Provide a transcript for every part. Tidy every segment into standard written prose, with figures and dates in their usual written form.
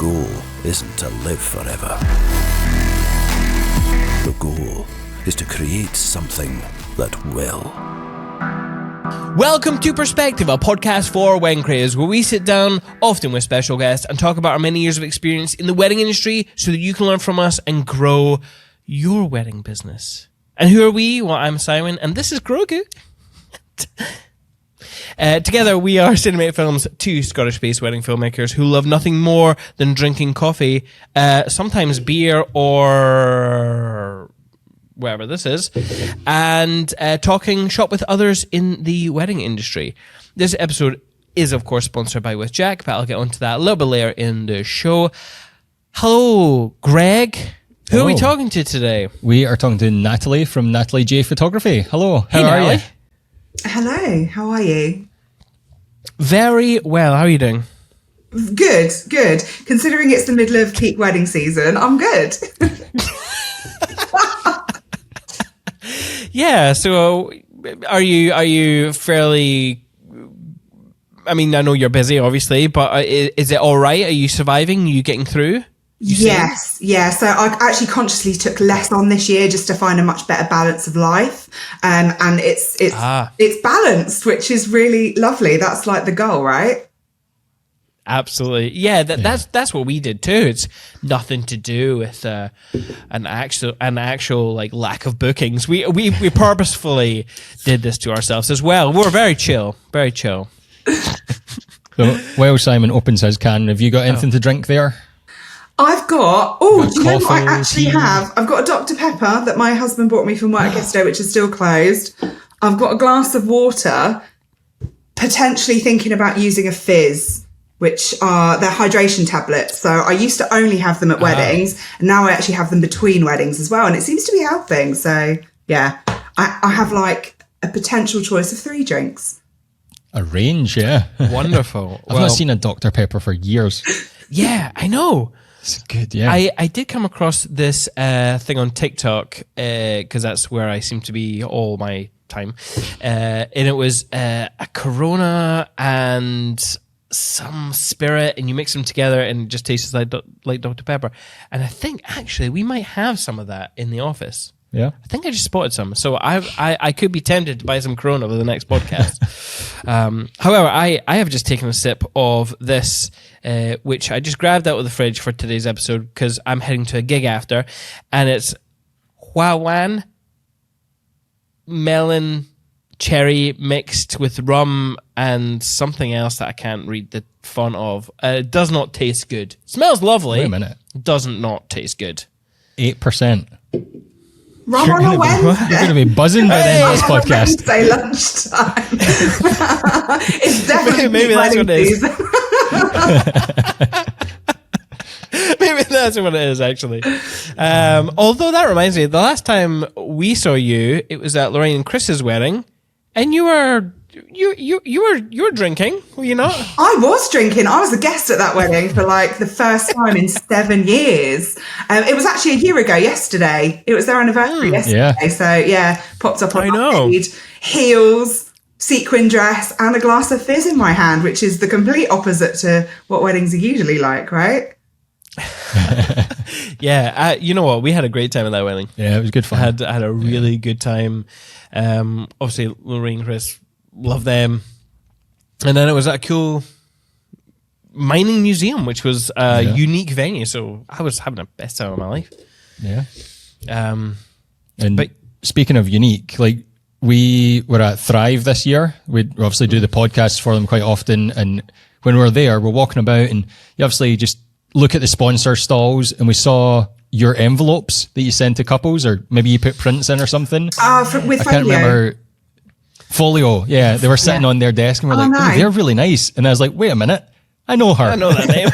goal isn't to live forever. The goal is to create something that will. Welcome to Perspective, a podcast for wedding creators, where we sit down, often with special guests, and talk about our many years of experience in the wedding industry so that you can learn from us and grow your wedding business. And who are we? Well, I'm Simon, and this is Grogu. Together, we are Cinemate Films, two Scottish-based wedding filmmakers who love nothing more than drinking coffee, sometimes beer or whatever this is, and talking shop with others in the wedding industry. This episode is, of course, sponsored by With Jack, but I'll get onto that a little bit later in the show. Hello, Greg. Who are we talking to today? We are talking to Natalie from Natalie J Photography. Hello, how are you? Hello, how are you? Very well. How are you doing? Good. Considering it's the middle of peak wedding season, I'm good. Yeah, so are you fairly... I mean, I know you're busy, obviously, but is it all right? Are you surviving? Are you getting through? Yes. So I actually consciously took less on this year just to find a much better balance of life. And it's balanced, which is really lovely. That's like the goal, right? Absolutely. Yeah, that's what we did too. It's nothing to do with an actual like lack of bookings. We purposefully did this to ourselves as well. We're very chill. So, while Simon opens his can, have you got anything to drink there? I've got, do you know what I actually tea? have? I've got a Dr. Pepper that my husband brought me from work yesterday, which is still closed. I've got a glass of water, potentially thinking about using a fizz, which are, they're hydration tablets. So I used to only have them at weddings, and now I actually have them between weddings as well. And it seems to be helping. So yeah, I have like a potential choice of 3 drinks. A range, yeah. Wonderful. I've not seen a Dr. Pepper for years. Yeah, I know. It's good, yeah. I did come across this thing on TikTok, because that's where I seem to be all my time. And it was a Corona and some spirit, and you mix them together and it just tastes like Dr. Pepper. And I think actually we might have some of that in the office. Yeah, I think I just spotted some, so I could be tempted to buy some Corona for the next podcast. However, I have just taken a sip of this, which I just grabbed out of the fridge for today's episode because I'm heading to a gig after, and it's Huawan melon cherry mixed with rum and something else that I can't read the font of. It does not taste good. Smells lovely. Wait a minute. Doesn't not taste good. 8%. Rum on a Wednesday. You're going to be buzzing by the end of this podcast. Wednesday lunchtime. It's definitely maybe that's what it is. Maybe that's what it is, actually. Although that reminds me, the last time we saw you, it was at Lorraine and Chris's wedding, and you were drinking, were you not? I was drinking. I was a guest at that wedding for like the first time in 7 years. It was actually a year ago yesterday. It was their anniversary yesterday. Yeah. So yeah, popped up on my feed. Heels, sequin dress, and a glass of fizz in my hand, which is the complete opposite to what weddings are usually like, right? Yeah, you know what? We had a great time at that wedding. Yeah, it was good fun. I had a really good time. Obviously, Lorraine and Chris, love them. And then it was at a cool mining museum, which was a unique venue. So I was having the best time of my life. Yeah. But speaking of unique, like we were at Thrive this year. We obviously do the podcasts for them quite often. And when we were there, we're walking about and you obviously just look at the sponsor stalls, and we saw your envelopes that you sent to couples, or maybe you put prints in or something. With I can't remember. Folio, yeah. They were sitting on their desk and we're like, nice. Oh, they're really nice. And I was like, wait a minute, I know her. I know that name.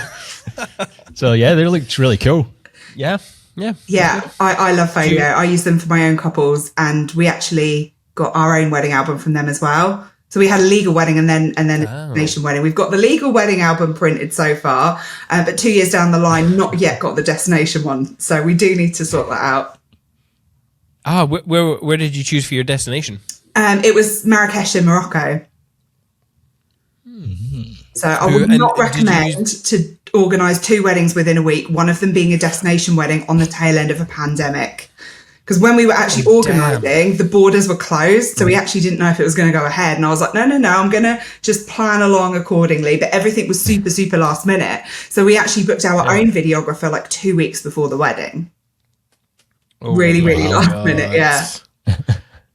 So yeah, they looked really cool. Yeah. I love Folio. I use them for my own couples, and we actually got our own wedding album from them as well. So we had a legal wedding and then a destination wedding. We've got the legal wedding album printed so far, but 2 years down the line, not yet got the destination one. So we do need to sort that out. Where did you choose for your destination? It was Marrakesh in Morocco. So I would not recommend to organise 2 weddings within a week, one of them being a destination wedding on the tail end of a pandemic. Because when we were actually organising, the borders were closed, so we actually didn't know if it was going to go ahead. And I was like, no, I'm going to just plan along accordingly. But everything was super, super last minute. So we actually booked our own videographer like 2 weeks before the wedding. Really last minute, yeah.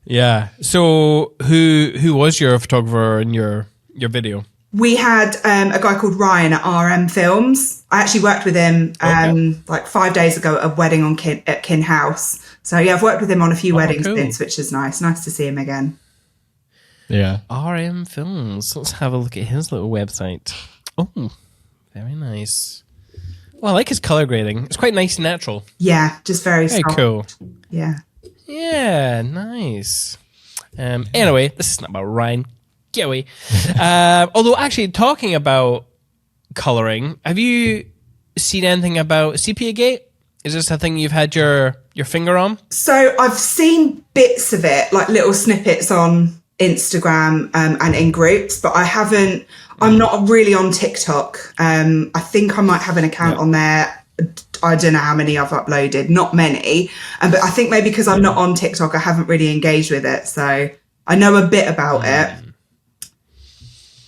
Yeah. So who was your photographer in your video? We had a guy called Ryan at RM Films. I actually worked with him like 5 days ago at a wedding at Kin House. So yeah, I've worked with him on a few weddings since, which is nice. Nice to see him again. Yeah. RM Films. Let's have a look at his little website. Oh, very nice. Well, I like his color grading. It's quite nice and natural. Yeah, just very soft. Cool. Yeah. Yeah, nice. Anyway, this is not about Ryan. Get away. Although, actually, talking about coloring, have you seen anything about Sepia Gate? Is this a thing you've had your finger on? So I've seen bits of it, like little snippets on Instagram and in groups, but I haven't. I'm not really on TikTok. I think I might have an account on there. I don't know how many I've uploaded. Not many. But I think maybe because I'm not on TikTok, I haven't really engaged with it. So I know a bit about it.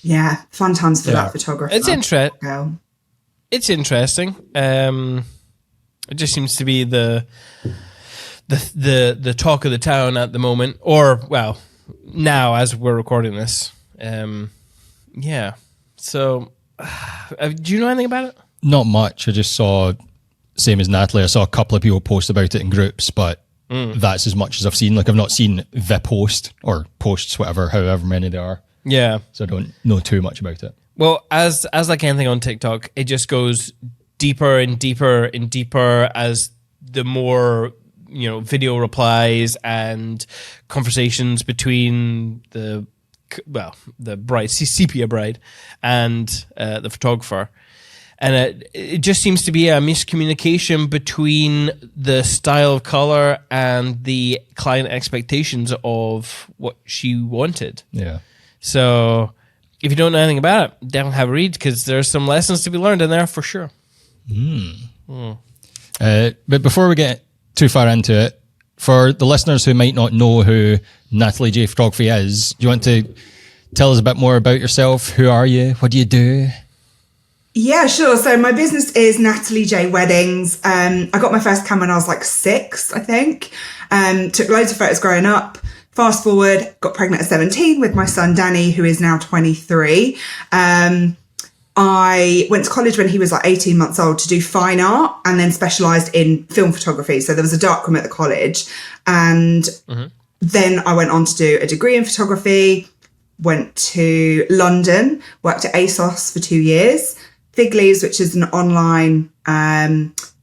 Yeah, fun times for that photographer. It's It's interesting. It just seems to be the talk of the town at the moment, or well, now as we're recording this. Yeah. So, do you know anything about it? Not much. I just saw, same as Natalie, I saw a couple of people post about it in groups, but that's as much as I've seen. Like, I've not seen the post or posts, whatever, however many there are. Yeah. So I don't know too much about it. Well, as like anything on TikTok, it just goes deeper and deeper and deeper as the more, video replies and conversations between the bride, sepia bride, and the photographer. And it just seems to be a miscommunication between the style of color and the client expectations of what she wanted. Yeah. So if you don't know anything about it, definitely have a read, because there's some lessons to be learned in there for sure. But before we get too far into it, for the listeners who might not know who Natalie J Photography is, do you want to tell us a bit more about yourself? Who are you? What do you do? Yeah, sure. So my business is Natalie J Weddings. I got my first camera when I was like 6, I think. Took loads of photos growing up. Fast forward, got pregnant at 17 with my son Danny, who is now 23. I went to college when he was like 18 months old to do fine art, and then specialised in film photography. So there was a darkroom at the college. And then I went on to do a degree in photography, went to London, worked at ASOS for 2 years. Fig Leaves, which is an online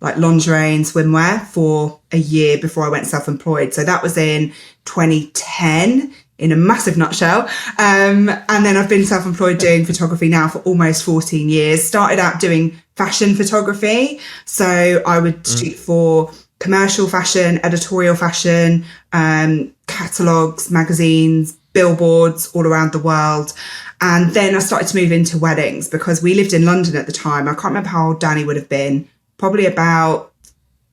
like lingerie and swimwear, for a year before I went self-employed. So that was in 2010 in a massive nutshell. And then I've been self-employed doing photography now for almost 14 years. Started out doing fashion photography. So I would shoot for commercial fashion, editorial fashion, catalogues, magazines, billboards all around the world. And then I started to move into weddings because we lived in London at the time. I can't remember how old Danny would have been. Probably about,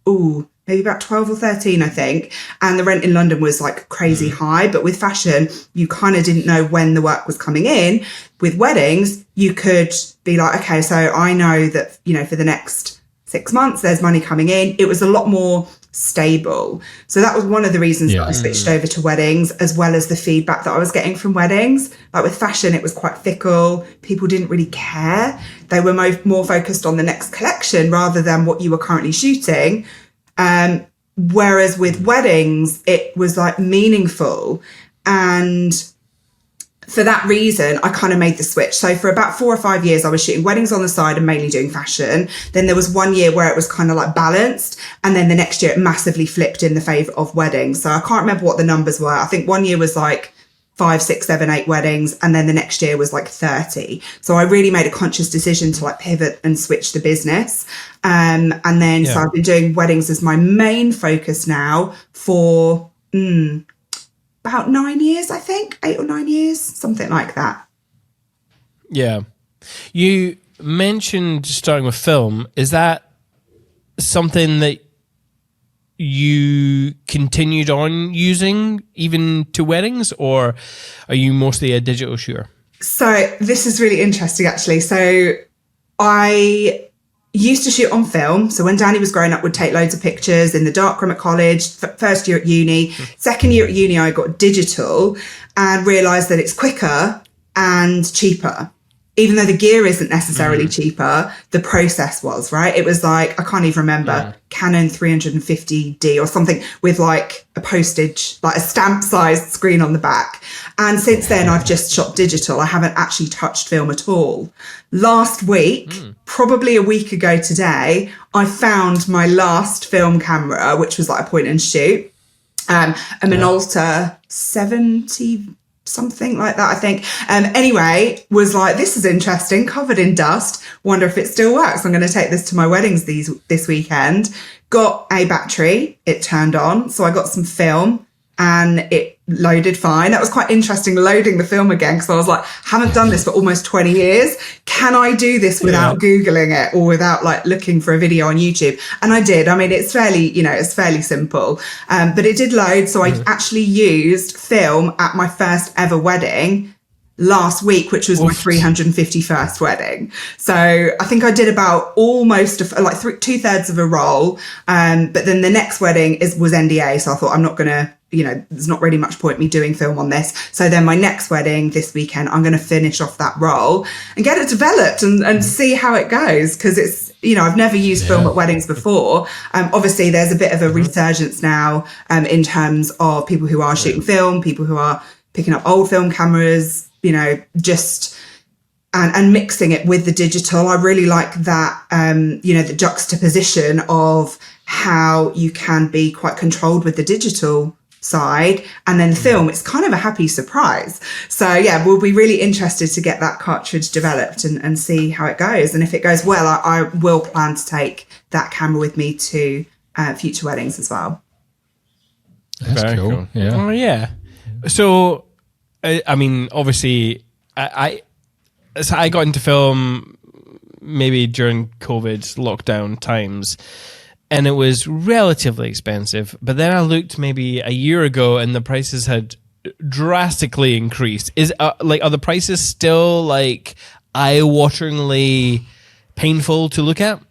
maybe about 12 or 13, I think. And the rent in London was like crazy high. But with fashion, you kind of didn't know when the work was coming in. With weddings, you could be like, okay, so I know that, for the next 6 months, there's money coming in. It was a lot more stable. So that was one of the reasons that I switched over to weddings, as well as the feedback that I was getting from weddings. Like with fashion, it was quite fickle. People didn't really care. They were more focused on the next collection rather than what you were currently shooting. Whereas with weddings, it was like meaningful. And for that reason, I kind of made the switch. So for about 4 or 5 years, I was shooting weddings on the side and mainly doing fashion. Then there was 1 year where it was kind of like balanced. And then the next year it massively flipped in the favour of weddings. So I can't remember what the numbers were. I think 1 year was like 5, 6, 7, 8 weddings. And then the next year was like 30. So I really made a conscious decision to like pivot and switch the business. So I've been doing weddings as my main focus now for, about 9 years, I think, 8 or 9 years, something like that. Yeah. You mentioned starting with film. Is that something that you continued on using even to weddings, or are you mostly a digital shooter? So this is really interesting, actually. So I used to shoot on film. So when Danny was growing up, would take loads of pictures in the darkroom at college. First year at uni, second year at uni, I got digital and realised that it's quicker and cheaper. Even though the gear isn't necessarily cheaper, the process was, right? It was like, I can't even remember, Canon 350D or something with like a postage, like a stamp-sized screen on the back. And since then, I've just shot digital. I haven't actually touched film at all. Last week, probably a week ago today, I found my last film camera, which was like a point and shoot, a Minolta 70 something like that, I think. Anyway, was like, this is interesting, covered in dust. Wonder if it still works. I'm going to take this to my weddings this weekend. Got a battery. It turned on. So I got some film and it loaded fine. That was quite interesting, loading the film again, because I was like, haven't done this for almost 20 years. Can I do this without Googling it or without like looking for a video on YouTube? And I did. I mean, it's fairly simple, but it did load. So I actually used film at my first ever wedding last week, which was my 351st wedding. So I think I did about almost like 2/3 of a roll. But then the next wedding was NDA. So I thought, I'm not going to, there's not really much point me doing film on this. So then my next wedding this weekend, I'm going to finish off that roll and get it developed and see how it goes. Cause it's, I've never used film at weddings before. Obviously there's a bit of a resurgence now, in terms of people who are shooting film, people who are picking up old film cameras, just and mixing it with the digital. I really like that, the juxtaposition of how you can be quite controlled with the digital side, and then film, it's kind of a happy surprise. So yeah, we'll be really interested to get that cartridge developed and see how it goes. And if it goes well, I will plan to take that camera with me to future weddings as well. That's Very cool. Yeah. Oh yeah. So I mean, obviously, I got into film maybe during COVID's lockdown times, and it was relatively expensive. But then I looked maybe a year ago, and the prices had drastically increased. Are the prices still like eye-wateringly painful to look at?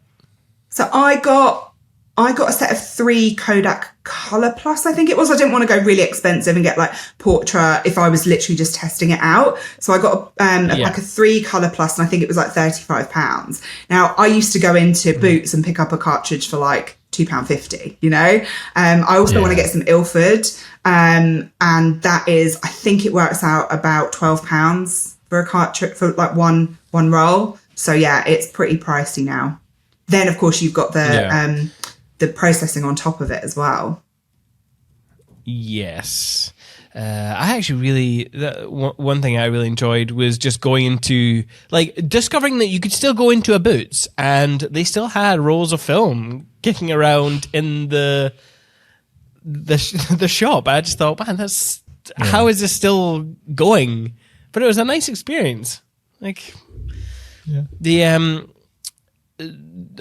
So I got a set of 3 Kodak Color Plus, I think it was. I didn't want to go really expensive and get like Portra if I was literally just testing it out. So I got a pack of 3 Color Plus, and I think it was like £35. Now, I used to go into Boots and pick up a cartridge for like £2.50, I also want to get some Ilford, and that is, I think it works out about £12 for a cartridge for like one roll. So yeah, it's pretty pricey now. Then of course you've got the processing on top of it as well. Yes. I actually one thing I really enjoyed was just going into, like, discovering that you could still go into a Boots and they still had rolls of film kicking around in the shop. I just thought, man, how is this still going? But it was a nice experience. Like, the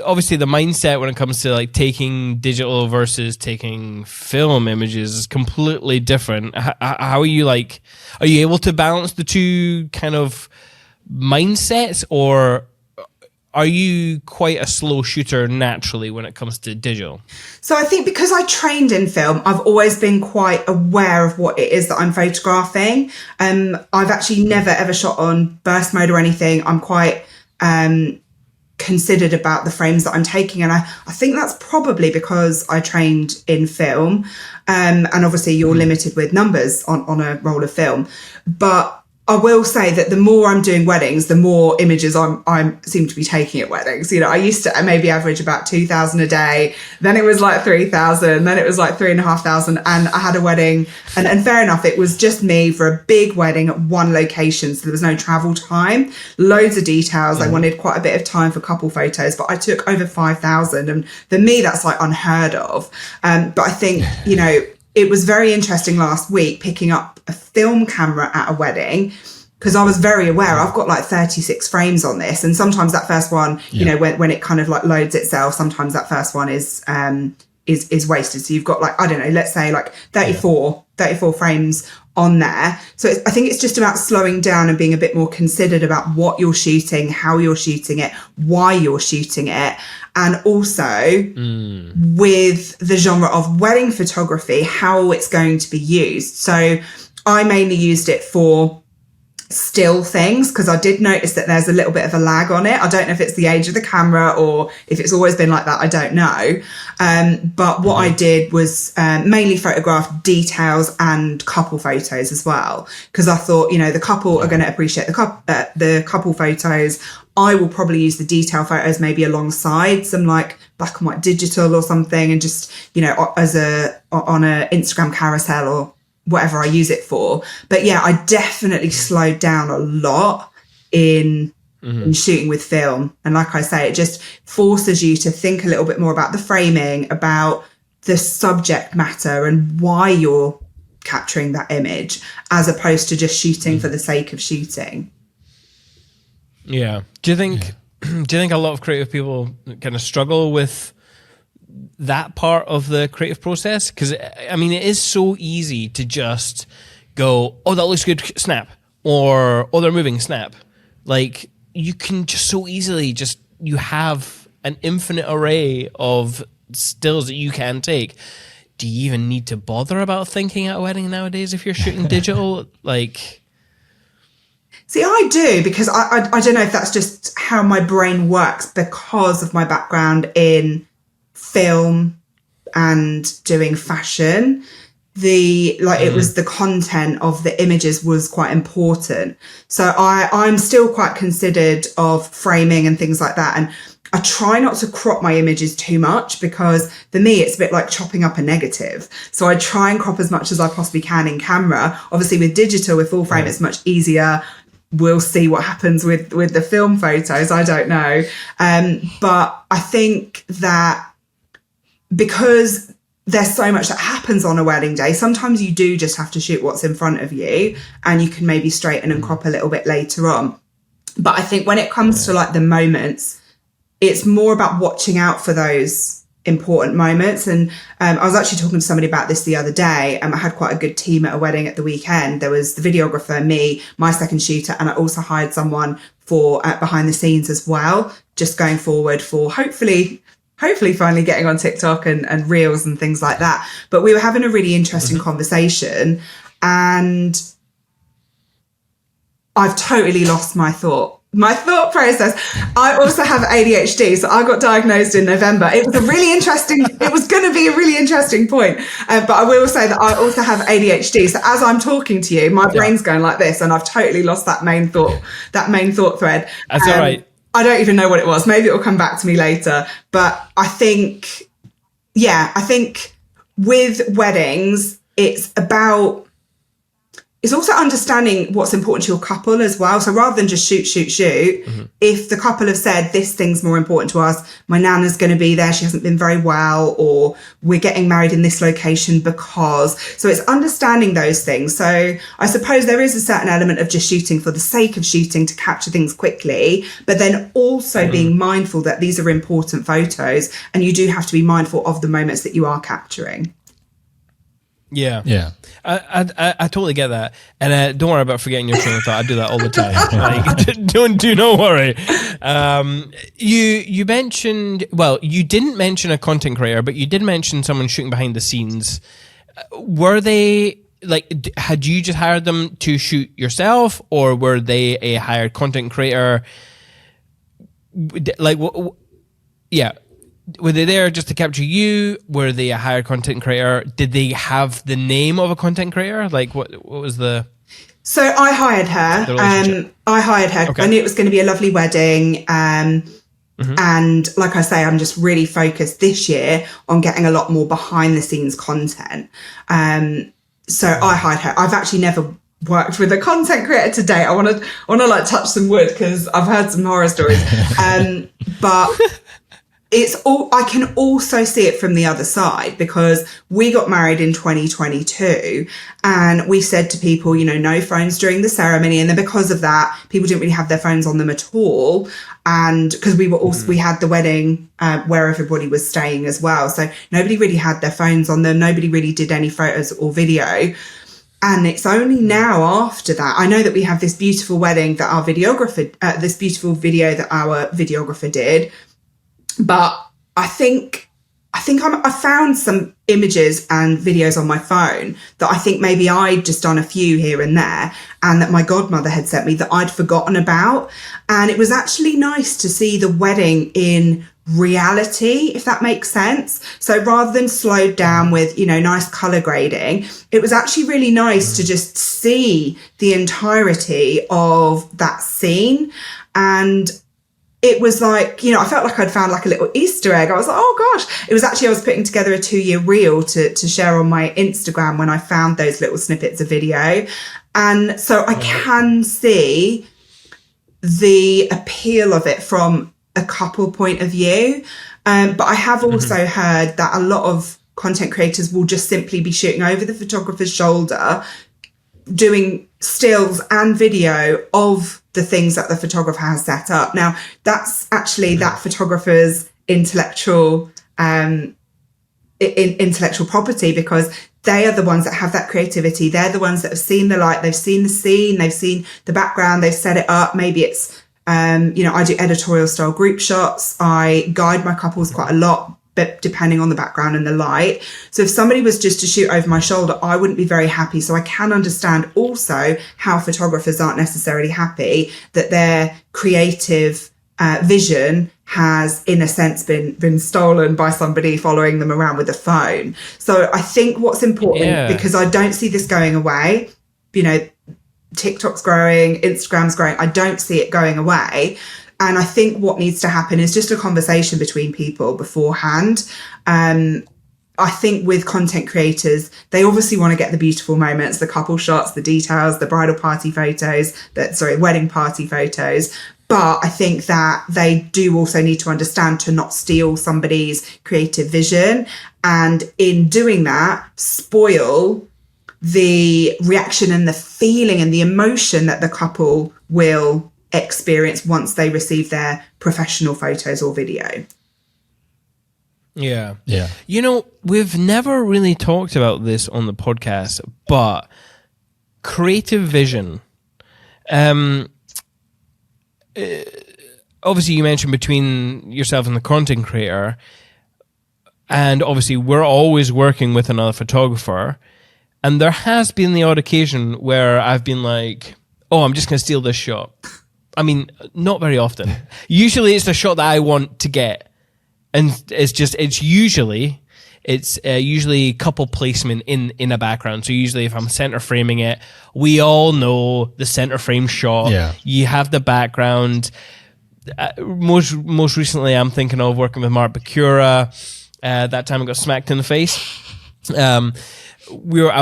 obviously the mindset when it comes to like taking digital versus taking film images is completely different. How are you, like, are you able to balance the two kind of mindsets, or are you quite a slow shooter naturally when it comes to digital? So I think because I trained in film, I've always been quite aware of what it is that I'm photographing. I've actually never ever shot on burst mode or anything. I'm quite considered about the frames that I'm taking, and I think that's probably because I trained in film, and obviously you're limited with numbers on a roll of film. But I will say that the more I'm doing weddings, the more images I seem to be taking at weddings. I used to maybe average about 2,000 a day. Then it was like 3,000. Then it was like 3,500. And I had a wedding, and fair enough, it was just me for a big wedding at one location. So there was no travel time, loads of details. I wanted quite a bit of time for couple photos, but I took over 5,000. And for me, that's like unheard of. But I think, it was very interesting last week picking up a film camera at a wedding because I was very aware I've got like 36 frames on this, and sometimes that first one, you know, when it kind of like loads itself, sometimes that first one is wasted. So you've got like, I don't know, let's say like 34 frames on there. So I think it's just about slowing down and being a bit more considered about what you're shooting, how you're shooting it, why you're shooting it. And also with the genre of wedding photography, how it's going to be used. So I mainly used it for still things, because I did notice that there's a little bit of a lag on it. I don't know if it's the age of the camera or if it's always been like that. I don't know. But what I did was mainly photograph details and couple photos as well, because I thought, you know, the couple are going to appreciate the couple photos. I will probably use the detail photos maybe alongside some like black and white digital or something, and just, you know, on a Instagram carousel or whatever I use it for. But yeah, I definitely slowed down a lot in shooting with film. And like I say, it just forces you to think a little bit more about the framing, about the subject matter and why you're capturing that image, as opposed to just shooting for the sake of shooting. Yeah. Do you think a lot of creative people kind of struggle with that part of the creative process? Because I mean, it is so easy to just go, oh, that looks good, snap, or oh, they're moving, snap. Like, you can just so easily you have an infinite array of stills that you can take. Do you even need to bother about thinking at a wedding nowadays if you're shooting digital? Like, see, I do, because I don't know if that's just how my brain works because of my background in film and doing fashion. It was the content of the images was quite important. So I'm still quite considered of framing and things like that. And I try not to crop my images too much, because for me, it's a bit like chopping up a negative. So I try and crop as much as I possibly can in camera. Obviously with digital, with full frame, it's much easier. We'll see what happens with the film photos. I don't know. But I think that because there's so much that happens on a wedding day, sometimes you do just have to shoot what's in front of you, and you can maybe straighten and crop a little bit later on. But I think when it comes to like the moments, it's more about watching out for those important moments. And I was actually talking to somebody about this the other day. I had quite a good team at a wedding at the weekend. There was the videographer, me, my second shooter, and I also hired someone for behind the scenes as well, just going forward for hopefully finally getting on TikTok and reels and things like that. But we were having a really interesting conversation, and I've totally lost my thought process. I also have ADHD, so I got diagnosed in November. It was going to be a really interesting point. But I will say that I also have ADHD. So as I'm talking to you, my brain's going like this, and I've totally lost that main thought thread. That's all right. I don't even know what it was. Maybe it will come back to me later. But I think with weddings, it's also understanding what's important to your couple as well. So rather than just shoot, if the couple have said, this thing's more important to us, my nana's going to be there, she hasn't been very well, or we're getting married in this location because. So it's understanding those things. So I suppose there is a certain element of just shooting for the sake of shooting to capture things quickly, but then also being mindful that these are important photos, and you do have to be mindful of the moments that you are capturing. Yeah. I totally get that, and don't worry about forgetting your train of thought. I do that all the time. Like, don't worry. You mentioned, well, you didn't mention a content creator, but you did mention someone shooting behind the scenes. Were they like? Had you just hired them to shoot yourself, or were they a hired content creator? Like, yeah. Were they there just to capture you? Were they a hired content creator? Did they have the name of a content creator? Like, what was the... So I hired her. Okay. I knew it was going to be a lovely wedding. And like I say, I'm just really focused this year on getting a lot more behind the scenes content. So I hired her. I've actually never worked with a content creator to date. I want to like touch some wood, because I've heard some horror stories. But I can also see it from the other side, because we got married in 2022 and we said to people, no phones during the ceremony. And then because of that, people didn't really have their phones on them at all. And because we had the wedding where everybody was staying as well. So nobody really had their phones on them. Nobody really did any photos or video. And it's only now after that, I know that we have this beautiful wedding that our videographer, this beautiful video that our videographer did. But I think I found some images and videos on my phone that I think maybe I'd just done a few here and there, and that my godmother had sent me that I'd forgotten about. And it was actually nice to see the wedding in reality, if that makes sense. So rather than slowed down with, nice color grading, it was actually really nice to just see the entirety of that scene. And it was like, I felt like I'd found like a little Easter egg. I was like, oh gosh. It was actually, I was putting together a 2-year reel to share on my Instagram when I found those little snippets of video. And so I can see the appeal of it from a couple point of view. But I have also heard that a lot of content creators will just simply be shooting over the photographer's shoulder, doing stills and video of the things that the photographer has set up. Now, that's actually that photographer's intellectual property, because they are the ones that have that creativity. They're the ones that have seen the light, they've seen the scene, they've seen the background, they've set it up. Maybe it's, I do editorial style group shots. I guide my couples quite a lot, but depending on the background and the light. So if somebody was just to shoot over my shoulder, I wouldn't be very happy. So I can understand also how photographers aren't necessarily happy that their creative vision has, in a sense, been stolen by somebody following them around with a phone. So I think what's important, because I don't see this going away, TikTok's growing, Instagram's growing, I don't see it going away. And I think what needs to happen is just a conversation between people beforehand. I think with content creators, they obviously want to get the beautiful moments, the couple shots, the details, the bridal party photos, wedding party photos. But I think that they do also need to understand to not steal somebody's creative vision. And in doing that, spoil the reaction and the feeling and the emotion that the couple will experience once they receive their professional photos or video. Yeah. We've never really talked about this on the podcast, but creative vision. Obviously you mentioned between yourself and the content creator, and obviously we're always working with another photographer, and there has been the odd occasion where I've been like, oh, I'm just going to steal this shot. I mean, not very often. Usually it's the shot that I want to get. And it's usually couple placement in a background. So usually if I'm center framing it, we all know the center frame shot. Yeah. You have the background. Most recently, I'm thinking of working with Mark Bakura. That time I got smacked in the face. I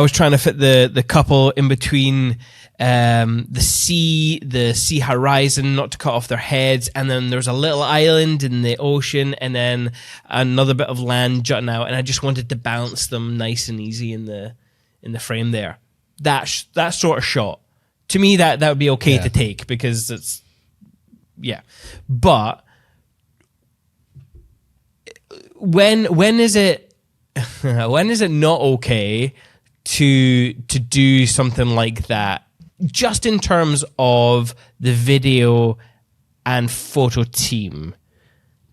was trying to fit the couple in between the sea horizon, not to cut off their heads, and then there's a little island in the ocean, and then another bit of land jutting out, and I just wanted to balance them nice and easy in the frame there. That sort of shot, to me, that would be okay to take, because it's but when is it not okay to do something like that, just in terms of the video and photo team,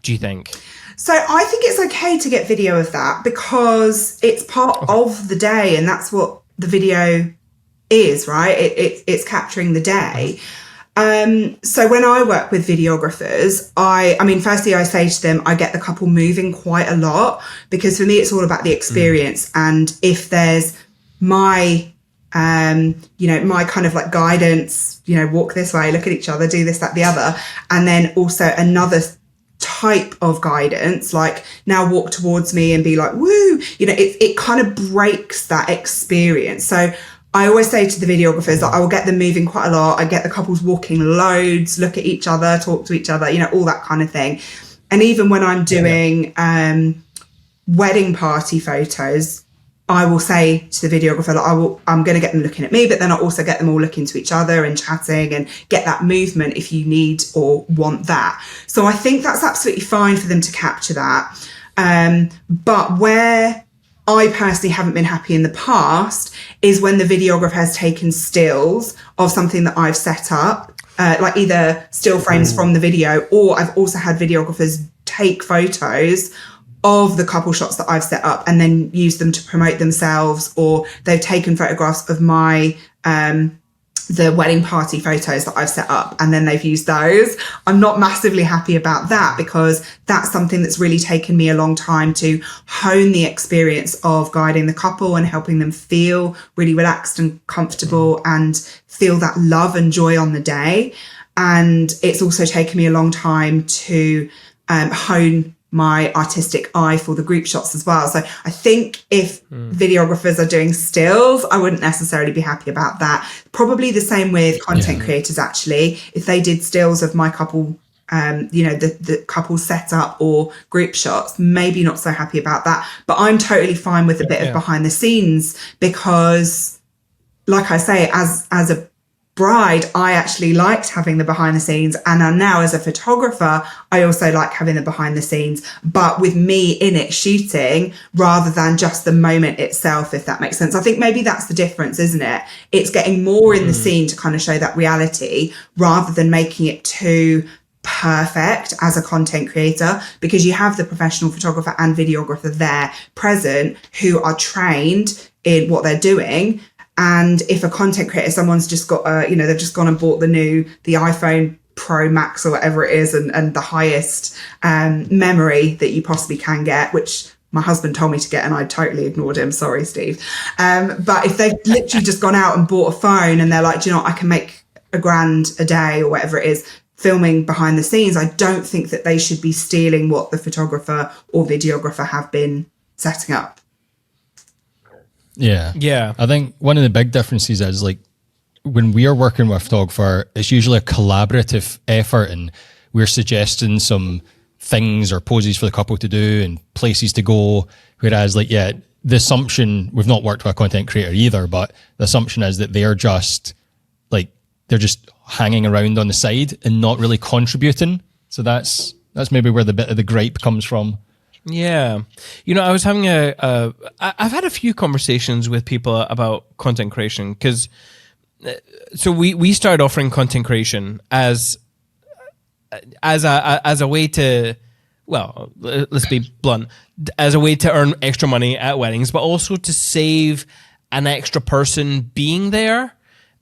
do you think? So I think it's okay to get video of that, because it's part of the day, and that's what the video is, right? It's capturing the day. So when I work with videographers, I mean, firstly, I say to them, I get the couple moving quite a lot, because for me, it's all about the experience. And if there's my my kind of like guidance, walk this way, look at each other, do this, that, the other. And then also another type of guidance, like now walk towards me and be like, woo, it kind of breaks that experience. So I always say to the videographers that I will get them moving quite a lot. I get the couples walking loads, look at each other, talk to each other, all that kind of thing. And even when I'm doing wedding party photos, I will say to the videographer, like, I'm going to get them looking at me, but then I'll also get them all looking to each other and chatting and get that movement if you need or want that. So I think that's absolutely fine for them to capture that. But where I personally haven't been happy in the past is when the videographer has taken stills of something that I've set up, like either still frames from the video, or I've also had videographers take photos of the couple shots that I've set up and then use them to promote themselves, or they've taken photographs of my the wedding party photos that I've set up and then they've used those. I'm not massively happy about that, because that's something that's really taken me a long time to hone the experience of guiding the couple and helping them feel really relaxed and comfortable and feel that love and joy on the day. And it's also taken me a long time to hone my artistic eye for the group shots as well. So I think if videographers are doing stills, I wouldn't necessarily be happy about that. Probably the same with content creators, actually. If they did stills of my couple, the couple setup or group shots, maybe not so happy about that. But I'm totally fine with a bit of behind the scenes, because like I say, as a bride, I actually liked having the behind the scenes, and now as a photographer I also like having the behind the scenes, but with me in it shooting rather than just the moment itself, if that makes sense. I think maybe that's the difference, isn't it? It's getting more in the scene to kind of show that reality rather than making it too perfect as a content creator, because you have the professional photographer and videographer there present who are trained in what they're doing. And if a content creator, someone's just got they've just gone and bought the iPhone Pro Max or whatever it is, and the highest memory that you possibly can get, which my husband told me to get and I totally ignored him. Sorry, Steve. But if they've literally just gone out and bought a phone and they're like, do you know what, I can make $1,000 a day or whatever it is filming behind the scenes, I don't think that they should be stealing what the photographer or videographer have been setting up. Yeah. I think one of the big differences is, like, when we are working with a photographer, it's usually a collaborative effort and we're suggesting some things or poses for the couple to do and places to go. Whereas, like, the assumption, we've not worked with a content creator either, but the assumption is that they're just hanging around on the side and not really contributing. So that's maybe where the bit of the gripe comes from. Yeah. I was having I've had a few conversations with people about content creation, because so we started offering content creation as a way to, well, let's be blunt, as a way to earn extra money at weddings, but also to save an extra person being there.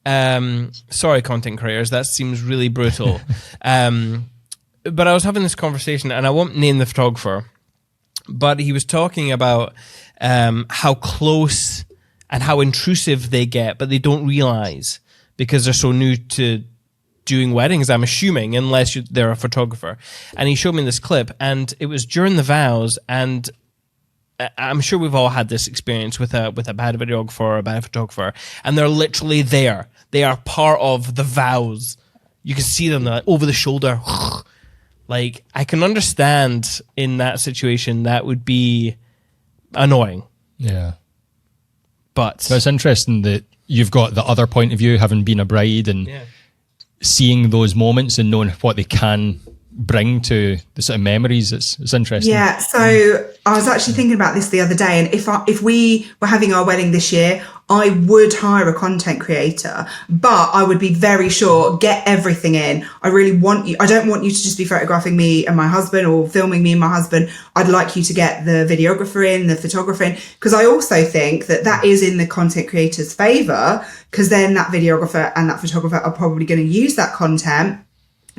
Sorry, content creators, that seems really brutal. But I was having this conversation, and I won't name the photographer, but he was talking about how close and how intrusive they get, but they don't realize because they're so new to doing weddings, I'm assuming, unless they're a photographer. And he showed me this clip, and it was during the vows, and I'm sure we've all had this experience with a bad videographer or a bad photographer, and they're literally there. They are part of the vows. You can see them, like, over the shoulder. Like, I can understand in that situation that would be annoying. Yeah. But it's interesting that you've got the other point of view, having been a bride and seeing those moments and knowing what they can bring to the sort of memories. It's interesting. Yeah, so I was actually thinking about this the other day, and if we were having our wedding this year, I would hire a content creator, but I would be very sure, get everything in. I don't want you to just be photographing me and my husband or filming me and my husband. I'd like you to get the videographer in, the photographer in, because I also think that is in the content creator's favor, because then that videographer and that photographer are probably going to use that content,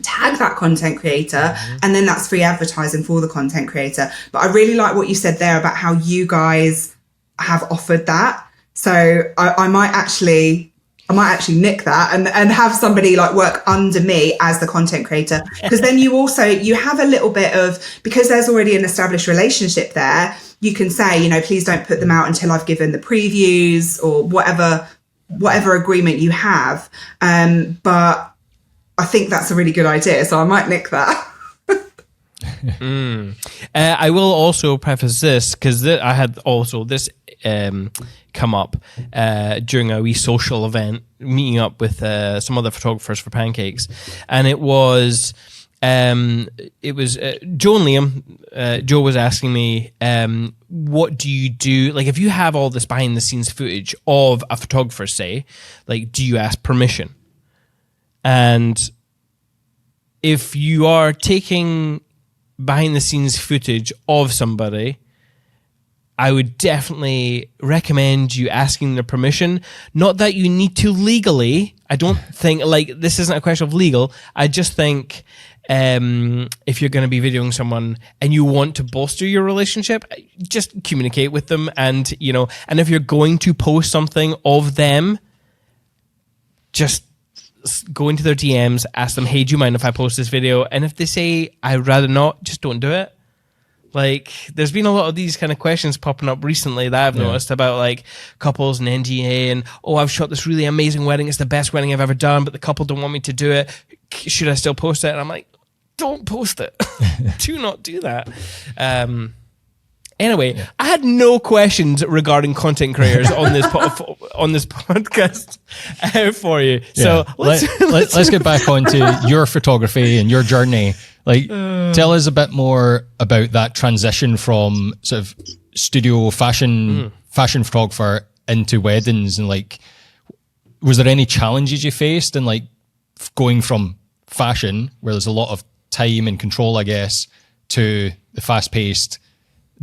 tag that content creator, and then that's free advertising for the content creator. But I really like what you said there about how you guys have offered that. So I might actually nick that and have somebody like work under me as the content creator, because then you have a little bit of, because there's already an established relationship there, you can say, please don't put them out until I've given the previews or whatever agreement you have. But I think that's a really good idea, so I might nick that. I will also preface this because I had also this come up during a wee social event, meeting up with some other photographers for pancakes, and it was Joe and Liam. Joe was asking me, what do you do? Like, if you have all this behind the scenes footage of a photographer, say, like, do you ask permission? And if you are taking behind the scenes footage of somebody, I would definitely recommend you asking their permission. Not that you need to legally. I don't think, like, this isn't a question of legal. I just think if you're going to be videoing someone and you want to bolster your relationship, just communicate with them. And, you know, and if you're going to post something of them, just go into their DMs, ask them, hey, do you mind if I post this video? And if they say, I'd rather not, just don't do it. Like, there's been a lot of these kind of questions popping up recently that I've noticed about, like, couples and NDA and, oh, I've shot this really amazing wedding. It's the best wedding I've ever done, but the couple don't want me to do it. Should I still post it? And I'm like, don't post it. Do not do that. Anyway, I had no questions regarding content creators on this on this podcast for you. So let's get back onto your photography and your journey. Like, tell us a bit more about that transition from sort of studio fashion photographer into weddings, and like, was there any challenges you faced in like going from fashion, where there's a lot of time and control, I guess, to the fast-paced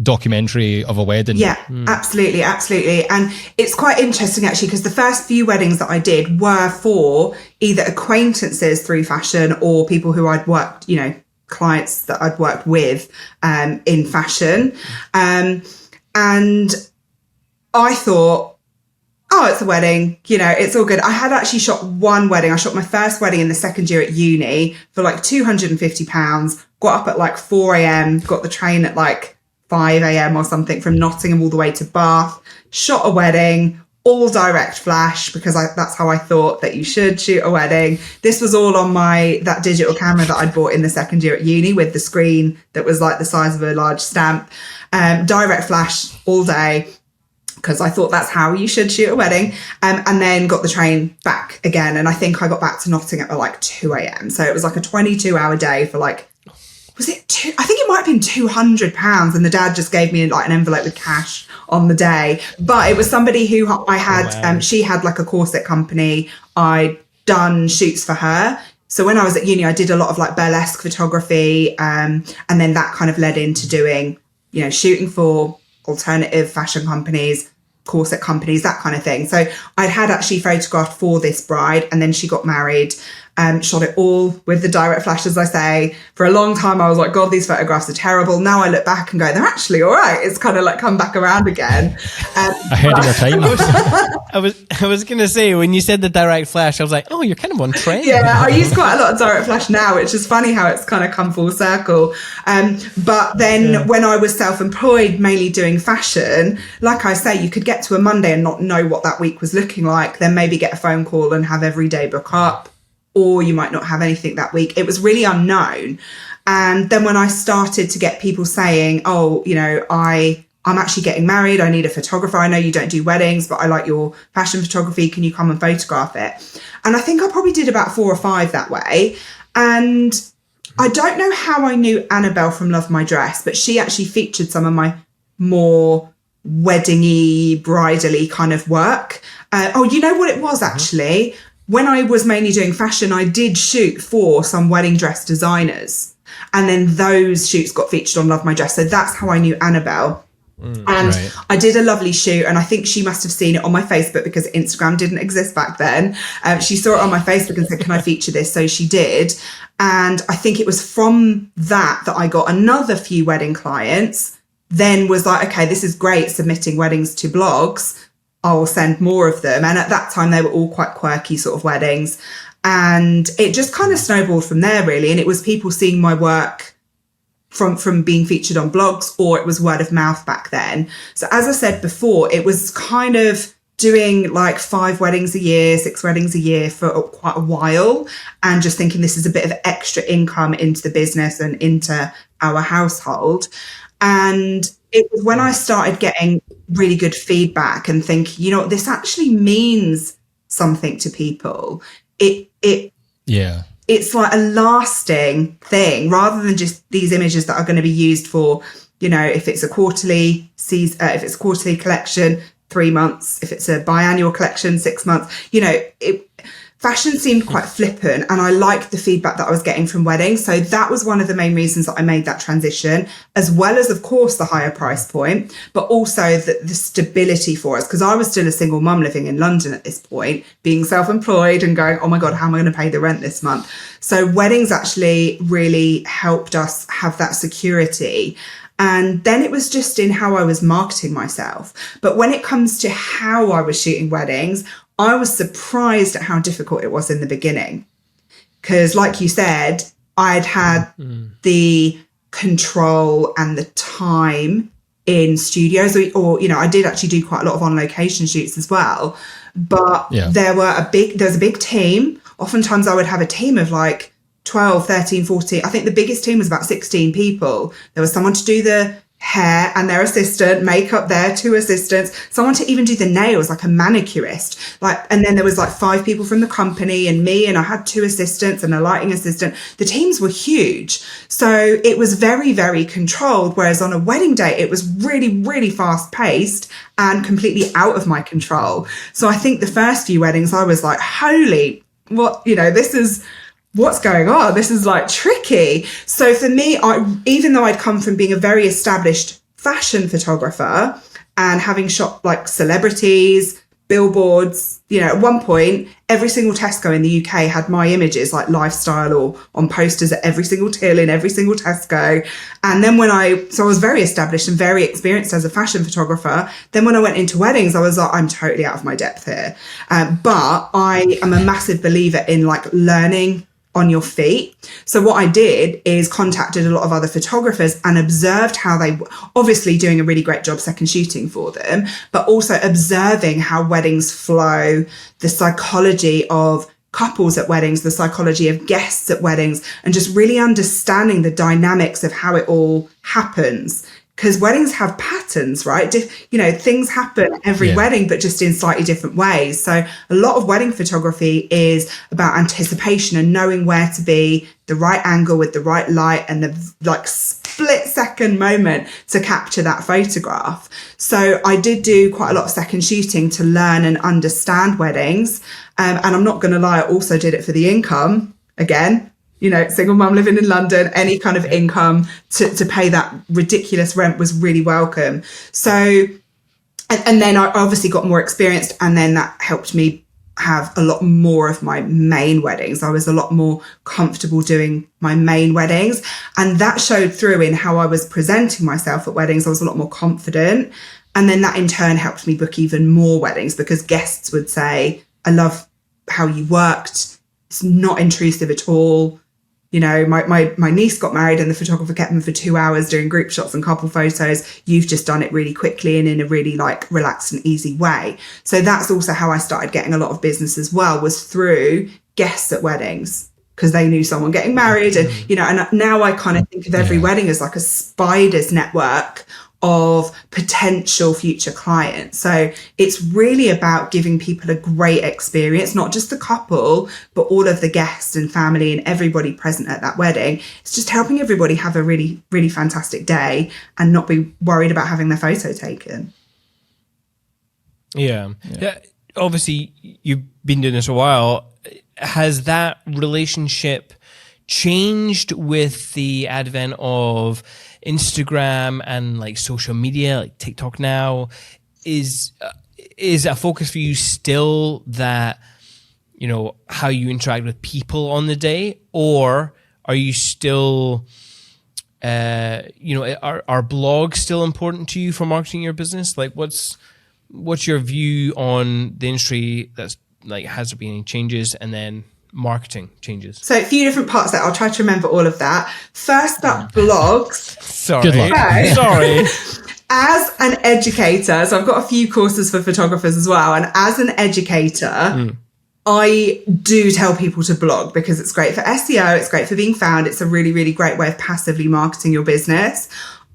documentary of a wedding? Yeah, absolutely. And it's quite interesting actually, because the first few weddings that I did were for either acquaintances through fashion or people who I'd worked, you know, clients that I'd worked with in fashion. And I thought, oh, it's a wedding, you know, it's all good. I had actually shot one wedding. I shot my first wedding in the second year at uni for like £250, got up at like 4 a.m, got the train at like 5 a.m. or something from Nottingham all the way to Bath, shot a wedding, all direct flash, because that's how I thought that you should shoot a wedding. This was all on that digital camera that I'd bought in the second year at uni with the screen that was like the size of a large stamp. Direct flash all day, because I thought that's how you should shoot a wedding. And then got the train back again. And I think I got back to Nottingham at like 2 a.m. So it was like a 22-hour day for like, was it I think it might have been £200, and the dad just gave me like an envelope with cash on the day. But it was somebody who I had, she had like a corset company. I'd done shoots for her. So when I was at uni, I did a lot of like burlesque photography. And then that kind of led into doing, you know, shooting for alternative fashion companies, corset companies, that kind of thing. So I'd had actually photographed for this bride, and then she got married. Shot it all with the direct flash, as I say. For a long time, I was like, God, these photographs are terrible. Now I look back and go, they're actually all right. It's kind of like come back around again. Ahead of your time. I was going to say, when you said the direct flash, I was like, oh, you're kind of on trend. Yeah, I use quite a lot of direct flash now, which is funny how it's kind of come full circle. But then when I was self-employed, mainly doing fashion, like I say, you could get to a Monday and not know what that week was looking like, then maybe get a phone call and have every day book up. Or you might not have anything that week. It was really unknown. And then when I started to get people saying, oh, you know, I'm actually getting married, I need a photographer. I know you don't do weddings, but I like your fashion photography. Can you come and photograph it? And I think I probably did about 4 or 5 that way. And I don't know how I knew Annabelle from Love My Dress, but she actually featured some of my more wedding-y, bridal-y kind of work. You know what it was actually? When I was mainly doing fashion, I did shoot for some wedding dress designers. And then those shoots got featured on Love My Dress. So that's how I knew Annabelle. And I did a lovely shoot, and I think she must have seen it on my Facebook because Instagram didn't exist back then. She saw it on my Facebook and said, can I feature this? So she did. And I think it was from that I got another few wedding clients, then was like, okay, this is great, submitting weddings to blogs. I'll send more of them. And at that time, they were all quite quirky sort of weddings. And it just kind of snowballed from there, really. And it was people seeing my work from being featured on blogs, or it was word of mouth back then. So as I said before, it was kind of doing like 5 weddings a year, 6 weddings a year for quite a while, and just thinking this is a bit of extra income into the business and into our household. And it was when I started getting really good feedback and think, you know, this actually means something to people. It's like a lasting thing rather than just these images that are going to be used for, you know, if it's a quarterly season, if it's a quarterly collection, 3 months, if it's a biannual collection, 6 months, you know, fashion seemed quite flippant, and I liked the feedback that I was getting from weddings. So that was one of the main reasons that I made that transition, as well as, of course, the higher price point, but also the stability for us, because I was still a single mum living in London at this point, being self-employed and going, oh my God, how am I going to pay the rent this month? So weddings actually really helped us have that security. And then it was just in how I was marketing myself. But when it comes to how I was shooting weddings, I was surprised at how difficult it was in the beginning. Because like you said, I'd had the control and the time in studios, or, you know, I did actually do quite a lot of on location shoots as well. But there was a big team. Oftentimes I would have a team of like 12, 13, 14. I think the biggest team was about 16 people. There was someone to do the hair and their assistant, makeup there, 2 assistants, someone to even do the nails, like a manicurist. And then there was like 5 people from the company and me, and I had 2 assistants and a lighting assistant. The teams were huge. So it was very, very controlled. Whereas on a wedding day, it was really, really fast paced and completely out of my control. So I think the first few weddings, I was like, holy, what, you know, this is, what's going on? This is like tricky. So for me, even though I'd come from being a very established fashion photographer and having shot like celebrities, billboards, you know, at one point, every single Tesco in the UK had my images like lifestyle or on posters at every single till in every single Tesco. And then so I was very established and very experienced as a fashion photographer. Then when I went into weddings, I was like, I'm totally out of my depth here. But I am a massive believer in like learning on your feet. So what I did is contacted a lot of other photographers and observed how they, obviously doing a really great job second shooting for them, but also observing how weddings flow, the psychology of couples at weddings, the psychology of guests at weddings, and just really understanding the dynamics of how it all happens. Because weddings have patterns, right? You know, things happen every wedding, but just in slightly different ways. So a lot of wedding photography is about anticipation and knowing where to be, the right angle with the right light and the like split second moment to capture that photograph. So I did do quite a lot of second shooting to learn and understand weddings. And I'm not going to lie, I also did it for the income again. You know, single mum living in London, any kind of income to pay that ridiculous rent was really welcome. So, and then I obviously got more experienced, and then that helped me have a lot more of my main weddings. I was a lot more comfortable doing my main weddings, and that showed through in how I was presenting myself at weddings. I was a lot more confident. And then that in turn helped me book even more weddings, because guests would say, I love how you worked. It's not intrusive at all. You know, my niece got married and the photographer kept them for 2 hours doing group shots and couple photos. You've just done it really quickly and in a really like relaxed and easy way. So that's also how I started getting a lot of business as well, was through guests at weddings, because they knew someone getting married. And, you know, and now I kind of think of every wedding as like a spider's network of potential future clients. So it's really about giving people a great experience, not just the couple, but all of the guests and family and everybody present at that wedding. It's just helping everybody have a really, really fantastic day and not be worried about having their photo taken. Yeah. Obviously, you've been doing this a while. Has that relationship changed with the advent of Instagram and like social media, like TikTok now? Is a focus for you still that, you know, how you interact with people on the day, or are you still, you know, are blogs still important to you for marketing your business? Like, what's your view on the industry? That's like, has there been any changes, and then marketing changes? So a few different parts there. I'll try to remember all of that. First up, blogs. Sorry. Good luck. Okay. Sorry. as an educator, so I've got a few courses for photographers as well. And as an educator, I do tell people to blog because it's great for SEO. It's great for being found. It's a really, really great way of passively marketing your business.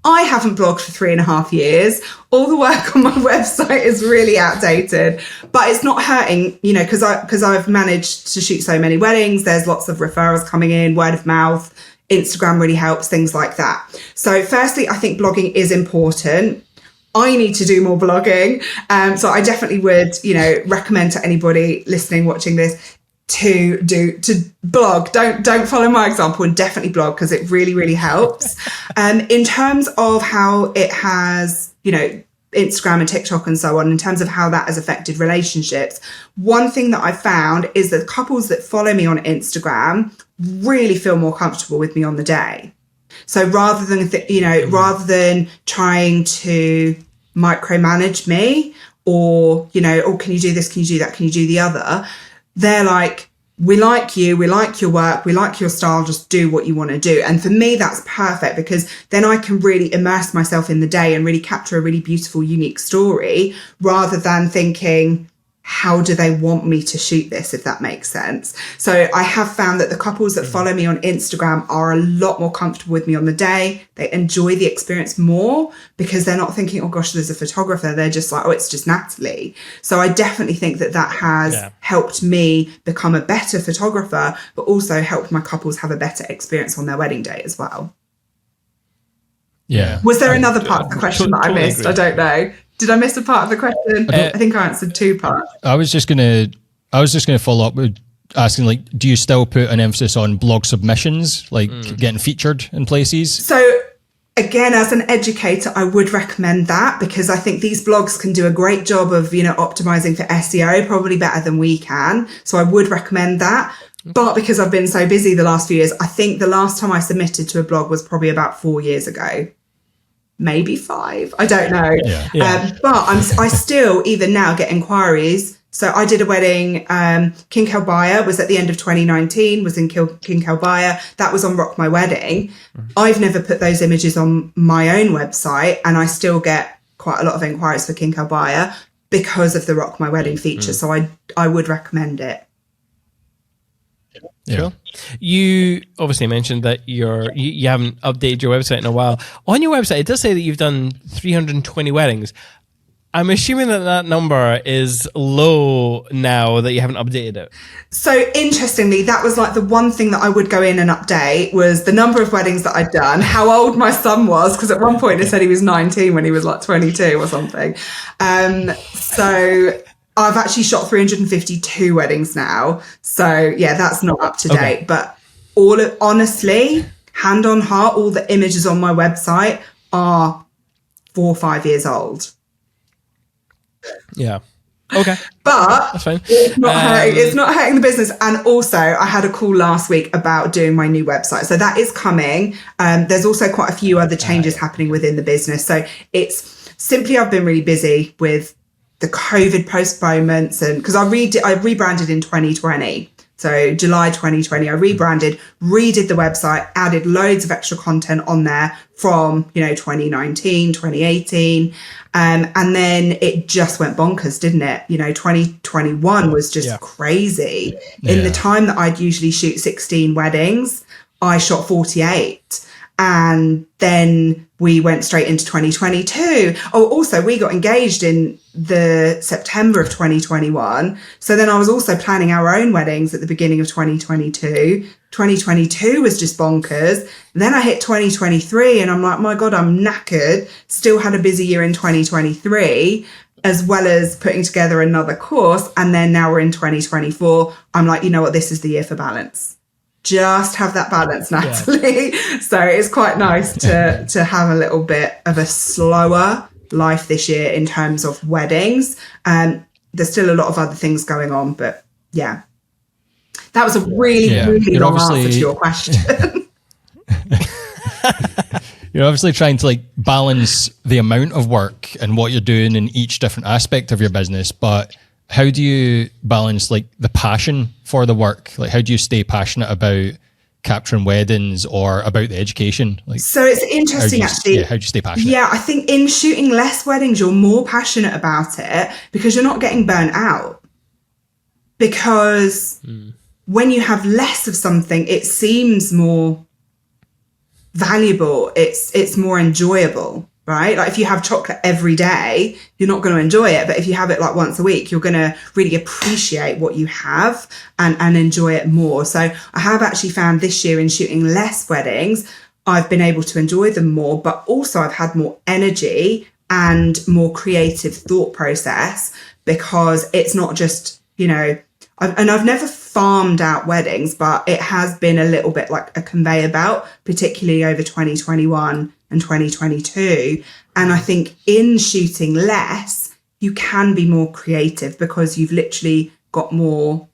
I haven't blogged for 3.5 years. All the work on my website is really outdated, but it's not hurting, you know, because I've managed to shoot so many weddings. There's lots of referrals coming in, word of mouth. Instagram really helps, things like that. So firstly, I think blogging is important. I need to do more blogging. So I definitely would, you know, recommend to anybody listening, watching this to blog. Don't follow my example and definitely blog because it really, really helps. In terms of how it has, you know, Instagram and TikTok and so on, in terms of how that has affected relationships, one thing that I found is that couples that follow me on Instagram really feel more comfortable with me on the day. So rather than, rather than trying to micromanage me or, you know, oh, can you do this? Can you do that? Can you do the other? They're like, we like you, we like your work, we like your style, just do what you want to do. And for me, that's perfect because then I can really immerse myself in the day and really capture a really beautiful, unique story rather than thinking, how do they want me to shoot this, if that makes sense? So I have found that the couples that follow me on Instagram are a lot more comfortable with me on the day. They enjoy the experience more because they're not thinking, oh gosh, there's a photographer. They're just like, oh, it's just Natalie. So I definitely think that has helped me become a better photographer, but also helped my couples have a better experience on their wedding day as well. Yeah. Was there another part of the question that I missed? I don't know. Did I miss a part of the question? I think I answered 2 parts. I was just gonna follow up with asking, like, do you still put an emphasis on blog submissions, like getting featured in places? So again, as an educator, I would recommend that because I think these blogs can do a great job of, you know, optimizing for SEO, probably better than we can. So I would recommend that. But because I've been so busy the last few years, I think the last time I submitted to a blog was probably about 4 years ago. Maybe 5, I don't know. But I still, even now, get inquiries. So I did a wedding, King Kelbaya was at the end of 2019, was in King Kelbaya. That was on Rock My Wedding. I've never put those images on my own website, and I still get quite a lot of inquiries for King Kelbaya because of the Rock My Wedding feature. So I would recommend it. Yeah. Cool. You obviously mentioned that you haven't updated your website in a while. On your website, it does say that you've done 320 weddings. I'm assuming that number is low now that you haven't updated it. So interestingly, that was like the one thing that I would go in and update was the number of weddings that I'd done, how old my son was, because at one point it said he was 19 when he was like 22 or something. So I've actually shot 352 weddings now. So yeah, that's not up to date. But honestly, hand on heart, all the images on my website are 4 or 5 years old. Yeah. Okay. But that's fine. It's not hurting the business. And also I had a call last week about doing my new website. So that is coming. There's also quite a few other changes happening within the business. So it's simply, I've been really busy with the COVID postponements, and because I rebranded in 2020. So July 2020, I rebranded, redid the website, added loads of extra content on there from, 2019, 2018. And then it just went bonkers, didn't it? 2021 was just crazy. In the time that I'd usually shoot 16 weddings, I shot 48. And then we went straight into 2022. Oh, also, we got engaged in the September of 2021. So then I was also planning our own weddings at the beginning of 2022. 2022 was just bonkers. Then I hit 2023 and I'm like, my God, I'm knackered. Still had a busy year in 2023, as well as putting together another course. And then now we're in 2024. I'm like, you know what? This is the year for balance. Just have that balance, Natalie. Yeah. So it's quite nice to have a little bit of a slower life this year in terms of weddings. There's still a lot of other things going on, but yeah, that was a really long answer to your question. You're obviously trying to balance the amount of work and what you're doing in each different aspect of your business, but how do you balance the passion for the work? How do you stay passionate about capturing weddings or about the education? Like, so it's interesting, actually. How do you stay passionate? Yeah, I think in shooting less weddings, you're more passionate about it because you're not getting burnt out. Because when you have less of something, it seems more valuable. It's more enjoyable, right? Like if you have chocolate every day, you're not going to enjoy it. But if you have it like once a week, you're going to really appreciate what you have and enjoy it more. So I have actually found this year in shooting less weddings, I've been able to enjoy them more, but also I've had more energy and more creative thought process because it's not just, you know, I've never farmed out weddings, but it has been a little bit like a conveyor belt, particularly over 2021 and 2022. And I think in shooting less, you can be more creative because you've literally got more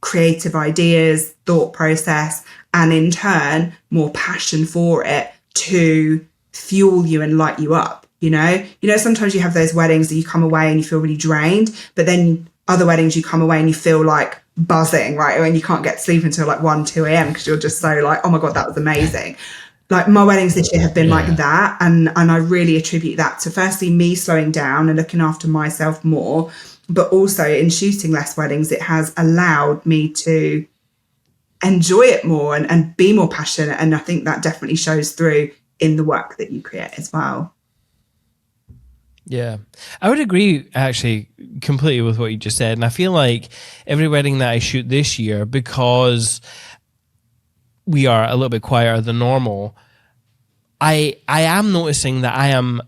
creative ideas, thought process, and in turn, more passion for it to fuel you and light you up. You know, sometimes you have those weddings that you come away and you feel really drained, but then other weddings you come away and you feel like buzzing, right? And you can't get to sleep until like 1, 2 a.m. because you're just so like, oh my God, that was amazing. Like my weddings this year have been like that. And I really attribute that to firstly me slowing down and looking after myself more, but also in shooting less weddings, it has allowed me to enjoy it more and be more passionate. And I think that definitely shows through in the work that you create as well. Yeah, I would agree actually completely with what you just said. And I feel like every wedding that I shoot this year, because we are a little bit quieter than normal, I am noticing that I am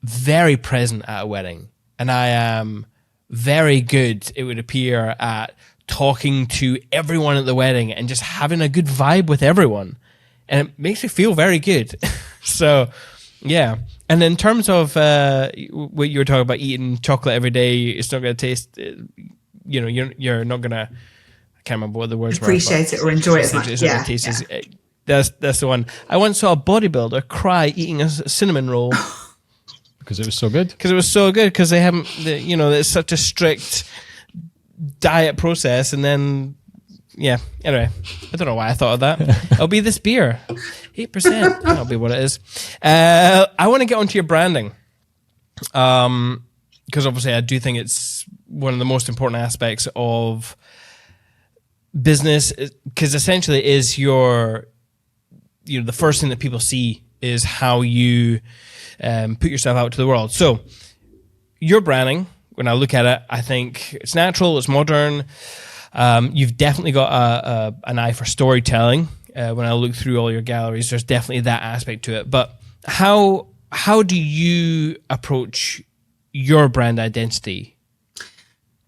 very present at a wedding and I am very good, it would appear, at talking to everyone at the wedding and just having a good vibe with everyone. And it makes me feel very good. So, yeah. And in terms of what you were talking about, eating chocolate every day, it's not going to taste, you know, you're not going to, I can't remember what the words were. Appreciate it or enjoy it as much. It's not gonna taste that's the one. I once saw a bodybuilder cry eating a cinnamon roll. Because it was so good? Because it was so good, because they haven't, you know, it's such a strict diet process. And then, yeah, anyway, I don't know why I thought of that. It'll be this beer. 8%. That'll be what it is. I want to get onto your branding. Because obviously I do think it's one of the most important aspects of business, because essentially it is the first thing that people see is how you put yourself out to the world. So your branding, when I look at it, I think it's natural, it's modern. You've definitely got an eye for storytelling. When I look through all your galleries, there's definitely that aspect to it. But how do you approach your brand identity?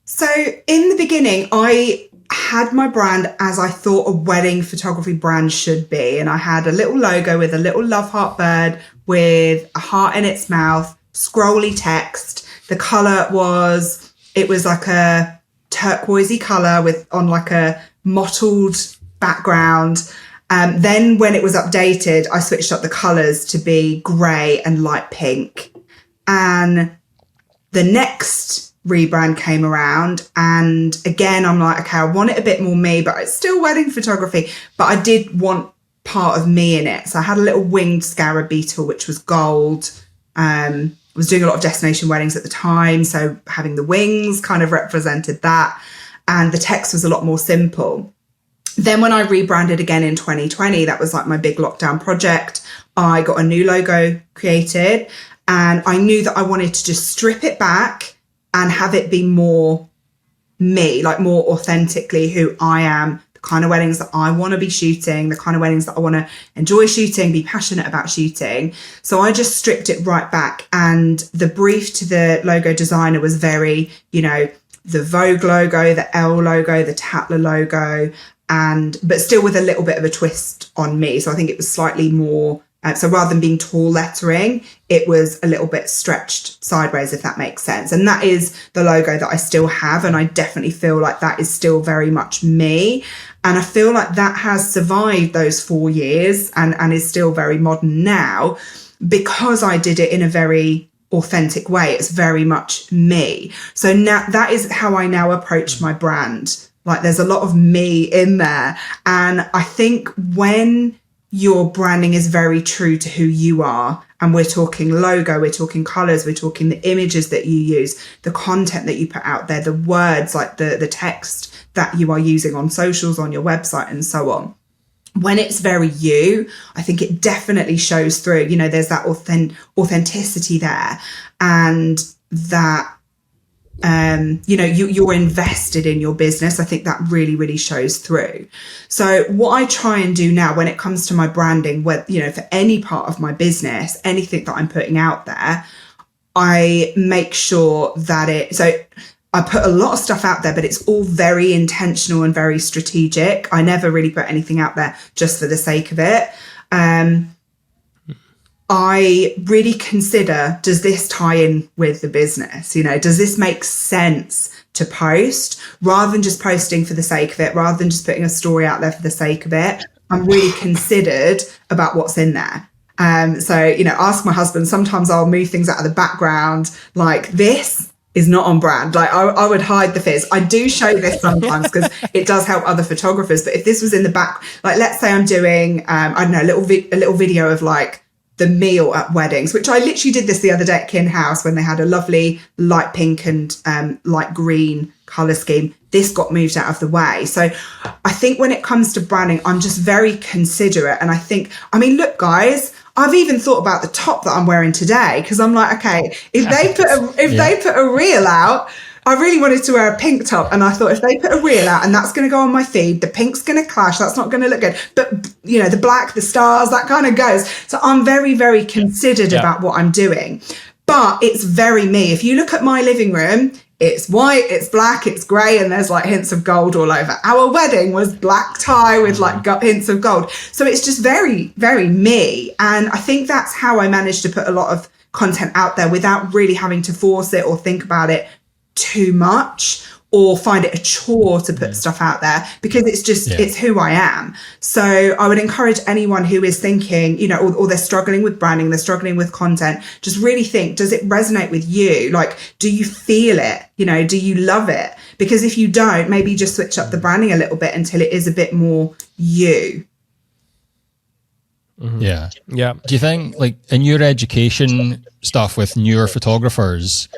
So in the beginning, I had my brand as I thought a wedding photography brand should be. And I had a little logo with a little love heart bird with a heart in its mouth, scrolly text. The color was like a turquoisey color on like a mottled background. Then when it was updated, I switched up the colors to be grey and light pink. And the next rebrand came around, and again, I'm like, okay, I want it a bit more me, but it's still wedding photography, but I did want part of me in it. So I had a little winged scarab beetle, which was gold. I was doing a lot of destination weddings at the time, so having the wings kind of represented that, and the text was a lot more simple. Then when I rebranded again in 2020, that was like my big lockdown project. I got a new logo created, and I knew that I wanted to just strip it back and have it be more me, like more authentically who I am, the kind of weddings that I want to be shooting, the kind of weddings that I want to enjoy shooting, be passionate about shooting. So I just stripped it right back. And the brief to the logo designer was very, you know, the Vogue logo, the Elle logo, the Tatler logo, but still with a little bit of a twist on me. So I think it was slightly more, so rather than being tall lettering, it was a little bit stretched sideways, if that makes sense. And that is the logo that I still have. And I definitely feel like that is still very much me. And I feel like that has survived those 4 years and is still very modern now because I did it in a very authentic way. It's very much me. So now that is how I now approach my brand. Like there's a lot of me in there. And I think when your branding is very true to who you are, and we're talking logo, we're talking colors, we're talking the images that you use, the content that you put out there, the words, like the text that you are using on socials, on your website and so on. When it's very you, I think it definitely shows through. You know, there's that authenticity there, and that you know, you're invested in your business. I think that really, really shows through. So what I try and do now when it comes to my branding, you know, for any part of my business, anything that I'm putting out there, I make sure that so I put a lot of stuff out there, but it's all very intentional and very strategic. I never really put anything out there just for the sake of it. I really consider, does this tie in with the business? You know, does this make sense to post, rather than just posting for the sake of it, rather than just putting a story out there for the sake of it? I'm really considered about what's in there. So, you know, ask my husband. Sometimes I'll move things out of the background, like this is not on brand. Like I would hide the fizz. I do show this sometimes because it does help other photographers. But if this was in the back, like let's say I'm doing, I don't know, a little video of like the meal at weddings, which I literally did this the other day at Kin House when they had a lovely light pink and light green colour scheme. This got moved out of the way. So I think when it comes to branding, I'm just very considerate. And I think, I mean, look, guys, I've even thought about the top that I'm wearing today, because I'm like, okay, if they put a reel out, I really wanted to wear a pink top, and I thought if they put a reel out and that's going to go on my feed, the pink's going to clash, that's not going to look good. But, you know, the black, the stars, that kind of goes. So I'm very, very considered about what I'm doing. But it's very me. If you look at my living room, it's white, it's black, it's grey, and there's like hints of gold all over. Our wedding was black tie with like hints of gold. So it's just very, very me. And I think that's how I managed to put a lot of content out there without really having to force it or think about it too much or find it a chore to put stuff out there, because it's just it's who I am. So I would encourage anyone who is thinking, you know, or they're struggling with branding, they're struggling with content, just really think, does it resonate with you? Like, do you feel it? You know, do you love it? Because if you don't, maybe just switch up the branding a little bit until it is a bit more you. Mm-hmm. Yeah. Do you think, like, in your education stuff with newer photographers,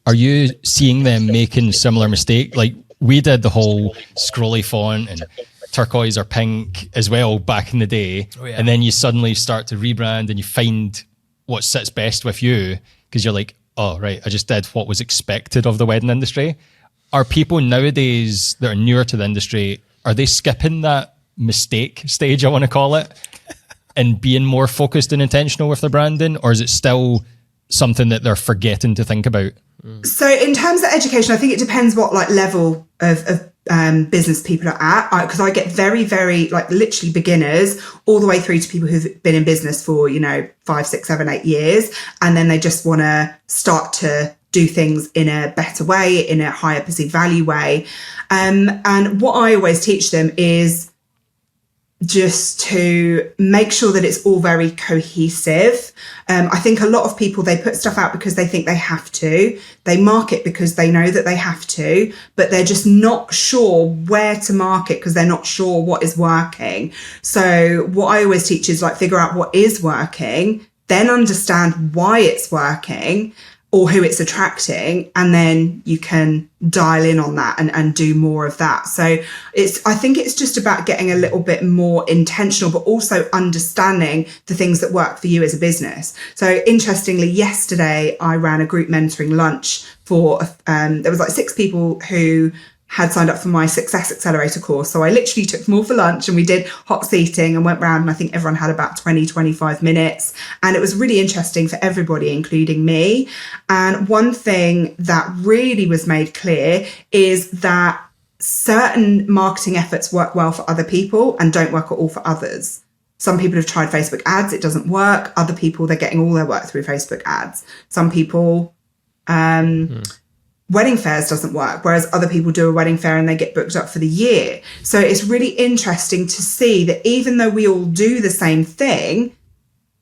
are you seeing them making similar mistake? Like we did the whole scrolly font and turquoise or pink as well back in the day. Oh, yeah. And then you suddenly start to rebrand and you find what sits best with you, because you're like, oh, right, I just did what was expected of the wedding industry. Are people nowadays that are newer to the industry, are they skipping that mistake stage, I want to call it, and being more focused and intentional with their branding? Or is it still something that they're forgetting to think about? So in terms of education, I think it depends what like level of business people are at, because I get very, very like literally beginners all the way through to people who've been in business for, you know, 5, 6, 7, 8 years. And then they just want to start to do things in a better way, in a higher perceived value way. And what I always teach them is just to make sure that it's all very cohesive. I think a lot of people, they put stuff out because they think they have to. They market because they know that they have to, but they're just not sure where to market because they're not sure what is working. So what I always teach is like figure out what is working, then understand why it's working or who it's attracting, and then you can dial in on that and do more of that. So I think it's just about getting a little bit more intentional, but also understanding the things that work for you as a business. So interestingly, yesterday I ran a group mentoring lunch for, there was like 6 people who had signed up for my Success Accelerator course. So I literally took them all for lunch and we did hot seating and went round, and I think everyone had about 20, 25 minutes. And it was really interesting for everybody, including me. And one thing that really was made clear is that certain marketing efforts work well for other people and don't work at all for others. Some people have tried Facebook ads, it doesn't work. Other people, they're getting all their work through Facebook ads. Some people, wedding fairs doesn't work, whereas other people do a wedding fair and they get booked up for the year. So it's really interesting to see that even though we all do the same thing,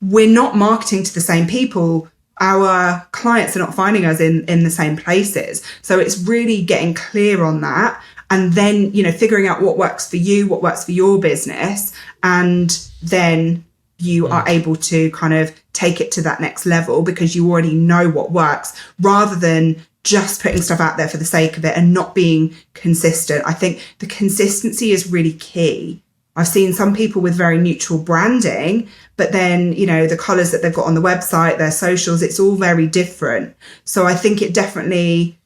we're not marketing to the same people. Our clients are not finding us in the same places. So it's really getting clear on that and then, you know, figuring out what works for you, what works for your business, and then you are able to kind of take it to that next level because you already know what works, rather than just putting stuff out there for the sake of it and not being consistent. I think the consistency is really key. I've seen some people with very neutral branding, but then, you know, the colors that they've got on the website, their socials, it's all very different. So I think it definitely,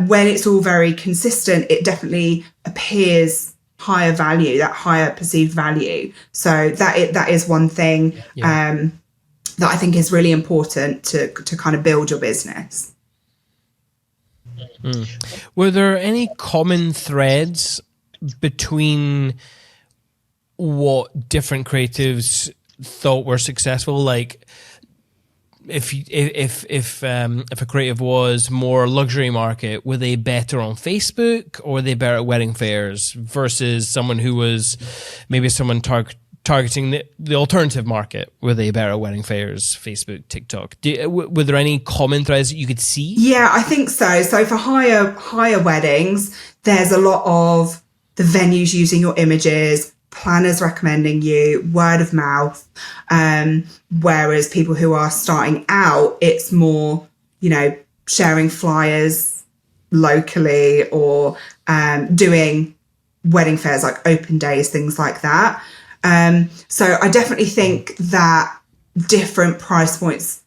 when it's all very consistent, it definitely appears higher value, that higher perceived value. So that is one thing that I think is really important to kind of build your business. Were there any common threads between what different creatives thought were successful? Like, if a creative was more luxury market, were they better on Facebook or were they better at wedding fairs versus someone who was maybe someone targeting the alternative market? Were they better at wedding fairs, Facebook, TikTok? Were there any common threads that you could see? Yeah, I think so. So for higher weddings, there's a lot of the venues using your images, planners recommending you, word of mouth. Whereas people who are starting out, it's more, you know, sharing flyers locally or doing wedding fairs like open days, things like that. So I definitely think that different price points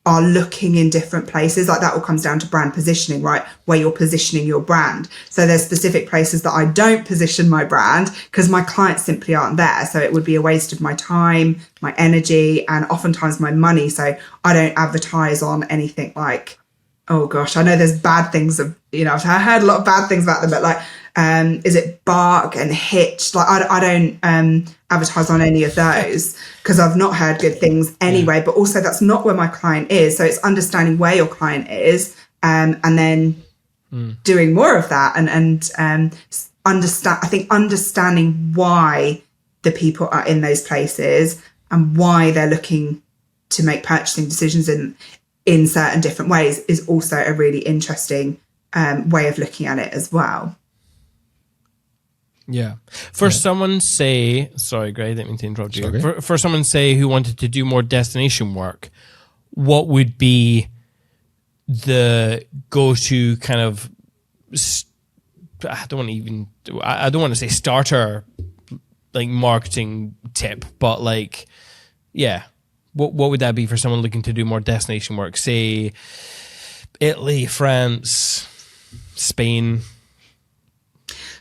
are looking in different places. Like that all comes down to brand positioning, right? Where you're positioning your brand. So there's specific places that I don't position my brand because my clients simply aren't there. So it would be a waste of my time, my energy, and oftentimes my money. So I don't advertise on anything like, oh gosh, I know there's bad things of, you know, I've heard a lot of bad things about them, but like, is it Bark and Hitch? Like I don't advertise on any of those because I've not heard good things anyway, but also that's not where my client is. So it's understanding where your client is and then doing more of that and understanding why the people are in those places and why they're looking to make purchasing decisions in certain different ways is also a really interesting way of looking at it as well. Yeah. For someone say, sorry, Greg, I didn't mean to interrupt you. For someone say who wanted to do more destination work, what would be the go-to kind of, I don't want to say starter, like marketing tip, but like, yeah. What would that be for someone looking to do more destination work? Say Italy, France, Spain.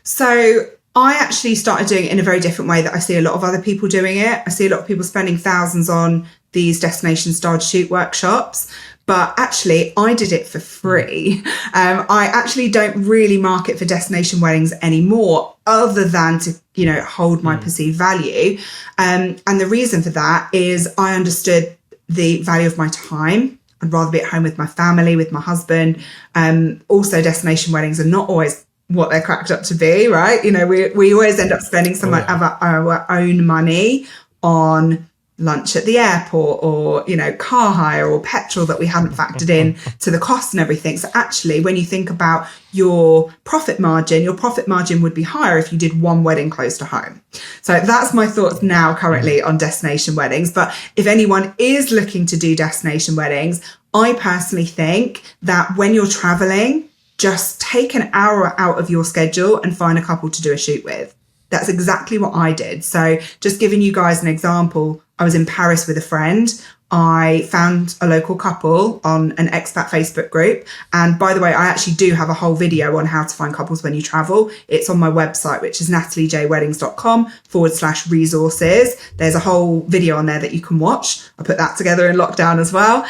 So I actually started doing it in a very different way that I see a lot of other people doing it. I see a lot of people spending thousands on these destination styled shoot workshops, but actually I did it for free. I actually don't really market for destination weddings anymore other than to, you know, hold my perceived value. And the reason for that is I understood the value of my time. I'd rather be at home with my family, with my husband. Also, destination weddings are not always what they're cracked up to be, right? You know, we always end up spending some of our own money on lunch at the airport or, you know, car hire or petrol that we haven't factored in to the cost and everything. So actually, when you think about your profit margin would be higher if you did one wedding close to home. So that's my thoughts now currently on destination weddings. But if anyone is looking to do destination weddings, I personally think that when you're traveling, just take an hour out of your schedule and find a couple to do a shoot with. That's exactly what I did. So just giving you guys an example, I was in Paris with a friend. I found a local couple on an expat Facebook group. And by the way, I actually do have a whole video on how to find couples when you travel. It's on my website, which is nataliejweddings.com/resources. There's a whole video on there that you can watch. I put that together in lockdown as well.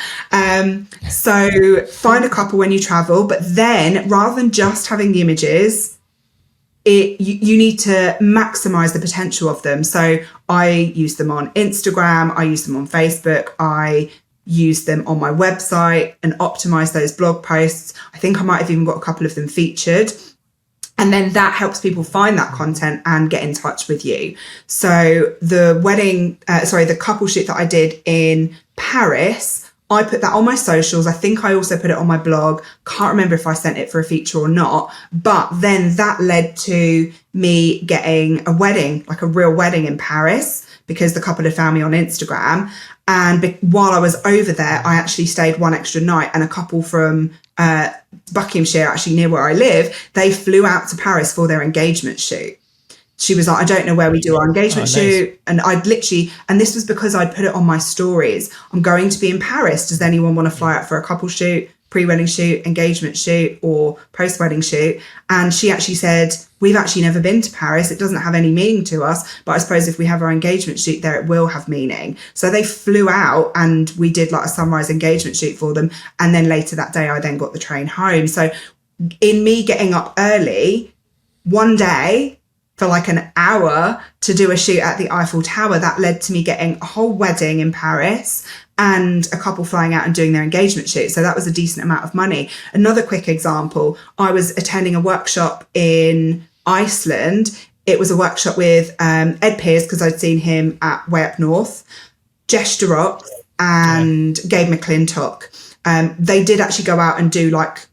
So find a couple when you travel, but then rather than just having the images, you need to maximize the potential of them. So I use them on Instagram, I use them on Facebook, I use them on my website and optimize those blog posts. I think I might have even got a couple of them featured. And then that helps people find that content and get in touch with you. So the couple shoot that I did in Paris, I put that on my socials. I think I also put it on my blog. Can't remember if I sent it for a feature or not. But then that led to me getting a wedding, like a real wedding in Paris, because the couple had found me on Instagram. And while I was over there, I actually stayed one extra night, and a couple from Buckinghamshire, actually near where I live, they flew out to Paris for their engagement shoot. She was like, I don't know where we do our engagement shoot. And I'd literally, and this was because I'd put it on my stories. I'm going to be in Paris. Does anyone want to fly out for a couple shoot, pre-wedding shoot, engagement shoot, or post-wedding shoot? And she actually said, we've actually never been to Paris. It doesn't have any meaning to us. But I suppose if we have our engagement shoot there, it will have meaning. So they flew out and we did like a sunrise engagement shoot for them. And then later that day, I then got the train home. So in me getting up early, one day, for like an hour to do a shoot at the Eiffel Tower, that led to me getting a whole wedding in Paris and a couple flying out and doing their engagement shoot. So that was a decent amount of money. Another quick example, I was attending a workshop in Iceland. It was a workshop with Ed Pearce, because I'd seen him at Way Up North, Jess Rock and Gabe McClintock. They did actually go out and do like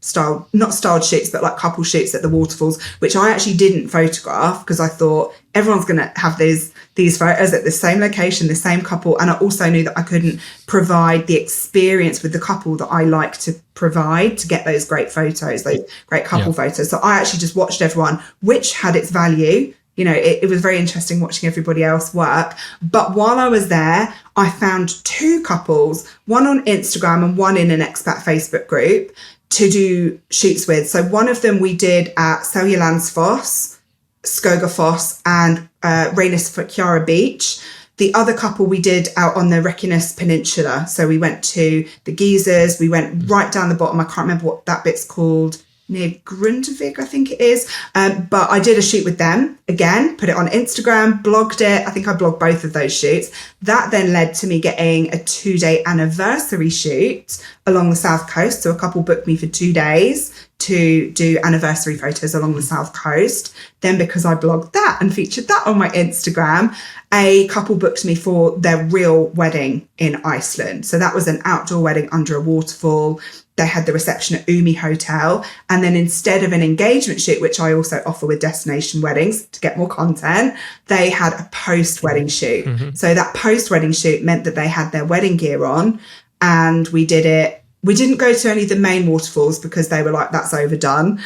not styled shoots, but like couple shoots at the waterfalls, which I actually didn't photograph because I thought everyone's going to have these photos at the same location, the same couple. And I also knew that I couldn't provide the experience with the couple that I like to provide to get those great photos, those great couple photos. So I actually just watched everyone, which had its value. You know, it was very interesting watching everybody else work. But while I was there, I found two couples, one on Instagram and one in an expat Facebook group to do shoots with. So one of them we did at Seljalandsfoss, Skogafoss and Reynisfjara Beach. The other couple we did out on the Reykjanes Peninsula. So we went to the geysers. We went right down the bottom. I can't remember what that bit's called. Near Grundvik, I think it is. But I did a shoot with them again, put it on Instagram, blogged it. I think I blogged both of those shoots. That then led to me getting a 2-day anniversary shoot along the South Coast. So a couple booked me for 2 days to do anniversary photos along the South Coast. Then because I blogged that and featured that on my Instagram, a couple booked me for their real wedding in Iceland. So that was an outdoor wedding under a waterfall. They had the reception at Umi Hotel. And then instead of an engagement shoot, which I also offer with destination weddings to get more content, they had a post-wedding shoot. Mm-hmm. So that post-wedding shoot meant that they had their wedding gear on, and we did it. We didn't go to any of the main waterfalls because they were like, that's overdone.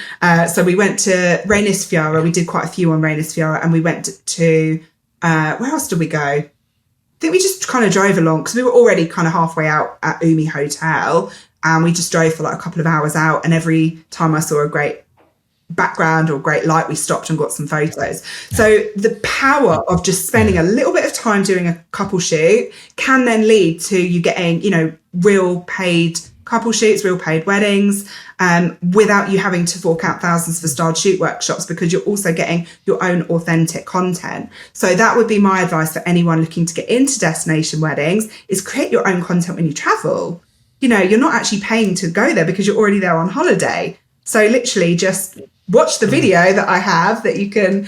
So we went to Reynisfjara. We did quite a few on Reynisfjara, and we went to where else did we go? I think we just kind of drove along because we were already kind of halfway out at Umi Hotel. And we just drove for like a couple of hours out. And every time I saw a great background or great light, we stopped and got some photos. So the power of just spending a little bit of time doing a couple shoot can then lead to you getting, you know, real paid couple shoots, real paid weddings, without you having to fork out thousands for styled shoot workshops, because you're also getting your own authentic content. So that would be my advice for anyone looking to get into destination weddings, is create your own content when you travel. You know, you're not actually paying to go there because you're already there on holiday. So literally just watch the video that I have that you can,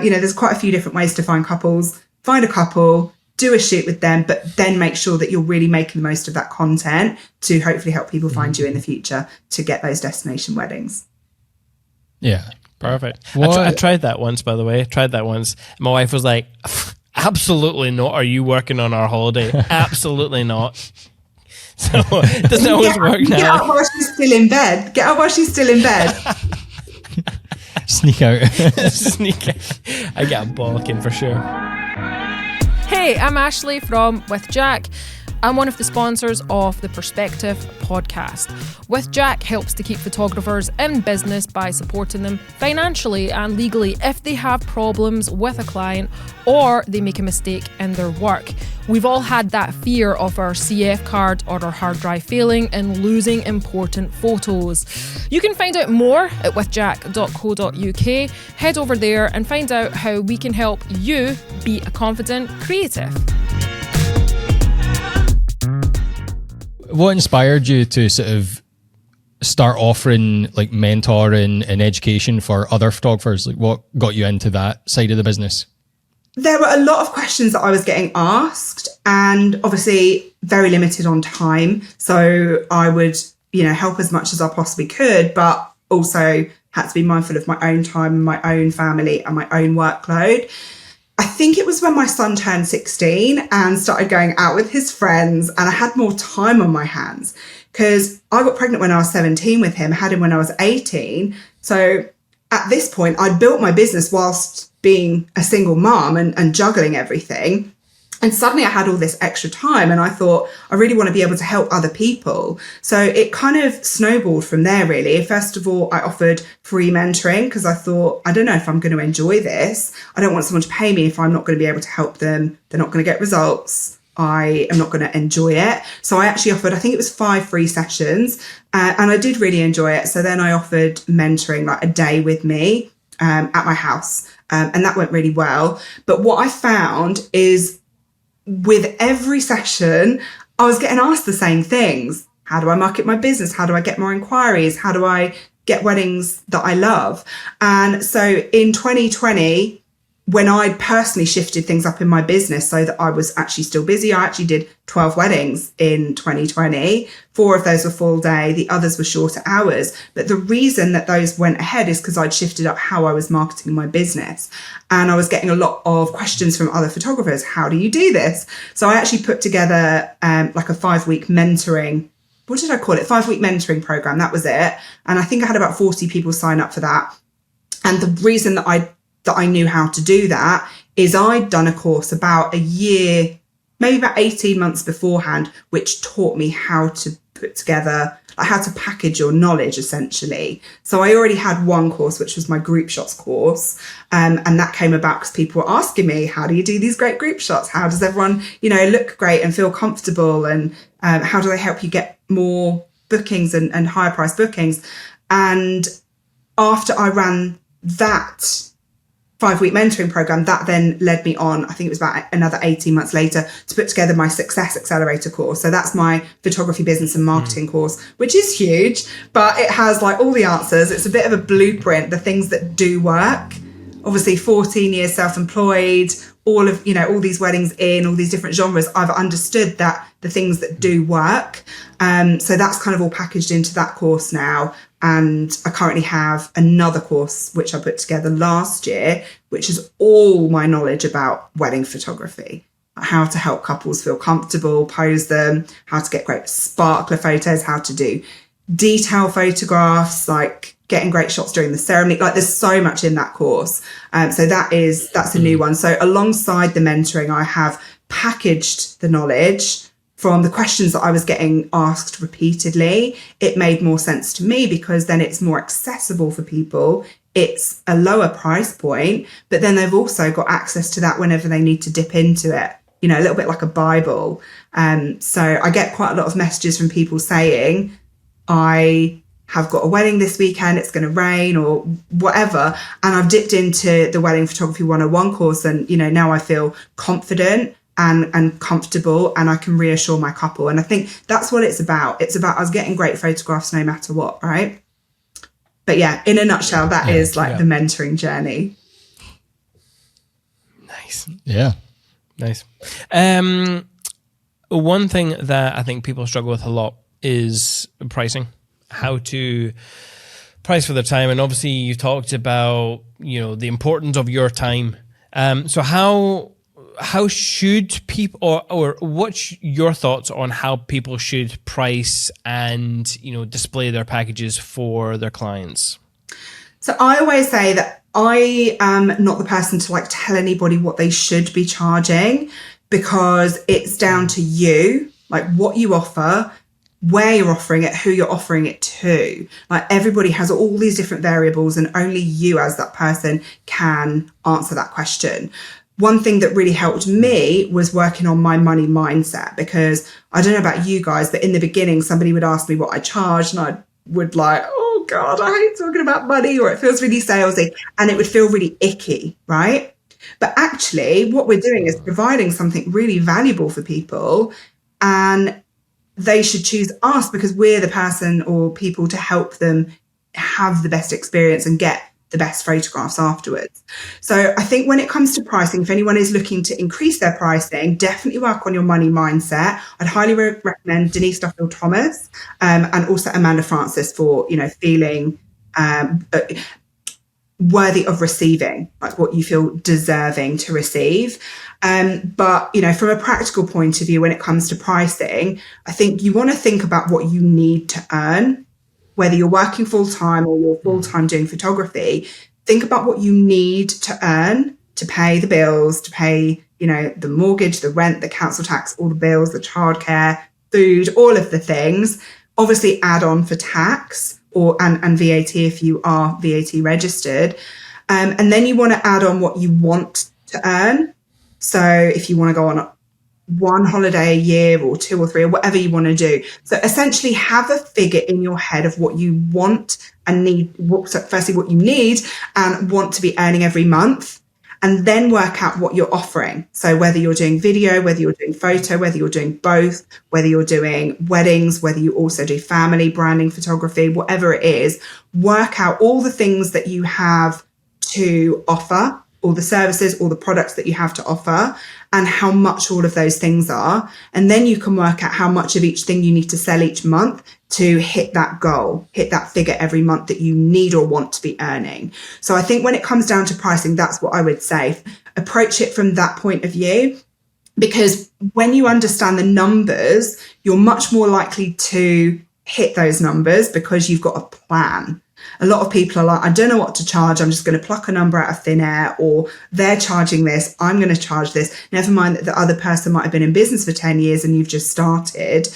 you know, there's quite a few different ways to find couples. Find a couple, do a shoot with them, but then make sure that you're really making the most of that content to hopefully help people find you in the future to get those destination weddings. Yeah. Perfect. I tried that once, by the way. I tried that once. My wife was like, absolutely not. Are you working on our holiday? Absolutely not. So it doesn't always work now. Get out while she's still in bed. Get out while she's still in bed. Sneak out. Sneak out. I get a bollocking for sure. Hey, I'm Ashley from With Jack. I'm one of the sponsors of the Perspective podcast. With Jack helps to keep photographers in business by supporting them financially and legally if they have problems with a client or they make a mistake in their work. We've all had that fear of our CF card or our hard drive failing and losing important photos. You can find out more at withjack.co.uk. Head over there and find out how we can help you be a confident creative. What inspired you to sort of start offering like mentoring and education for other photographers? Like what got you into that side of the business? there were a lot of questions that I was getting asked, and obviously very limited on time. So I would, help as much as I possibly could, but also had to be mindful of my own time and my own family and my own workload. I think it was when my son turned 16 and started going out with his friends, and I had more time on my hands because I got pregnant when I was 17 with him, had him when I was 18. So at this point, I'd built my business whilst being a single mom and juggling everything. And suddenly I had all this extra time, and I thought, I really want to be able to help other people. So it kind of snowballed from there, really. First of all, I offered free mentoring because I thought, I don't know if I'm going to enjoy this. I don't want someone to pay me if I'm not going to be able to help them. They're not going to get results. I am not going to enjoy it. So I actually offered, I think it was 5 free sessions, and I did really enjoy it. So then I offered mentoring, like a day with me at my house, and that went really well. But what I found is with every session, I was getting asked the same things. How do I market my business? How do I get more inquiries? How do I get weddings that I love? And so in 2020, when I personally shifted things up in my business so that I was actually still busy, I actually did 12 weddings in 2020. 4 of those were full day. The others were shorter hours. But the reason that those went ahead is because I'd shifted up how I was marketing my business. And I was getting a lot of questions from other photographers. How do you do this? So I actually put together like a 5-week mentoring. What did I call it? 5-week mentoring program. That was it. And I think I had about 40 people sign up for that. And the reason that I knew how to do that is I'd done a course about a year, maybe about 18 months beforehand, which taught me how to put together, like how to package your knowledge, essentially. So I already had one course, which was my group shots course. And that came about because people were asking me, how do you do these great group shots? How does everyone, look great and feel comfortable? And how do they help you get more bookings and higher price bookings? And after I ran that 5-week mentoring program, that then led me on, I think it was about another 18 months later, to put together my Success Accelerator course. So that's my photography business and marketing course, which is huge, but it has like all the answers. It's a bit of a blueprint, the things that do work. Obviously 14 years self-employed, all of, all these weddings in all these different genres, I've understood that the things that do work. So that's kind of all packaged into that course now. And I currently have another course, which I put together last year, which is all my knowledge about wedding photography, how to help couples feel comfortable, pose them, how to get great sparkler photos, how to do detail photographs, like getting great shots during the ceremony. Like there's so much in that course. So that's a new one. So alongside the mentoring, I have packaged the knowledge from the questions that I was getting asked repeatedly. It made more sense to me because then it's more accessible for people. It's a lower price point, but then they've also got access to that whenever they need to dip into it, a little bit like a Bible. So I get quite a lot of messages from people saying, I have got a wedding this weekend, it's going to rain or whatever. And I've dipped into the Wedding Photography 101 course, and, now I feel confident and comfortable, and I can reassure my couple. And I think that's what it's about. It's about us getting great photographs no matter what, right? But yeah, in a nutshell, that is the mentoring journey. Nice. Yeah. Nice. One thing that I think people struggle with a lot is pricing, how to price for their time. And obviously you talked about, the importance of your time. So how should people, or what's your thoughts on how people should price and, display their packages for their clients? So I always say that I am not the person to tell anybody what they should be charging, because it's down to you, what you offer, where you're offering it, who you're offering it to. Everybody has all these different variables, and only you as that person can answer that question. One thing that really helped me was working on my money mindset, because I don't know about you guys, but in the beginning, somebody would ask me what I charged, and I would oh God, I hate talking about money, or it feels really salesy, and it would feel really icky, right? But actually what we're doing is providing something really valuable for people, and they should choose us because we're the person or people to help them have the best experience and get the best photographs afterwards. So I think when it comes to pricing, if anyone is looking to increase their pricing, definitely work on your money mindset. I'd highly recommend Denise Duffield Thomas and also Amanda Francis for, feeling worthy of receiving, like what you feel deserving to receive. But, from a practical point of view, when it comes to pricing, I think you want to think about what you need to earn, whether you're working full time or you're full time doing photography. Think about what you need to earn to pay the bills, to pay, the mortgage, the rent, the council tax, all the bills, the childcare, food, all of the things. Obviously add on for tax and VAT if you are VAT registered. And then you want to add on what you want to earn. So if you want to go on one holiday a year or 2 or 3 or whatever you want to do. So essentially have a figure in your head of what you want and need, firstly what you need and want to be earning every month, and then work out what you're offering. So whether you're doing video, whether you're doing photo, whether you're doing both, whether you're doing weddings, whether you also do family, branding, photography, whatever it is, work out all the things that you have to offer, all the services, all the products that you have to offer, and how much all of those things are. And then you can work out how much of each thing you need to sell each month to hit that goal, hit that figure every month that you need or want to be earning. So I think when it comes down to pricing, that's what I would say. Approach it from that point of view, because when you understand the numbers, you're much more likely to hit those numbers because you've got a plan. A lot of people are like, I don't know what to charge. I'm just going to pluck a number out of thin air, or they're charging this, I'm going to charge this. Never mind that the other person might have been in business for 10 years and you've just started.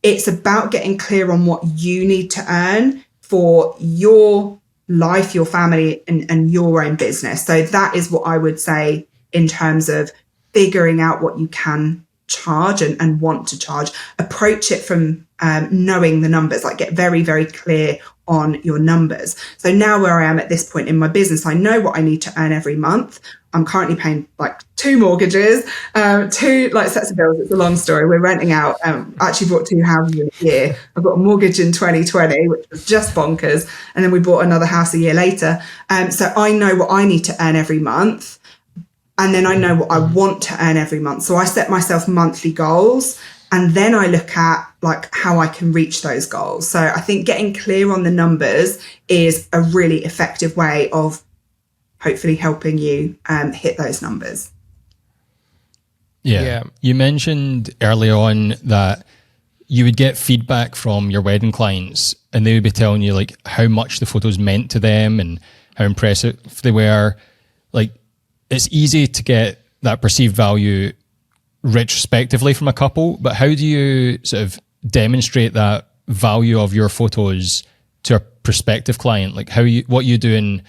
It's about getting clear on what you need to earn for your life, your family, and your own business. So that is what I would say in terms of figuring out what you can charge and want to charge. Approach it from knowing the numbers, like get very, very clear on your numbers. So now where I am at this point in my business, I know what I need to earn every month. I'm currently paying like 2 mortgages, 2 like sets of bills. It's a long story. We're renting out. Actually bought 2 houses in a year. I got a mortgage in 2020, which was just bonkers. And then we bought another house a year later. So I know what I need to earn every month. And then I know what I want to earn every month. So I set myself monthly goals, and then I look at like how I can reach those goals. So I think getting clear on the numbers is a really effective way of hopefully helping you hit those numbers. Yeah. You mentioned early on that you would get feedback from your wedding clients and they would be telling you like how much the photos meant to them and how impressive they were. Like, it's easy to get that perceived value retrospectively from a couple, but how do you sort of demonstrate that value of your photos to a prospective client? Like what you doing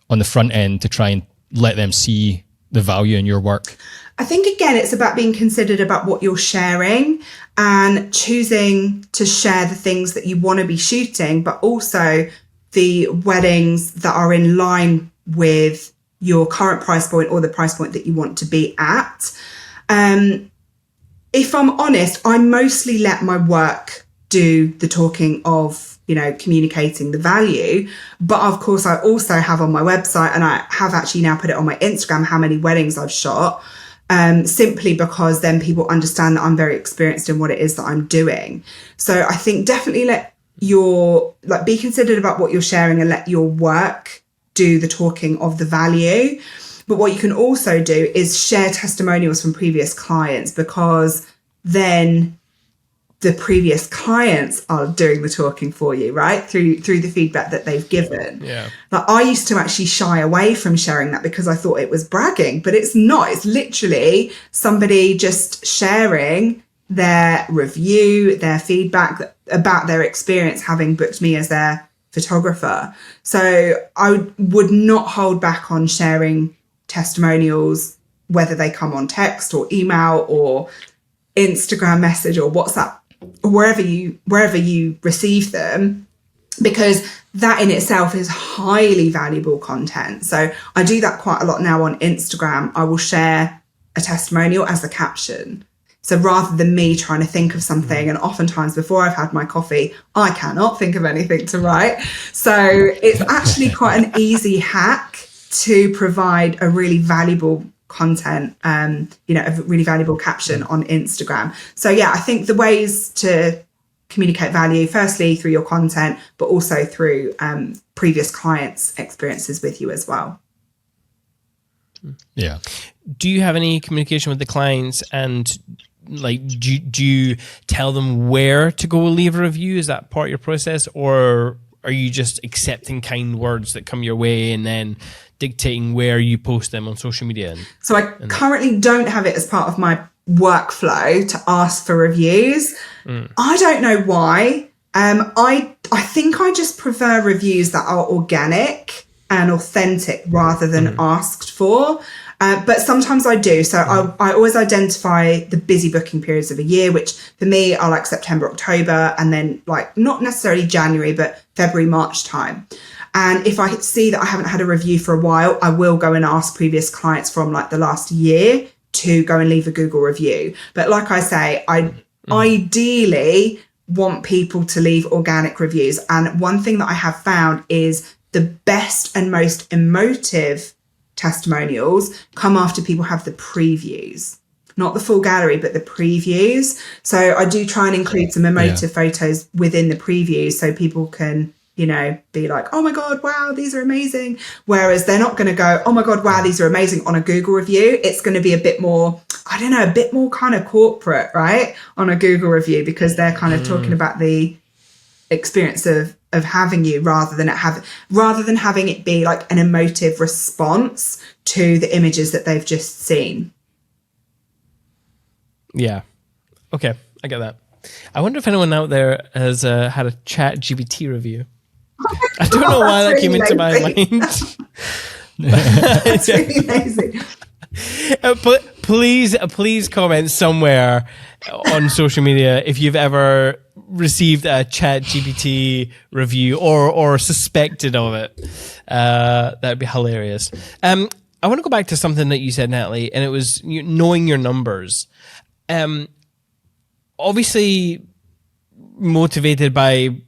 on the front end to try and let them see the value in your work? I think, again, it's about being considered about what you're sharing and choosing to share the things that you want to be shooting, but also the weddings that are in line with your current price point or the price point that you want to be at. If I'm honest, I mostly let my work do the talking of, communicating the value. But of course, I also have on my website, and I have actually now put it on my Instagram, how many weddings I've shot, simply because then people understand that I'm very experienced in what it is that I'm doing. So I think definitely be considered about what you're sharing and let your work do the talking of the value. But what you can also do is share testimonials from previous clients, because then the previous clients are doing the talking for you, right? Through the feedback that they've given. Yeah. Like, I used to actually shy away from sharing that because I thought it was bragging, but it's not. It's literally somebody just sharing their review, their feedback about their experience having booked me as their photographer. So I would not hold back on sharing testimonials, whether they come on text or email or Instagram message or WhatsApp, or wherever you receive them, because that in itself is highly valuable content. So I do that quite a lot now on Instagram. I will share a testimonial as a caption. So rather than me trying to think of something, and oftentimes before I've had my coffee, I cannot think of anything to write. So it's actually quite an easy hack to provide a really valuable content, a really valuable caption on Instagram. So yeah, I think the ways to communicate value, firstly through your content, but also through previous clients' experiences with you as well. Yeah. Do you have any communication with the clients, and like, do you tell them where to go leave a review? Is that part of your process, or are you just accepting kind words that come your way and then dictating where you post them on social media? So I currently don't have it as part of my workflow to ask for reviews. I don't know why. I think I just prefer reviews that are organic and authentic rather than asked for. But sometimes I do. So I always identify the busy booking periods of a year, which for me are like September, October, and then like not necessarily January, but February, March time. And if I see that I haven't had a review for a while, I will go and ask previous clients from like the last year to go and leave a Google review. But like I say, I ideally want people to leave organic reviews. And one thing that I have found is the best and most emotive testimonials come after people have the previews, not the full gallery, but the previews. So I do try and include some emotive photos within the previews so people can, be like, oh my God, wow, these are amazing. Whereas they're not going to go, oh my God, wow, these are amazing on a Google review. It's going to be a bit more, a bit more kind of corporate, right? On a Google review, because they're kind of talking about the experience of having you rather than having it be like an emotive response to the images that they've just seen. Yeah. Okay. I get that. I wonder if anyone out there has had a Chat GPT review. I don't know why that came into my mind. That's really lazy. Please comment somewhere on social media if you've ever received a Chat GPT review or suspected of it. That'd be hilarious. I want to go back to something that you said, Natalie, and it was knowing your numbers. Obviously motivated by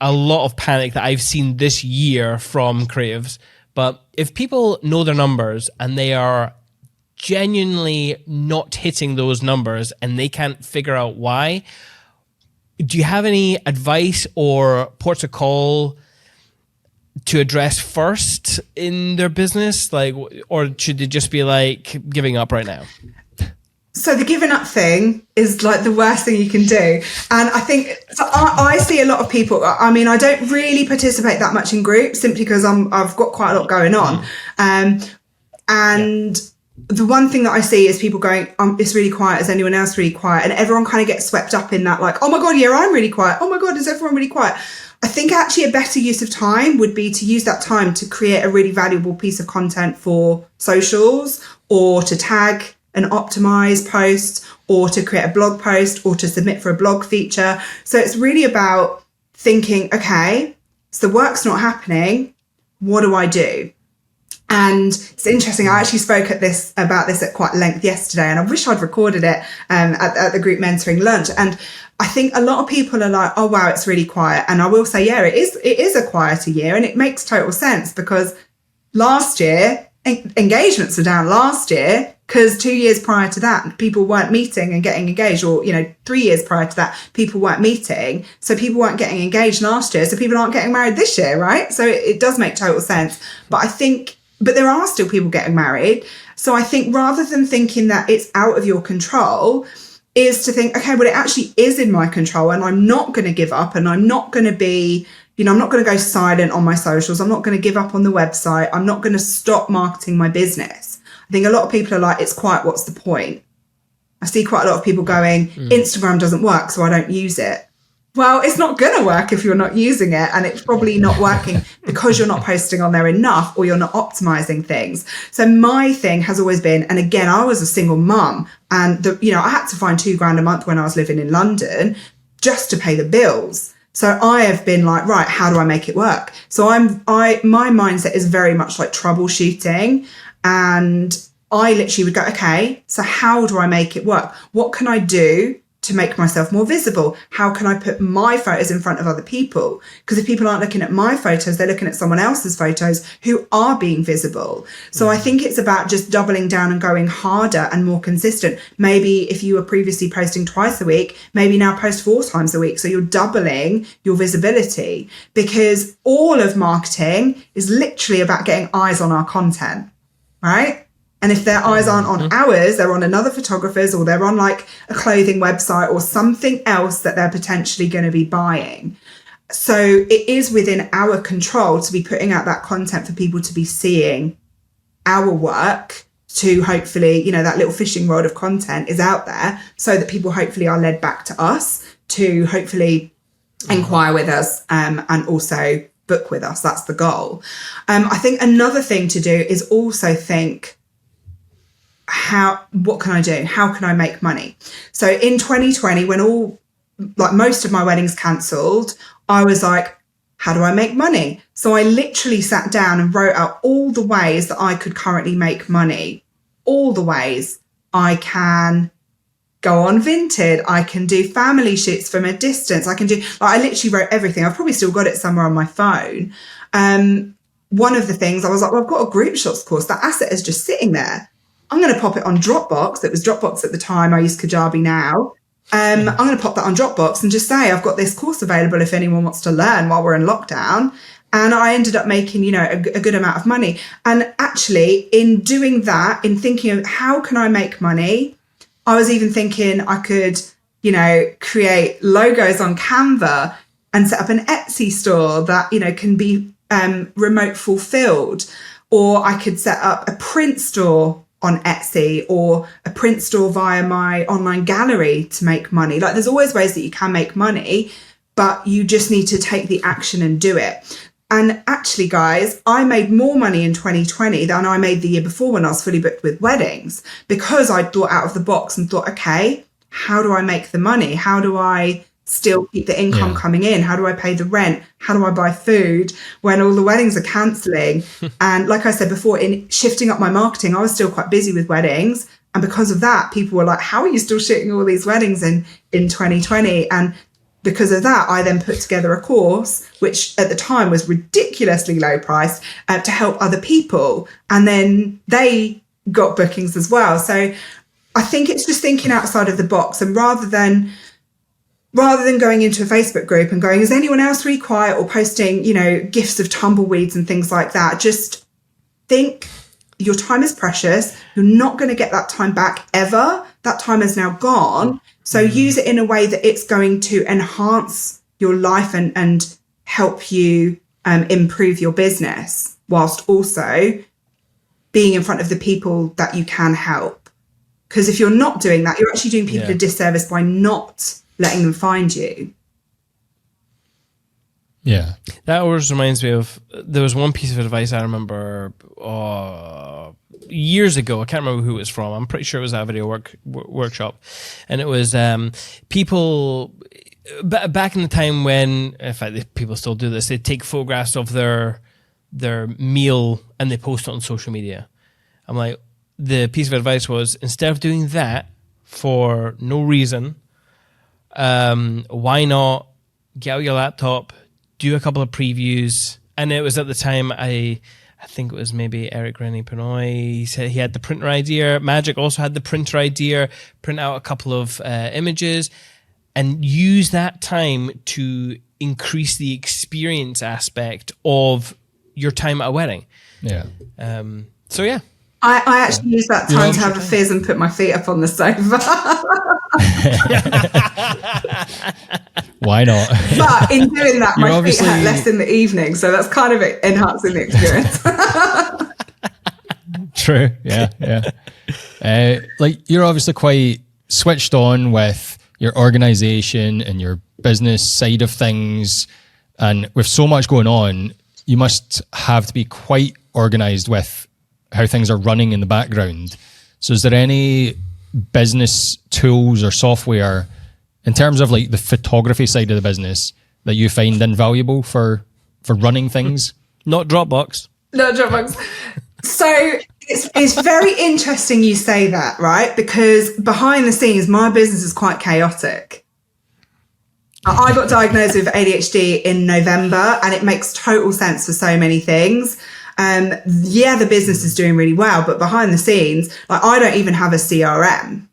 a lot of panic that I've seen this year from creatives. But if people know their numbers and they are genuinely not hitting those numbers and they can't figure out why, do you have any advice or ports of call to address first in their business? Like, or should they just be like giving up right now? So the giving up thing is like the worst thing you can do. And I think, so I see a lot of people, I mean, I don't really participate that much in groups simply because I've got quite a lot going on. The one thing that I see is people going, it's really quiet. Is anyone else really quiet? And everyone kind of gets swept up in that, like, oh my God, yeah, I'm really quiet. Oh my God, is everyone really quiet? I think actually a better use of time would be to use that time to create a really valuable piece of content for socials, or to tag an optimized post, or to create a blog post, or to submit for a blog feature. So it's really about thinking, okay, so the work's not happening. What do I do? And it's interesting. I actually spoke about this at quite length yesterday, and I wish I'd recorded it at the group mentoring lunch. And I think a lot of people are like, oh, wow, it's really quiet. And I will say, yeah, it is a quieter year, and it makes total sense because last year, engagements were down last year because 2 years prior to that, people weren't meeting and getting engaged, or, 3 years prior to that, people weren't meeting. So people weren't getting engaged last year. So people aren't getting married this year, right? So it does make total sense. But there are still people getting married. So I think rather than thinking that it's out of your control, is to think, okay, well, it actually is in my control, and I'm not going to give up, and I'm not going to be, I'm not going to go silent on my socials. I'm not going to give up on the website. I'm not going to stop marketing my business. I think a lot of people are like, it's quiet, what's the point? I see quite a lot of people going, Instagram doesn't work, so I don't use it. Well, it's not going to work if you're not using it, and it's probably not working because you're not posting on there enough, or you're not optimizing things. So my thing has always been, and again, I was a single mum, and I had to find £2,000 a month when I was living in London just to pay the bills. So I have been like, right, how do I make it work? So my mindset is very much like troubleshooting, and I literally would go, okay, so how do I make it work? What can I do to make myself more visible? How can I put my photos in front of other people? Because if people aren't looking at my photos, they're looking at someone else's photos who are being visible. So I think it's about just doubling down and going harder and more consistent. Maybe if you were previously posting twice a week, maybe now post 4 times a week. So you're doubling your visibility, because all of marketing is literally about getting eyes on our content, right? And if their eyes aren't on ours, they're on another photographer's, or they're on like a clothing website or something else that they're potentially going to be buying. So it is within our control to be putting out that content for people to be seeing our work, to hopefully, you know, that little fishing rod of content is out there so that people hopefully are led back to us to hopefully inquire with us and also book with us. That's the goal. I think another thing to do is also think, what can I do? How can I make money? So in 2020, when most of my weddings cancelled, I was like, how do I make money? So I literally sat down and wrote out all the ways that I could currently make money. All the ways. I can go on Vinted. I can do family shoots from a distance. I literally wrote everything. I've probably still got it somewhere on my phone. One of the things I was like, well, I've got a group shots course. That asset is just sitting there. I'm going to pop it on Dropbox. It was Dropbox at the time. I use Kajabi now. I'm going to pop that on Dropbox and just say, I've got this course available if anyone wants to learn while we're in lockdown. And I ended up making, you know, a good amount of money. And actually in doing that, in thinking of how can I make money, I was even thinking I could, you know, create logos on Canva and set up an Etsy store that, you know, can be remote fulfilled. Or I could set up a print store on Etsy, or a print store via my online gallery to make money. Like, there's always ways that you can make money, but you just need to take the action and do it. And actually, guys, I made more money in 2020 than I made the year before when I was fully booked with weddings, because I thought out of the box and thought, okay, how do I make the money? How do I still keep the income coming in? How do I pay the rent? How do I buy food when all the weddings are cancelling? And like I said before, in shifting up my marketing, I was still quite busy with weddings. And because of that, people were like, how are you still shooting all these weddings in 2020? And because of that, I then put together a course, which at the time was ridiculously low priced, to help other people. And then they got bookings as well. So I think it's just thinking outside of the box, and rather than going into a Facebook group and going, is anyone else really quiet, or posting, you know, gifs of tumbleweeds and things like that, just think your time is precious. You're not going to get that time back ever. That time is now gone. So use it in a way that it's going to enhance your life and help you improve your business, whilst also being in front of the people that you can help. Because if you're not doing that, you're actually doing people a disservice by not letting them find you. Yeah. That always reminds me of, there was one piece of advice I remember years ago. I can't remember who it was from. I'm pretty sure it was at a video workshop. And it was people, back in the time when, in fact, people still do this, they take photographs of their meal and they post it on social media. I'm like, the piece of advice was, instead of doing that for no reason, why not get out your laptop, do a couple of previews? And it was at the time, I think it was maybe Eric Rennie Pinoy. He said he had the printer idea. Magic also had the printer idea. Print out a couple of images and use that time to increase the experience aspect of your time at a wedding. Yeah. So yeah. I actually use that time to have a fizz and put my feet up on the sofa. Why not? But in doing that, my feet hurt less in the evening, so that's kind of enhancing the experience. True, yeah. Like, you're obviously quite switched on with your organisation and your business side of things, and with so much going on, you must have to be quite organised with how things are running in the background. So is there any business tools or software in terms of like the photography side of the business that you find invaluable for running things? Not Dropbox. Not Dropbox. So It's very interesting you say that, right? Because behind the scenes, my business is quite chaotic. I got diagnosed with ADHD in November, and it makes total sense for so many things. The business is doing really well, but behind the scenes, like, I don't even have a CRM.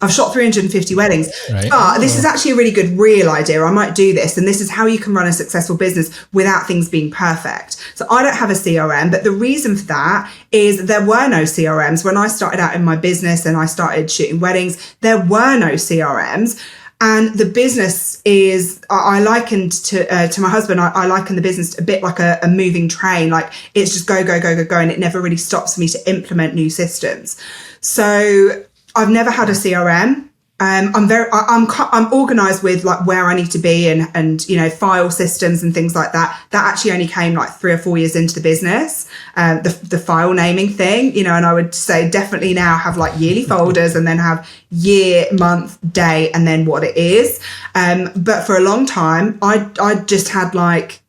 I've shot 350 weddings, right. But this is actually a really good real idea. I might do this, and this is how you can run a successful business without things being perfect. So I don't have a CRM, but the reason for that is there were no CRMs. When I started out in my business and I started shooting weddings, there were no CRMs. And the business is, I likened to my husband, I liken the business a bit like a moving train. Like, it's just go, go, go, go, go. And it never really stops for me to implement new systems. So I've never had a CRM. I'm organized with like where I need to be and, you know, file systems and things like that. That actually only came like 3 or 4 years into the business, the file naming thing, you know, and I would say definitely now have like yearly folders and then have year, month, day, and then what it is. But for a long time, I just had like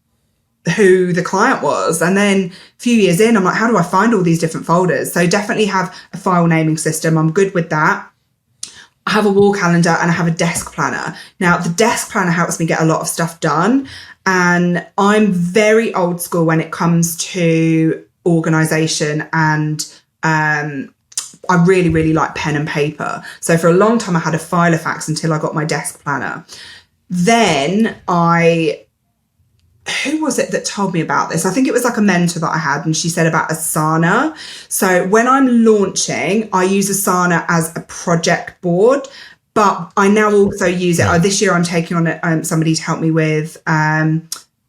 who the client was. And then a few years in, I'm like, how do I find all these different folders? So definitely have a file naming system. I'm good with that. I have a wall calendar and I have a desk planner. Now, the desk planner helps me get a lot of stuff done. And I'm very old school when it comes to organization, and I really, really like pen and paper. So for a long time, I had a Filofax until I got my desk planner. Then who was it that told me about this? I think it was like a mentor that I had, and she said about Asana. So when I'm launching, I use Asana as a project board, but I now also use it. This year I'm taking on somebody to help me with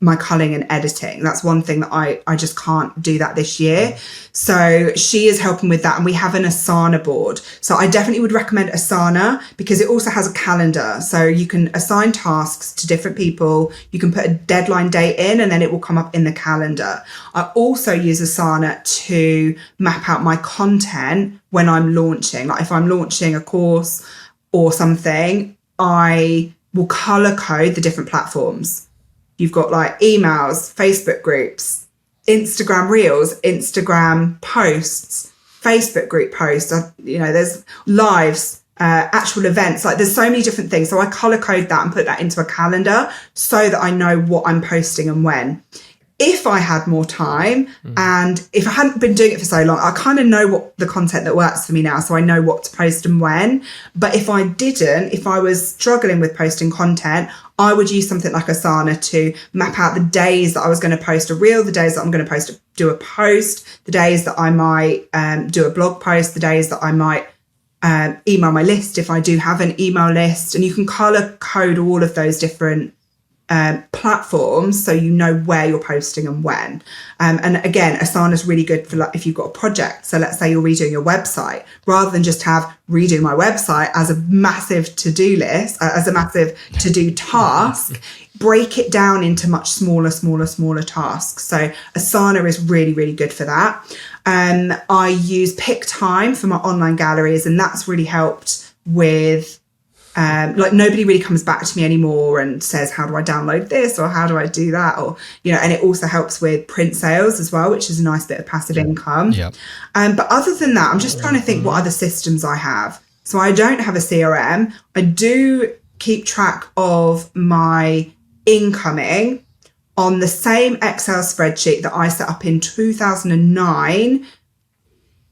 my culling and editing. That's one thing that I just can't do that this year. So she is helping with that, and we have an Asana board. So I definitely would recommend Asana because it also has a calendar. So you can assign tasks to different people. You can put a deadline date in, and then it will come up in the calendar. I also use Asana to map out my content when I'm launching. Like if I'm launching a course or something, I will color code the different platforms. You've got like emails, Facebook groups, Instagram reels, Instagram posts, Facebook group posts, you know, there's lives, actual events, like there's so many different things. So I color code that and put that into a calendar so that I know what I'm posting and when. If I had more time and if I hadn't been doing it for so long, I kind of know what the content that works for me now. So I know what to post and when. But if I didn't, if I was struggling with posting content, I would use something like Asana to map out the days that I was going to post a reel, the days that I'm going to do a post, the days that I might do a blog post, the days that I might email my list if I do have an email list. And you can color code all of those different platforms so you know where you're posting and when. And again, Asana is really good for like if you've got a project. So let's say you're redoing your website, rather than just have redo my website as a massive to-do list, as a massive to-do task, break it down into much smaller tasks. So Asana is really, really good for that. I use PickTime for my online galleries, and that's really helped with like nobody really comes back to me anymore and says, how do I download this or how do I do that? Or, you know, and it also helps with print sales as well, which is a nice bit of passive income. Yeah. But other than that, I'm just trying to think what other systems I have. So I don't have a CRM. I do keep track of my incoming on the same Excel spreadsheet that I set up in 2009,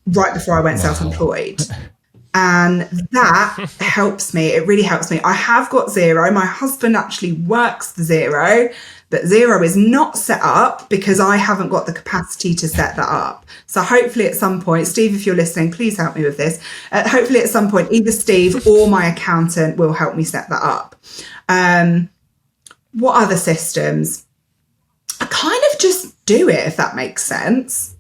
right before I went self-employed. And that helps me. It really helps me. I have got Xero. My husband actually works for Xero, but Xero is not set up because I haven't got the capacity to set that up. So hopefully at some point, Steve, if you're listening, please help me with this. Hopefully at some point, either Steve or my accountant will help me set that up. What other systems? I kind of just do it, if that makes sense.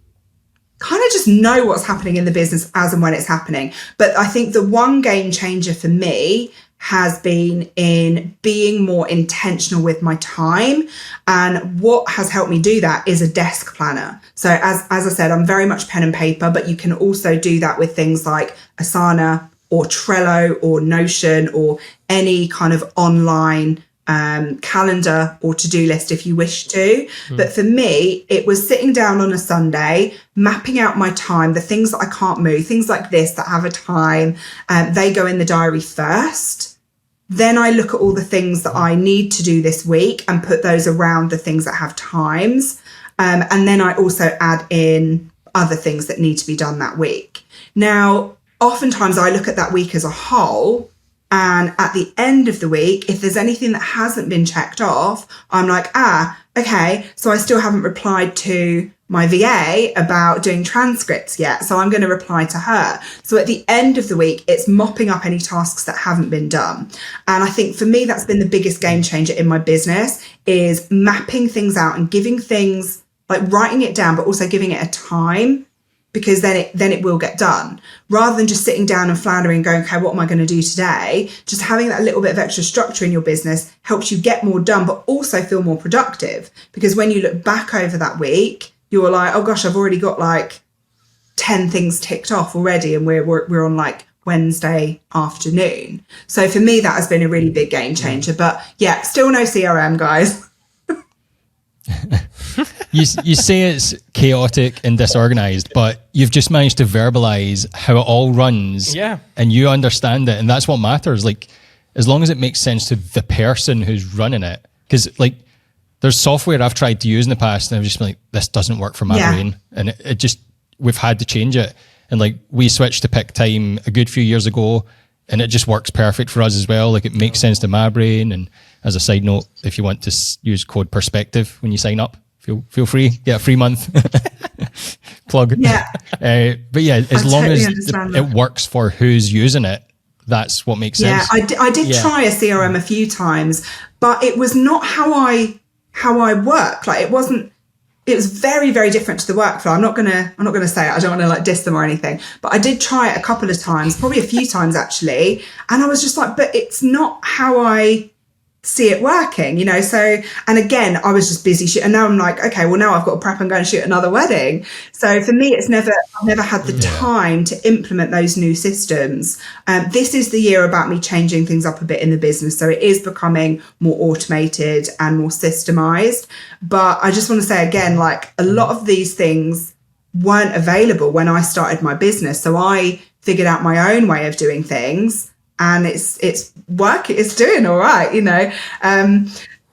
Kind of just know what's happening in the business as and when it's happening. But I think the one game changer for me has been in being more intentional with my time. And what has helped me do that is a desk planner. So as I said, I'm very much pen and paper, but you can also do that with things like Asana or Trello or Notion or any kind of online calendar or to-do list if you wish to. But for me, it was sitting down on a Sunday, mapping out my time, the things that I can't move, things like this that have a time, they go in the diary first. Then I look at all the things that I need to do this week and put those around the things that have times. And then I also add in other things that need to be done that week. Now, oftentimes I look at that week as a whole, and at the end of the week, if there's anything that hasn't been checked off, I'm like, okay, so I still haven't replied to my VA about doing transcripts yet. So I'm going to reply to her. So at the end of the week, it's mopping up any tasks that haven't been done. And I think for me, that's been the biggest game changer in my business, is mapping things out and giving things, like writing it down, but also giving it a time, because then it will get done, rather than just sitting down and floundering and going, okay, what am I going to do today? Just having that little bit of extra structure in your business helps you get more done, but also feel more productive. Because when you look back over that week, you're like, oh gosh, I've already got like 10 things ticked off already, and we're on like Wednesday afternoon. So for me, that has been a really big game changer. But yeah, still no CRM, guys. You say it's chaotic and disorganized, but you've just managed to verbalize how it all runs. Yeah. And you understand it. And that's what matters. Like, as long as it makes sense to the person who's running it. Because, like, there's software I've tried to use in the past, and I've just been like, this doesn't work for my brain. And it just, we've had to change it. And, like, we switched to PickTime a good few years ago, and it just works perfect for us as well. Like, it makes sense to my brain. And as a side note, if you want to use code Perspective when you sign up, feel free, get a free month. Plug. Yeah. But yeah, as long totally as it works for who's using it, that's what makes sense. Yeah, I did try a CRM a few times, but it was not how I work. Like, it was very, very different to the workflow. I'm not gonna say it. I don't want to like diss them or anything, but I did try it a couple of times, probably a few times actually. And I was just like, but it's not how I see it working, you know? So, and again, I was just busy and now I'm like, okay, well now I've got to prep and go and shoot another wedding. So for me, I've never had the time to implement those new systems. This is the year about me changing things up a bit in the business. So it is becoming more automated and more systemized. But I just want to say again, like, a lot of these things weren't available when I started my business. So I figured out my own way of doing things. And it's working, it's doing all right, you know.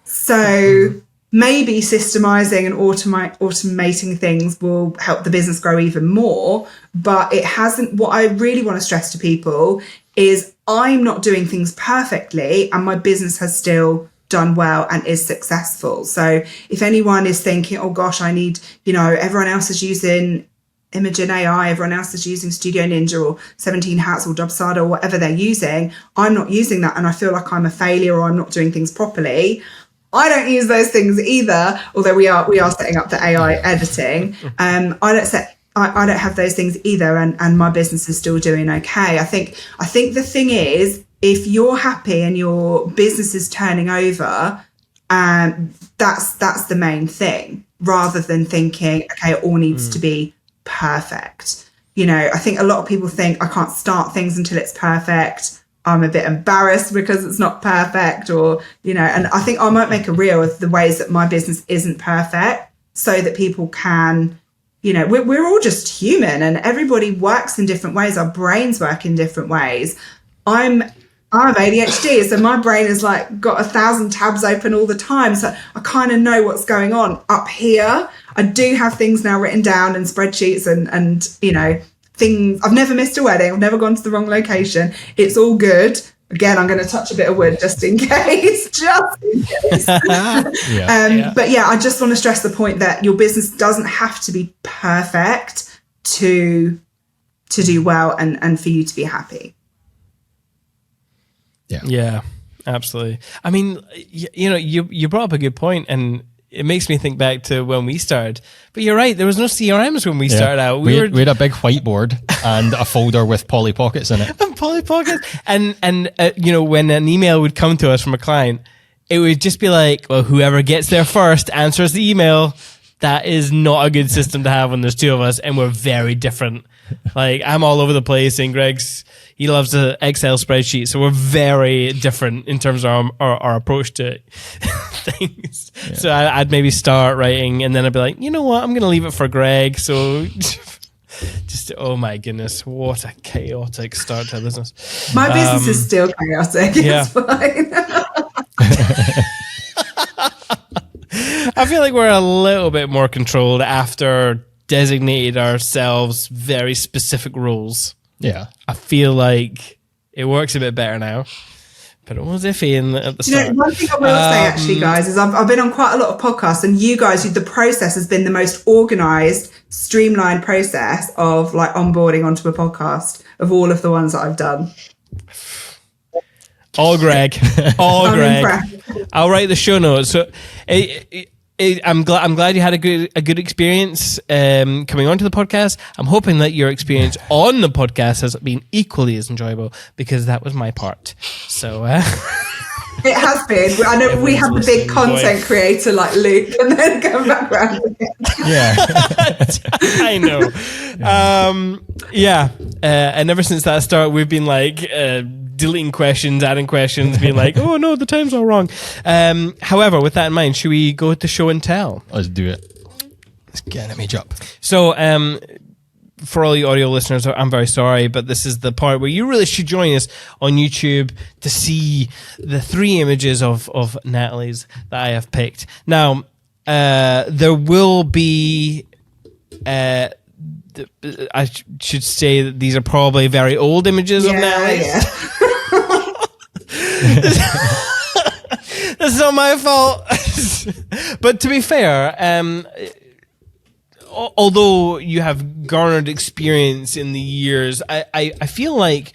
So maybe systemizing and automating things will help the business grow even more. But it hasn't. What I really want to stress to people is I'm not doing things perfectly, and my business has still done well and is successful. So if anyone is thinking, oh gosh, I need, you know, everyone else is using Imogen AI, everyone else is using Studio Ninja or 17 Hats or Dubsada or whatever they're using, I'm not using that and I feel like I'm a failure or I'm not doing things properly. I don't use those things either, although we are setting up the AI editing. I don't have those things either, and my business is still doing okay. I think the thing is, if you're happy and your business is turning over, that's the main thing, rather than thinking, okay, it all needs to be perfect. You know, I think a lot of people think I can't start things until it's perfect. I'm a bit embarrassed because it's not perfect, or, you know, and I think I might make a reel of the ways that my business isn't perfect so that people can, you know, we're all just human and everybody works in different ways. Our brains work in different ways. I have ADHD, so my brain is like got 1,000 tabs open all the time. So I kind of know what's going on up here. I do have things now written down in spreadsheets and you know, things. I've never missed a wedding. I've never gone to the wrong location. It's all good. Again, I'm going to touch a bit of wood just in case. But yeah, I just want to stress the point that your business doesn't have to be perfect to do well and for you to be happy. Yeah, absolutely. I mean, you know, you brought up a good point, and it makes me think back to when we started. But you're right, there was no CRMs when we started out. We had a big whiteboard and a folder with Polly Pockets in it. And Polly Pockets. And you know, when an email would come to us from a client, it would just be like, well, whoever gets there first answers the email. that is not a good system to have when there's two of us and we're very different. Like, I'm all over the place and he loves the Excel spreadsheet, so we're very different in terms of our approach to things. Yeah. So I'd maybe start writing and then I'd be like, you know what, I'm going to leave it for Greg. So just, oh my goodness, what a chaotic start to a business. My business is still chaotic. Yeah. It's fine. I feel like we're a little bit more controlled after designated ourselves very specific roles. Yeah. I feel like it works a bit better now, but it was iffy at the start. One thing I will say, actually, guys, is I've been on quite a lot of podcasts, and you guys, the process has been the most organised, streamlined process of like onboarding onto a podcast of all of the ones that I've done. All Greg. All Greg. Impressed. I'll write the show notes. So I'm glad you had a good experience coming onto the podcast. I'm hoping that your experience on the podcast has been equally as enjoyable, because that was my part. So it has been. I know we have the big content creator like Luke, and then come back around again. Yeah. I know. And ever since that start, we've been like deleting questions, adding questions, being like, oh no, the time's all wrong. However, with that in mind, should we go to show and tell? Let's do it. Let's get an image up. So, for all you audio listeners, I'm very sorry, but this is the part where you really should join us on YouTube to see the 3 images of Natalie's that I have picked. Now, there will be... I should say that these are probably very old images of Natalie's. Yeah. That's not my fault. But to be fair, although you have garnered experience in the years, I feel like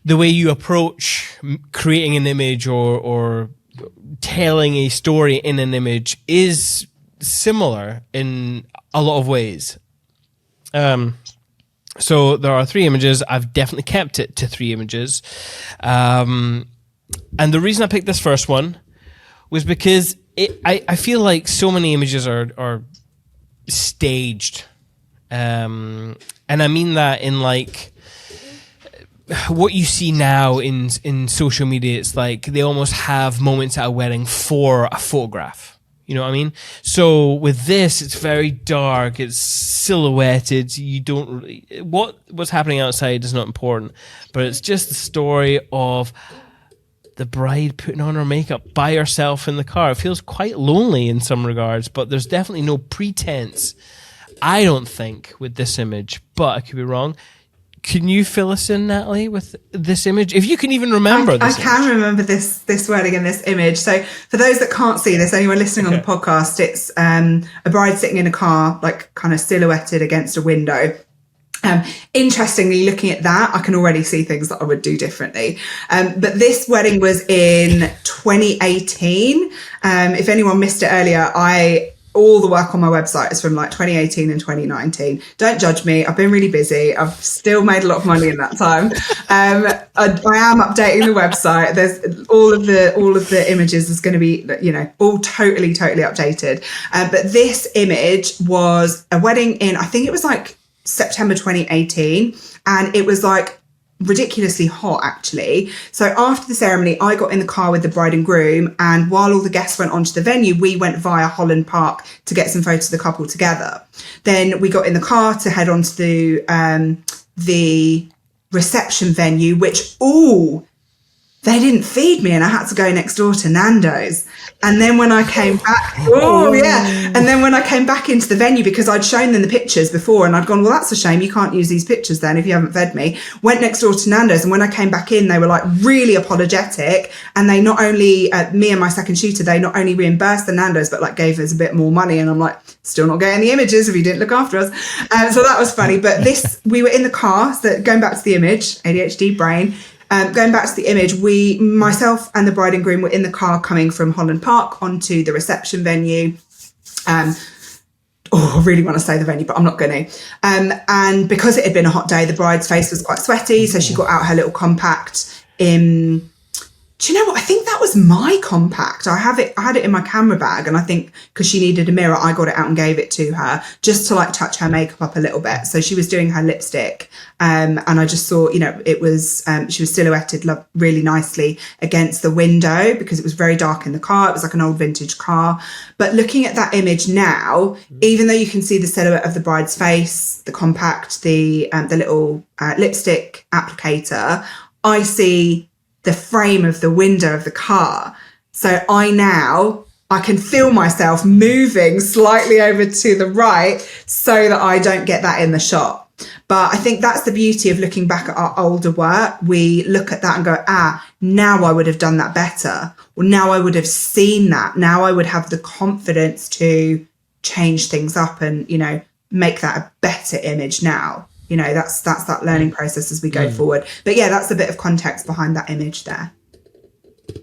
the way you approach creating an image or telling a story in an image is similar in a lot of ways. So there are 3 images. I've definitely kept it to 3 images. And the reason I picked this first one was because I feel like so many images are staged. And I mean that in like what you see now in social media. It's like they almost have moments at a wedding for a photograph. You know what I mean? So with this, it's very dark. It's silhouetted. You don't really... What's happening outside is not important. But it's just the story of the bride putting on her makeup by herself in the car. It feels quite lonely in some regards, but there's definitely no pretense, I don't think, with this image. But I could be wrong. Can you fill us in, Natalie, with this image? If you can even remember this I can remember this wedding and this image. So for those that can't see this, anyone listening on the podcast, it's a bride sitting in a car, like kind of silhouetted against a window. Interestingly, looking at that, I can already see things that I would do differently. But this wedding was in 2018. If anyone missed it earlier, all the work on my website is from like 2018 and 2019. Don't judge me. I've been really busy. I've still made a lot of money in that time. I am updating the website. There's all of the images is going to be, all totally updated. But this image was a wedding in, I think it was like September 2018. And it was like ridiculously hot, actually. So after the ceremony, I got in the car with the bride and groom, and while all the guests went onto the venue, we went via Holland Park to get some photos of the couple together. Then we got in the car to head on to the reception venue, which they didn't feed me, and I had to go next door to Nando's. And then when I came back, and then when I came back into the venue, because I'd shown them the pictures before, and I'd gone, well, that's a shame, you can't use these pictures then if you haven't fed me. Went next door to Nando's, and when I came back in, they were like really apologetic, and they not only, me and my second shooter, they not only reimbursed the Nando's, but like gave us a bit more money. And I'm like, still not getting the images if you didn't look after us. So that was funny. But we were in the car, so going back to the image, ADHD brain. Going back to the image, myself and the bride and groom were in the car coming from Holland Park onto the reception venue. I really want to say the venue, but I'm not going to. And because it had been a hot day, the bride's face was quite sweaty. So she got out her little compact do you know what? I think that was my compact. I had it in my camera bag, and I think because she needed a mirror, I got it out and gave it to her just to like touch her makeup up a little bit. So she was doing her lipstick, and I just saw, you know, it was she was silhouetted really nicely against the window because it was very dark in the car. It was like an old vintage car. But looking at that image now, even though you can see the silhouette of the bride's face, the compact, the little lipstick applicator, I see the frame of the window of the car. So I can feel myself moving slightly over to the right so that I don't get that in the shot. But I think that's the beauty of looking back at our older work. We look at that and go, now I would have done that better. Or now I would have seen that. Now I would have the confidence to change things up and, you know, make that a better image now. You know, that's that learning process as we go forward. But yeah, that's a bit of context behind that image there.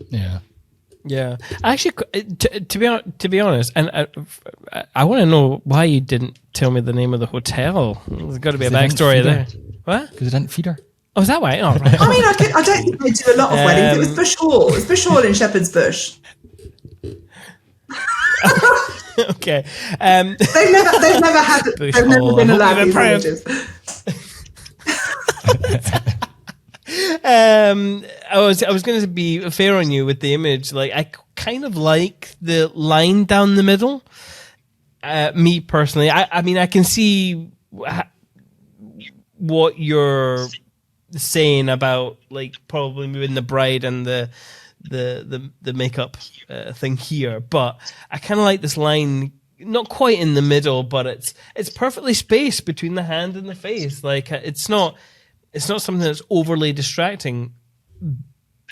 Yeah. Actually, to be honest, and I want to know why you didn't tell me the name of the hotel. There's got to be a backstory there. What? Because I didn't feed her. Oh, is that why? Oh, right. I mean, I don't think they do a lot of weddings. It was Bush Hall. It was Bush Hall in Shepherd's Bush. Okay. They've never been allowed these images. I was going to be fair on you with the image. Like, I kind of like the line down the middle. Me personally, I mean, I can see what you're saying about, like, probably moving the bride and the makeup thing here, but I kind of like this line, not quite in the middle, but it's perfectly spaced between the hand and the face. Like, it's not something that's overly distracting,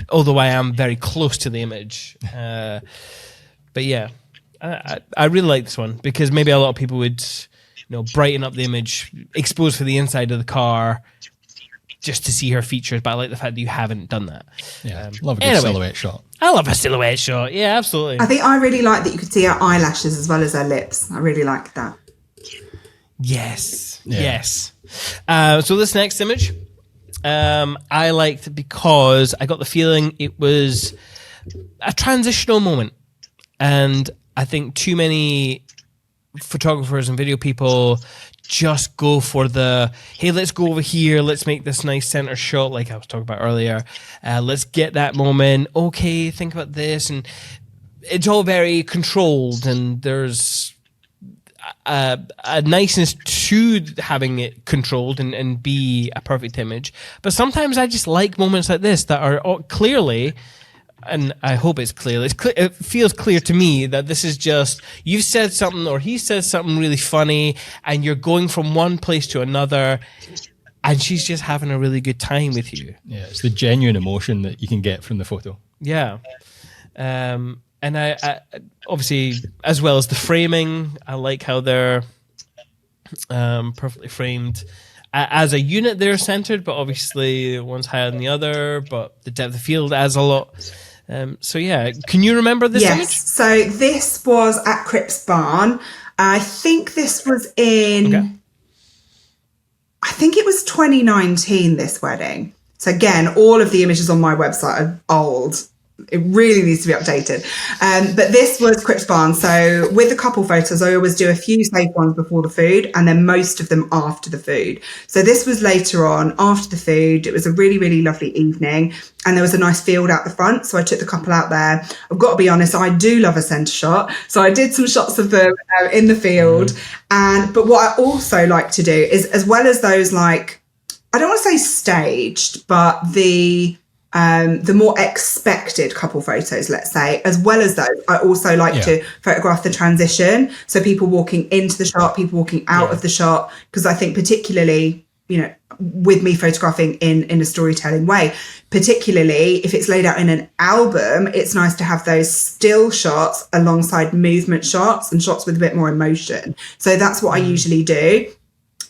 although I am very close to the image. But yeah, I really like this one because maybe a lot of people would, you know, brighten up the image, expose for the inside of the car, just to see her features, but I like the fact that you haven't done that. Yeah, love a good silhouette shot. I love a silhouette shot. Yeah, absolutely. I think I really like that you could see her eyelashes as well as her lips. I really like that. Yes. Yeah. Yes. So this next image, I liked because I got the feeling it was a transitional moment. And I think too many photographers and video people just go for the, hey, let's go over here, let's make this nice center shot like I was talking about earlier, let's get that moment, okay, think about this, and it's all very controlled, and there's a niceness to having it controlled and be a perfect image. But sometimes I just like moments like this that are clearly, and I hope it's clear. It feels clear to me that this is just, you've said something or he says something really funny and you're going from one place to another and she's just having a really good time with you. Yeah, it's the genuine emotion that you can get from the photo. Yeah. And I obviously, as well as the framing, I like how they're perfectly framed. As a unit, they're centered, but obviously one's higher than the other, but the depth of field adds a lot. So yeah, can you remember this image? Yes, so this was at Cripps Barn. I think this was I think it was 2019, this wedding. So again, all of the images on my website are old. It really needs to be updated. But this was Cripps Barn. So with the couple photos, I always do a few safe ones before the food and then most of them after the food. So this was later on after the food. It was a really, really lovely evening and there was a nice field out the front. So I took the couple out there. I've got to be honest, I do love a centre shot. So I did some shots of them in the field. But what I also like to do is, as well as those, like, I don't want to say staged, but the more expected couple photos, let's say, as well as those, I also like to photograph the transition. So people walking into the shot, people walking out of the shot, because I think particularly, you know, with me photographing in a storytelling way, particularly if it's laid out in an album, it's nice to have those still shots alongside movement shots and shots with a bit more emotion. So that's what I usually do.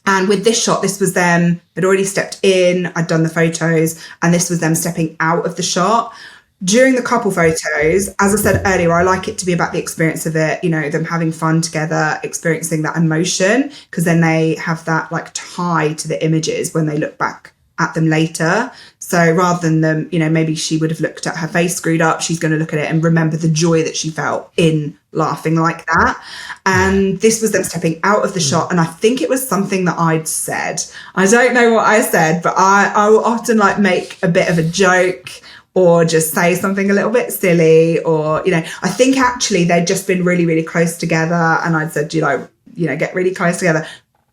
And with this shot, this was them, they'd already stepped in, I'd done the photos, and this was them stepping out of the shot. During the couple photos, as I said earlier, I like it to be about the experience of it, you know, them having fun together, experiencing that emotion, because then they have that like tie to the images when they look back at them later. So rather than them, maybe she would have looked at her face screwed up, she's going to look at it and remember the joy that she felt in laughing like that. And this was them stepping out of the shot. And I think it was something that I'd said. I don't know what I said, but I will often like make a bit of a joke or just say something a little bit silly, or, I think actually they'd just been really, really close together. And I'd said, get really close together.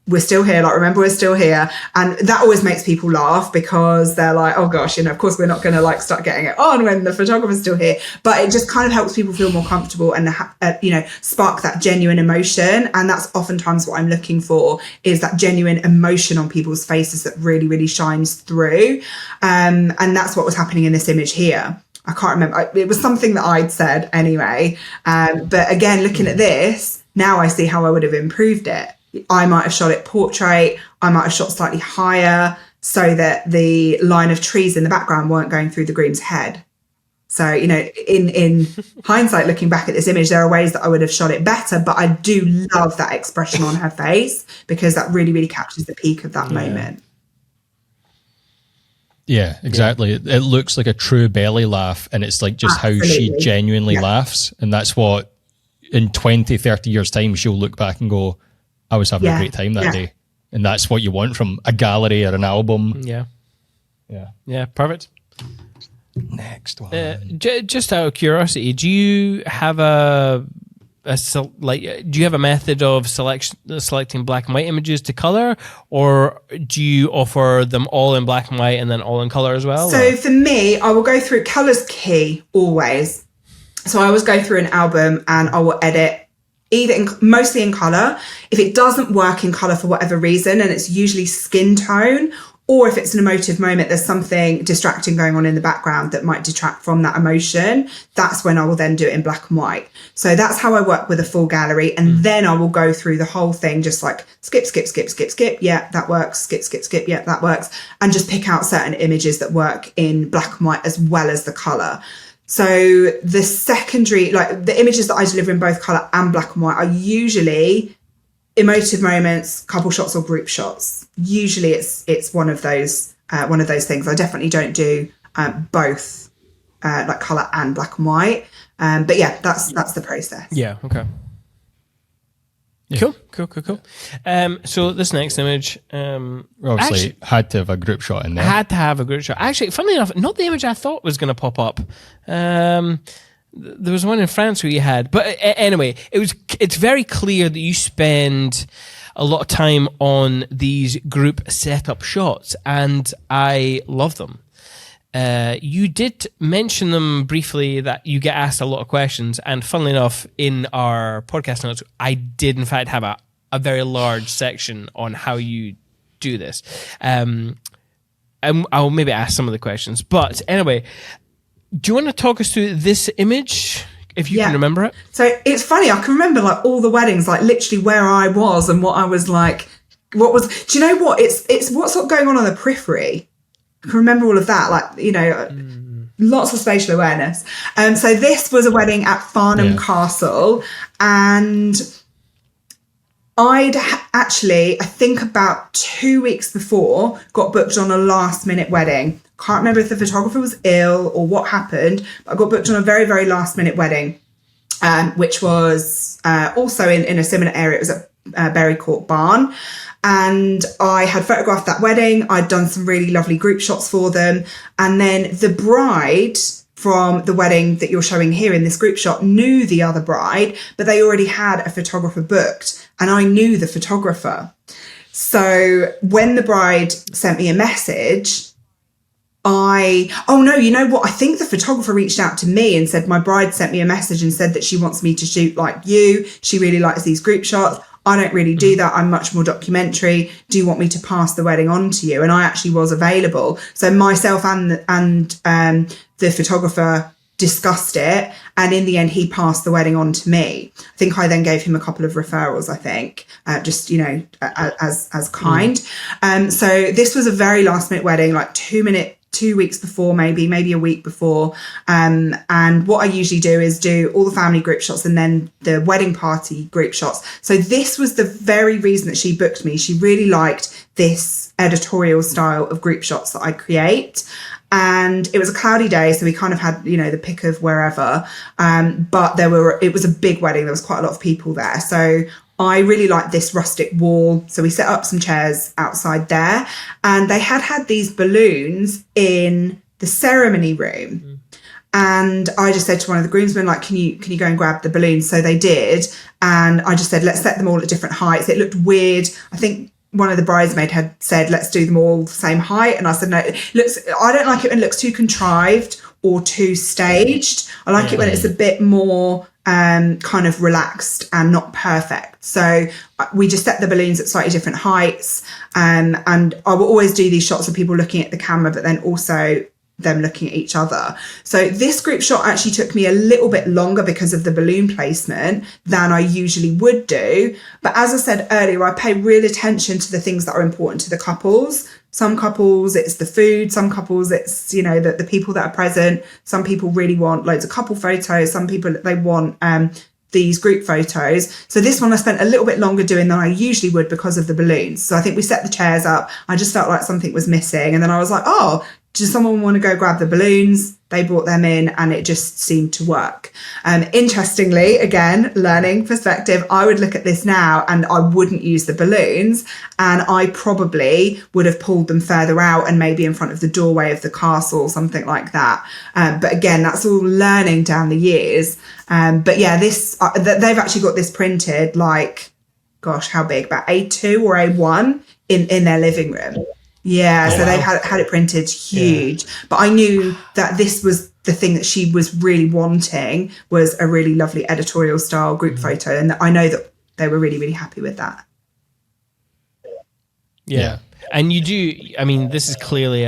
We're still here. Like, remember, we're still here. And that always makes people laugh because they're like, oh gosh, of course we're not going to like start getting it on when the photographer's still here. But it just kind of helps people feel more comfortable and, spark that genuine emotion. And that's oftentimes what I'm looking for, is that genuine emotion on people's faces that really, really shines through. And that's what was happening in this image here. I can't remember. It was something that I'd said anyway. But again, looking at this, now I see how I would have improved it. I might have shot it portrait. I might have shot slightly higher so that the line of trees in the background weren't going through the groom's head. So, in hindsight, looking back at this image, there are ways that I would have shot it better, but I do love that expression on her face because that really, really captures the peak of that moment. Yeah, exactly. It looks like a true belly laugh, and it's like just how she genuinely laughs. And that's what in 20, 30 years' time, she'll look back and go, I was having a great time that day. And that's what you want from a gallery or an album. Yeah. Yeah. Yeah, perfect. Next one. Just out of curiosity, do you have do you have a method of selecting black and white images to color, or do you offer them all in black and white and then all in color as well? So for me, I will go through colors key always. So I always go through an album and I will edit mostly in color. If it doesn't work in color for whatever reason, and it's usually skin tone, or if it's an emotive moment, there's something distracting going on in the background that might detract from that emotion, that's when I will then do it in black and white. So that's how I work with a full gallery. And then I will go through the whole thing, just like skip, skip, skip, skip, skip. Yeah, that works. Skip, skip, skip. Yeah, that works. And just pick out certain images that work in black and white as well as the color. So the secondary, like the images that I deliver in both color and black and white, are usually emotive moments, couple shots or group shots. Usually it's one of those things. I definitely don't do both like color and black and white. But yeah, that's the process. Yeah. Okay. Yeah. Cool. So this next image, obviously had to have a group shot in there. Had to have a group shot. Actually, funnily enough, not the image I thought was going to pop up. There was one in France where you had, but anyway, it's very clear that you spend a lot of time on these group setup shots, and I love them. You did mention them briefly, that you get asked a lot of questions, and funnily enough, in our podcast notes, I did in fact have a very large section on how you do this. And I'll maybe ask some of the questions, but anyway, do you want to talk us through this image, if you can remember it? So it's funny, I can remember like all the weddings, like literally where I was and what I was like, do you know what? It's what's going on the periphery. I can remember all of that, like, lots of spatial awareness. So this was a wedding at Farnham Castle, and I'd actually, I think about 2 weeks before, got booked on a last minute wedding. Can't remember if the photographer was ill or what happened, but I got booked on a very, very last minute wedding, which was also in a similar area. It was at Berry Court Barn. And I had photographed that wedding. I'd done some really lovely group shots for them. And then the bride from the wedding that you're showing here in this group shot knew the other bride, but they already had a photographer booked, and I knew the photographer. So when the bride sent me a message, you know what? I think the photographer reached out to me and said, my bride sent me a message and said that she wants me to shoot like you. She really likes these group shots. I don't really do that. I'm much more documentary. Do you want me to pass the wedding on to you? And I actually was available. So myself and the photographer discussed it. And in the end, he passed the wedding on to me. I think I then gave him a couple of referrals, just, as kind. So this was a very last minute wedding, like 2 2 weeks before, maybe a week before. And what I usually do is do all the family group shots and then the wedding party group shots. So this was the very reason that she booked me. She really liked this editorial style of group shots that I create. And it was a cloudy day, so we kind of had, the pick of wherever. But it was a big wedding. There was quite a lot of people there. So I really liked this rustic wall. So we set up some chairs outside there, and they had these balloons in the ceremony room. Mm. And I just said to one of the groomsmen, like, can you go and grab the balloons? So they did. And I just said, let's set them all at different heights. It looked weird. I think one of the bridesmaids had said, let's do them all the same height. And I said, no, I don't like it when it looks too contrived or too staged. I like it when it's a bit more kind of relaxed and not perfect. So we just set the balloons at slightly different heights. And I will always do these shots of people looking at the camera, but then also them looking at each other. So this group shot actually took me a little bit longer because of the balloon placement than I usually would do. But as I said earlier, I pay real attention to the things that are important to the couples. Some couples, it's the food. Some couples, it's, the people that are present. Some people really want loads of couple photos. Some people, they want these group photos. So this one I spent a little bit longer doing than I usually would because of the balloons. So I think we set the chairs up. I just felt like something was missing. And then I was like, oh, does someone want to go grab the balloons? They brought them in and it just seemed to work. Interestingly, again, learning perspective, I would look at this now and I wouldn't use the balloons, and I probably would have pulled them further out and maybe in front of the doorway of the castle, something like that. But again, that's all learning down the years. But yeah, they've actually got this printed like, gosh, how big? About A2 or A1 in their living room. Yeah, so they've had it printed huge. Yeah. But I knew that this was the thing that she was really wanting, was a really lovely editorial style group photo. And I know that they were really, really happy with that. Yeah. And you do, I mean, this is clearly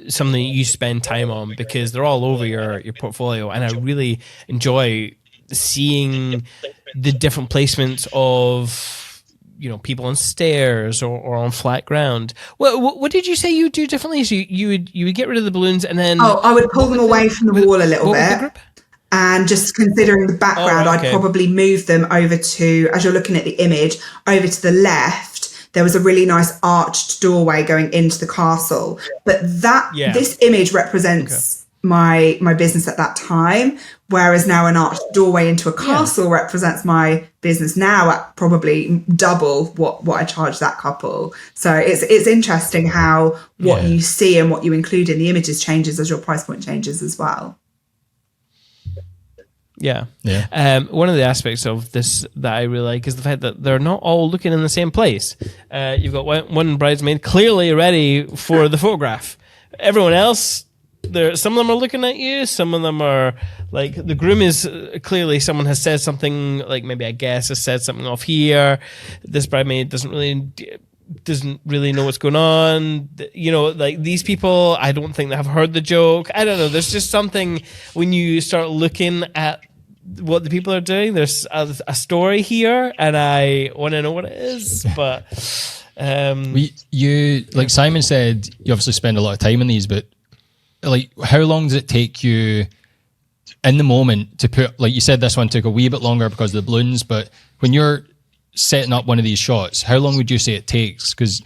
something you spend time on because they're all over your portfolio. And I really enjoy seeing the different placements of, people on stairs or on flat ground. What did you say you would do differently? So you would get rid of the balloons and then... Oh, I would pull them away from the wall a little bit. And just considering the background, I'd probably move them over to, as you're looking at the image, over to the left. There was a really nice arched doorway going into the castle. But this image represents my business at that time, whereas now an arched doorway into a castle represents my business now at probably double what I charge that couple. So it's interesting how what you see and what you include in the images changes as your price point changes as well. Yeah. One of the aspects of this that I really like is the fact that they're not all looking in the same place. You've got one bridesmaid clearly ready for the photograph. Everyone else, some of them are looking at you. Some of them are like, the groom is clearly, someone has said something, like maybe a guest has said something off here. This bridesmaid doesn't really know what's going on. Like these people, I don't think they have heard the joke. I don't know. There's just something when you start looking at what the people are doing. There's a story here, and I want to know what it is. But you, like Simon said, you obviously spend a lot of time on these, but like, how long does it take you in the moment to put, like you said, this one took a wee bit longer because of the balloons, but when you're setting up one of these shots, how long would you say it takes? Because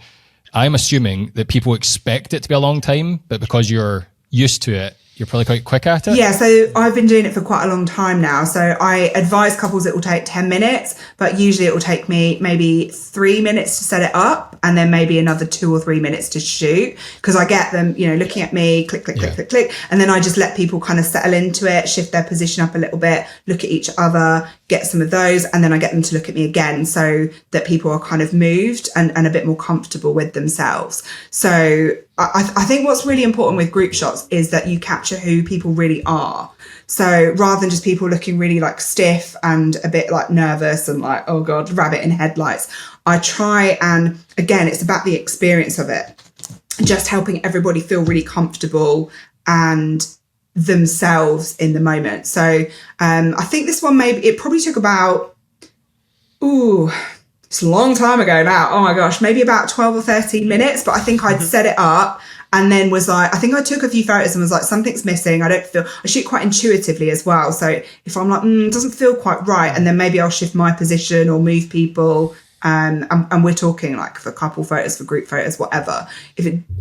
I'm assuming that people expect it to be a long time, but because you're used to it, you're probably quite quick at it. Yeah, so I've been doing it for quite a long time now. So I advise couples it will take 10 minutes, but usually it will take me maybe 3 minutes to set it up and then maybe another 2 or 3 minutes to shoot, because I get them, looking at me, click, click, click, click, click. And then I just let people kind of settle into it, shift their position up a little bit, look at each other, get some of those, and then I get them to look at me again so that people are kind of moved and a bit more comfortable with themselves. So I think what's really important with group shots is that you capture who people really are. So rather than just people looking really like stiff and a bit like nervous and like, oh God, rabbit in headlights, I try, and again, it's about the experience of it, just helping everybody feel really comfortable and themselves in the moment. So I think this one, it probably took about, it's a long time ago now. Oh my gosh, maybe about 12 or 13 minutes, but I think I'd set it up and then was like, I think I took a few photos and was like, something's missing. I shoot quite intuitively as well. So if I'm like, it doesn't feel quite right, and then maybe I'll shift my position or move people. And we're talking like for couple photos, for group photos, whatever.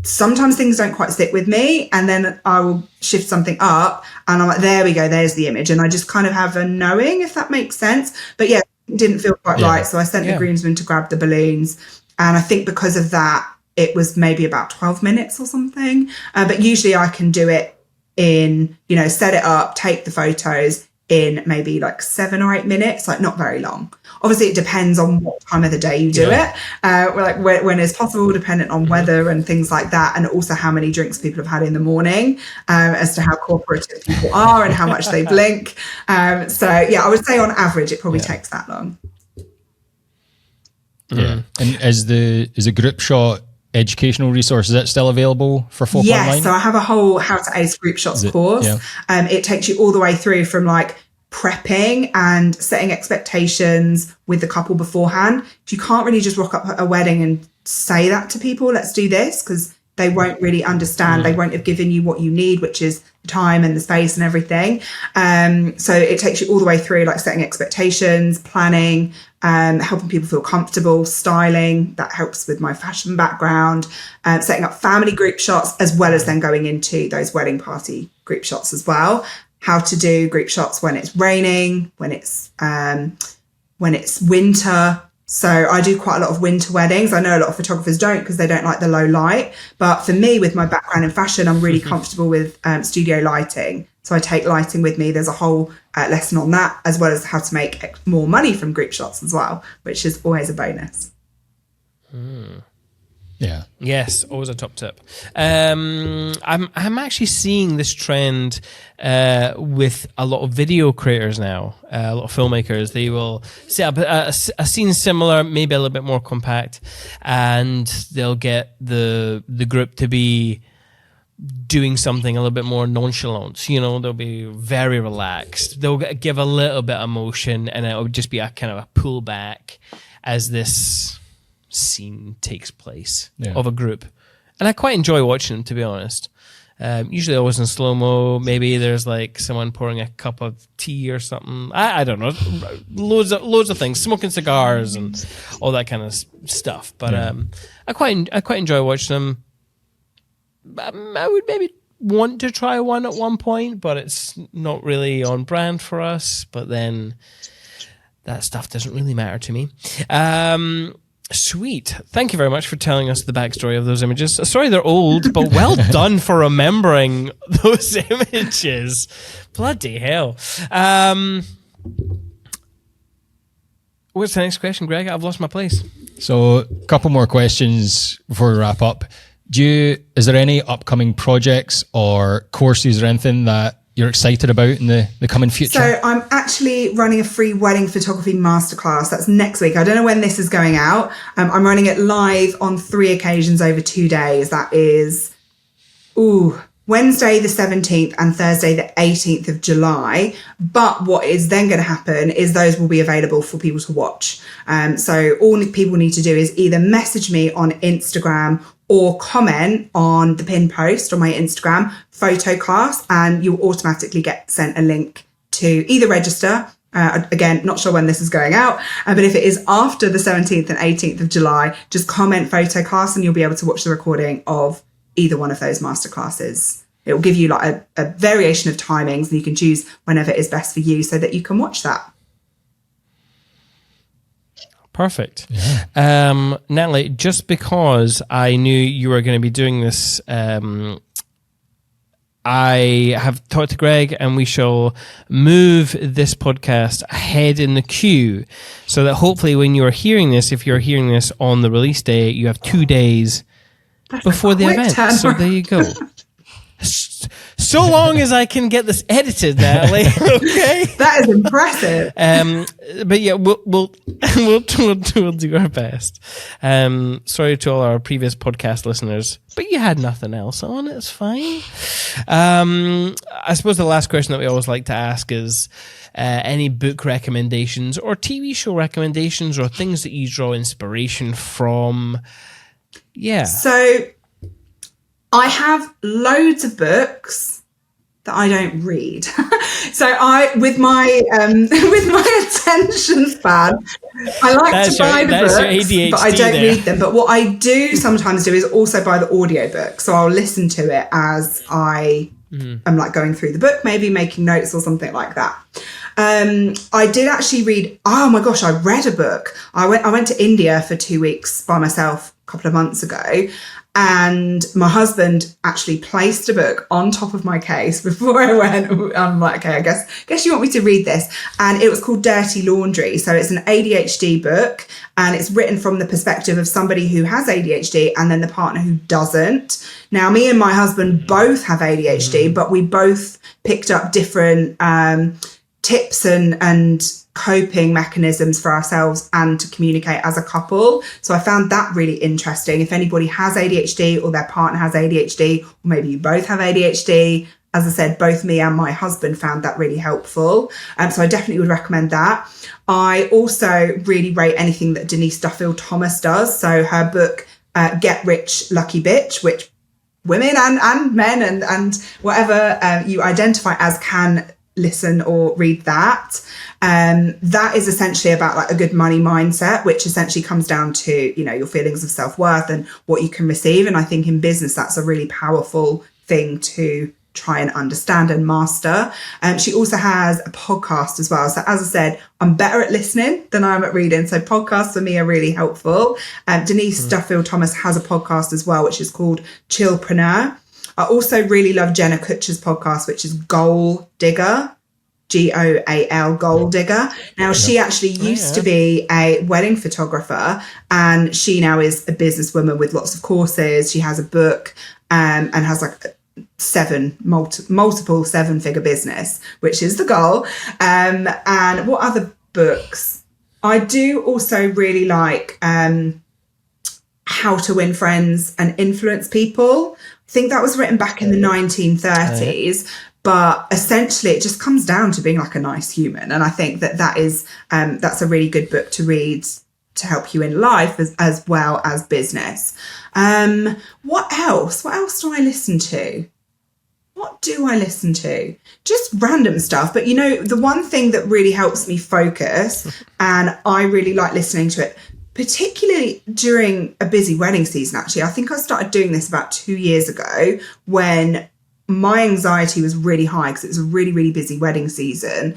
Sometimes things don't quite sit with me, and then I will shift something up and I'm like, there we go, there's the image. And I just kind of have a knowing, if that makes sense. But yeah, it didn't feel quite right. So I sent the groomsmen to grab the balloons. And I think because of that, it was maybe about 12 minutes or something. But usually I can do it in, set it up, take the photos in maybe like 7 or 8 minutes, like not very long. Obviously, it depends on what time of the day you do it, like when it's possible, dependent on weather and things like that, and also how many drinks people have had in the morning, as to how cooperative people are and how much they blink. So, yeah, I would say on average, it probably takes that long. Yeah. And is the group shot educational resource, is that still available for folk online? Yes, so I have a whole How to Ace Group Shots course. Yeah. It takes you all the way through from like prepping and setting expectations with the couple beforehand. You can't really just rock up at a wedding and say that to people, let's do this, because they won't really understand. They won't have given you what you need, which is the time and the space and everything. So it takes you all the way through, like setting expectations, planning, helping people feel comfortable, styling. That helps with my fashion background, setting up family group shots, as well as then going into those wedding party group shots as well. How to do group shots when it's raining, when it's winter. So I do quite a lot of winter weddings. I know a lot of photographers don't, because they don't like the low light. But for me, with my background in fashion, I'm really comfortable with studio lighting. So I take lighting with me. There's a whole lesson on that, as well as how to make more money from group shots as well, which is always a bonus. Yeah. Yes, always a top tip. I'm actually seeing this trend with a lot of video creators now. A lot of filmmakers, they will set up a scene similar, maybe a little bit more compact, and they'll get the group to be doing something a little bit more nonchalant. They'll be very relaxed. They'll give a little bit of motion, and it'll just be a kind of a pullback as this scene takes place of a group. And I quite enjoy watching them, to be honest. Usually always in slow-mo. Maybe there's like someone pouring a cup of tea or something. I don't know. Loads of things. Smoking cigars and all that kind of stuff. But I quite enjoy watching them. I would maybe want to try one at one point, but it's not really on brand for us. But then that stuff doesn't really matter to me. Sweet. Thank you very much for telling us the backstory of those images. Sorry they're old, but well done for remembering those images. Bloody hell. What's the next question, Greg? I've lost my place. So a couple more questions before we wrap up. Is there any upcoming projects or courses or anything that you're excited about in the coming future? So I'm actually running a free wedding photography masterclass. That's next week. I don't know when this is going out. I'm running it live on 3 occasions over 2 days. That is, Wednesday the 17th and Thursday the 18th of July. But what is then going to happen is those will be available for people to watch. So all people need to do is either message me on Instagram or comment on the pinned post on my Instagram, photo class, and you'll automatically get sent a link to either register. Again, not sure when this is going out, but if it is after the 17th and 18th of July, just comment photo class and you'll be able to watch the recording of either one of those masterclasses. It will give you like a variation of timings, and you can choose whenever is best for you so that you can watch that. Perfect. Yeah. Natalie, just because I knew you were going to be doing this, I have talked to Greg, and we shall move this podcast ahead in the queue so that hopefully when you are hearing this, if you're hearing this on the release day, you have 2 days before the event. So there you go. So long as I can get this edited, Natalie. Okay, that is impressive. But yeah, we'll do our best. Sorry to all our previous podcast listeners, but you had nothing else on. It's fine. I suppose the last question that we always like to ask is any book recommendations or TV show recommendations or things that you draw inspiration from. Yeah. So I have loads of books that I don't read. So with my attention span, I like to buy the books, but I don't read them. But what I do sometimes do is also buy the audiobook. So I'll listen to it as I am like going through the book, maybe making notes or something like that. I did actually read, oh my gosh, I read a book. I went to India for 2 weeks by myself a couple of months ago. And my husband actually placed a book on top of my case before I went. I'm like, okay, I guess you want me to read this. And it was called Dirty Laundry. So it's an ADHD book, and it's written from the perspective of somebody who has ADHD and then the partner who doesn't. Now, me and my husband both have ADHD, but we both picked up different tips and coping mechanisms for ourselves and to communicate as a couple. So I found that really interesting. If anybody has ADHD or their partner has ADHD, or maybe you both have ADHD, as I said, both me and my husband found that really helpful. So I definitely would recommend that. I also really rate anything that Denise Duffield Thomas does. So her book, Get Rich, Lucky Bitch, which women and men and whatever you identify as can listen or read that. That is essentially about like a good money mindset, which essentially comes down to, you know, your feelings of self-worth and what you can receive. And I think in business, that's a really powerful thing to try and understand and master. She also has a podcast as well. So as I said, I'm better at listening than I am at reading. So podcasts for me are really helpful. Denise Duffield Thomas has a podcast as well, which is called Chillpreneur. I also really love Jenna Kutcher's podcast, which is Goal Digger, GOAL, Goal Digger. Now, she actually used to be a wedding photographer, and she now is a businesswoman with lots of courses. She has a book and has like multiple seven-figure business, which is the goal. And what other books? I do also really like How to Win Friends and Influence People. I think that was written back in the 1930s, but essentially it just comes down to being like a nice human. And I think that's a really good book to read to help you in life as well as business. What else? What else do I listen to? What do I listen to? Just random stuff. But, you know, the one thing that really helps me focus, and I really like listening to it, particularly during a busy wedding season, actually. I think I started doing this about 2 years ago when my anxiety was really high because it was a really, really busy wedding season.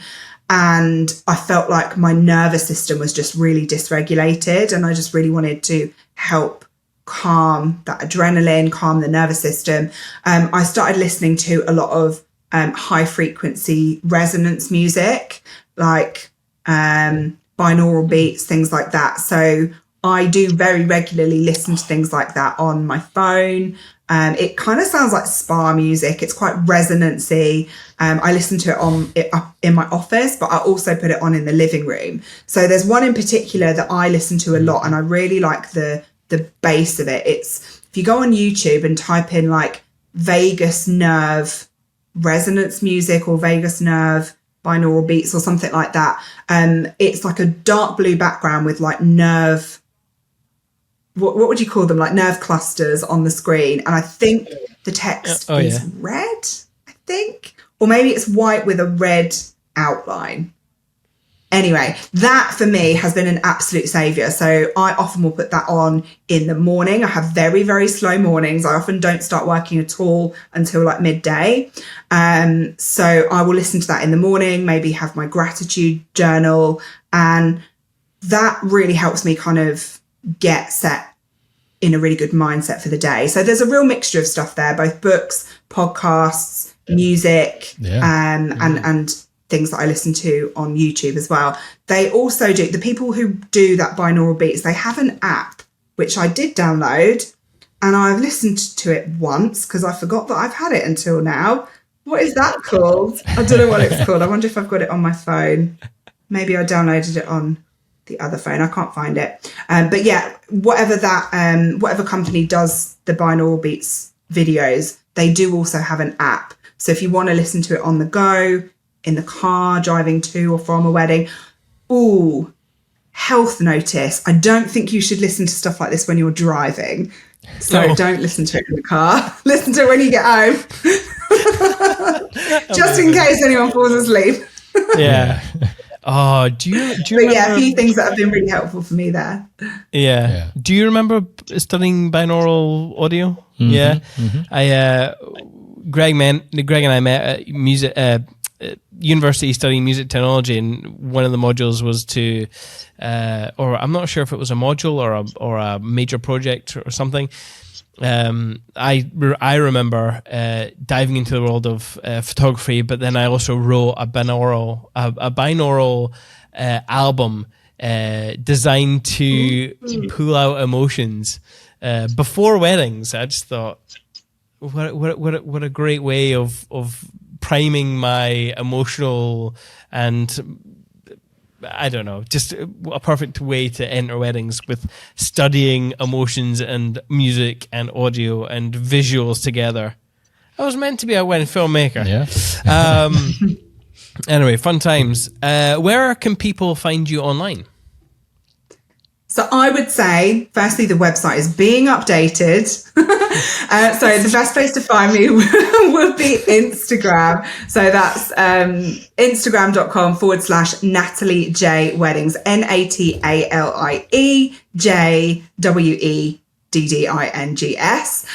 And I felt like my nervous system was just really dysregulated. And I just really wanted to help calm that adrenaline, calm the nervous system. I started listening to a lot of high frequency resonance music, like binaural beats, things like that. So I do very regularly listen to things like that on my phone. It kind of sounds like spa music. It's quite resonancy. I listen to it up in my office, but I also put it on in the living room. So there's one in particular that I listen to a lot, and I really like the bass of it. It's, if you go on YouTube and type in like vagus nerve resonance music or vagus nerve binaural beats or something like that, it's like a dark blue background with like nerve, what would you call them, like nerve clusters on the screen. And I think the text is red, I think, or maybe it's white with a red outline. Anyway, that for me has been an absolute savior. So I often will put that on in the morning. I have very, very slow mornings. I often don't start working at all until like midday. So I will listen to that in the morning, maybe have my gratitude journal. And that really helps me kind of get set in a really good mindset for the day. So there's a real mixture of stuff there, both books, podcasts, music, and things that I listen to on YouTube as well. They also do, the people who do that binaural beats, they have an app, which I did download, and I've listened to it once because I forgot that I've had it until now. What is that called? I don't know what it's called. I wonder if I've got it on my phone. Maybe I downloaded it on the other phone. I can't find it. But yeah, whatever company does the binaural beats videos, they do also have an app. So if you want to listen to it on the go, in the car, driving to or from a wedding. Ooh, health notice. I don't think you should listen to stuff like this when you're driving. So No. don't listen to it in the car. Listen to it when you get home. Just in case anyone falls asleep. Yeah. Oh, do you But remember? yeah, a few things that have been really helpful for me there. Yeah. Do you remember studying binaural audio? Yeah. Greg and I met at university studying music technology, and one of the modules was to, or I'm not sure if it was a module or a major project or something. I remember diving into the world of photography, but then I also wrote a binaural album designed to pull out emotions before weddings. I just thought, what a great way of priming my emotional and, I don't know, just a perfect way to enter weddings with studying emotions and music and audio and visuals together. I was meant to be a wedding filmmaker. Yeah. Anyway, fun times. Where can people find you online? So I would say, firstly, the website is being updated. So the best place to find me would be Instagram. So that's instagram.com/Natalie J Weddings, NATALIEJWEDDINGS.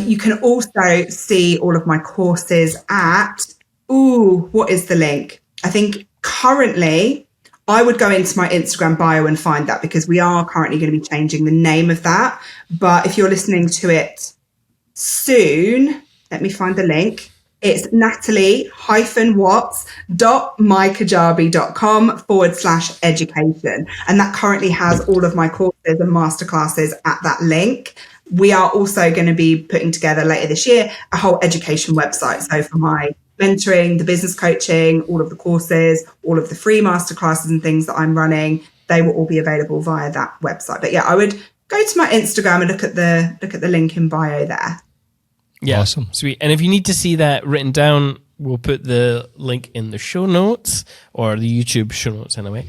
You can also see all of my courses at, what is the link? I think currently I would go into my Instagram bio and find that, because we are currently going to be changing the name of that. But if you're listening to it soon, let me find the link. It's natalie-watts.mykajabi.com/education. And that currently has all of my courses and masterclasses at that link. We are also going to be putting together later this year a whole education website. So for my mentoring, the business coaching, all of the courses, all of the free masterclasses and things that I'm running, they will all be available via that website. But yeah, I would go to my Instagram and look at the link in bio there. Yeah, awesome. Sweet. And if you need to see that written down, we'll put the link in the show notes, or the YouTube show notes anyway.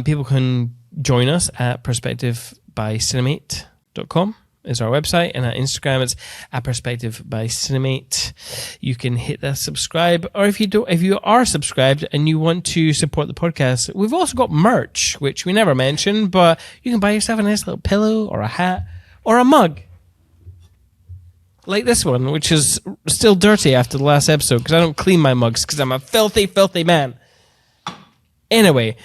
People can join us at perspectivebycinemate.com is our website, and at Instagram it's at perspectivebycinemate. You can hit that subscribe, or if you are subscribed and you want to support the podcast, we've also got merch, which we never mention, but you can buy yourself a nice little pillow or a hat or a mug like this one, which is still dirty after the last episode because I don't clean my mugs because I'm a filthy, filthy man. Anyway,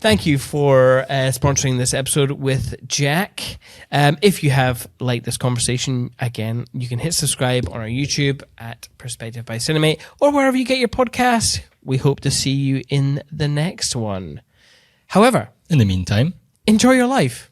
thank you for sponsoring this episode with Jack. If you have liked this conversation, again, you can hit subscribe on our YouTube at Perspective by Cinemate, or wherever you get your podcasts. We hope to see you in the next one. However, In the meantime, enjoy your life.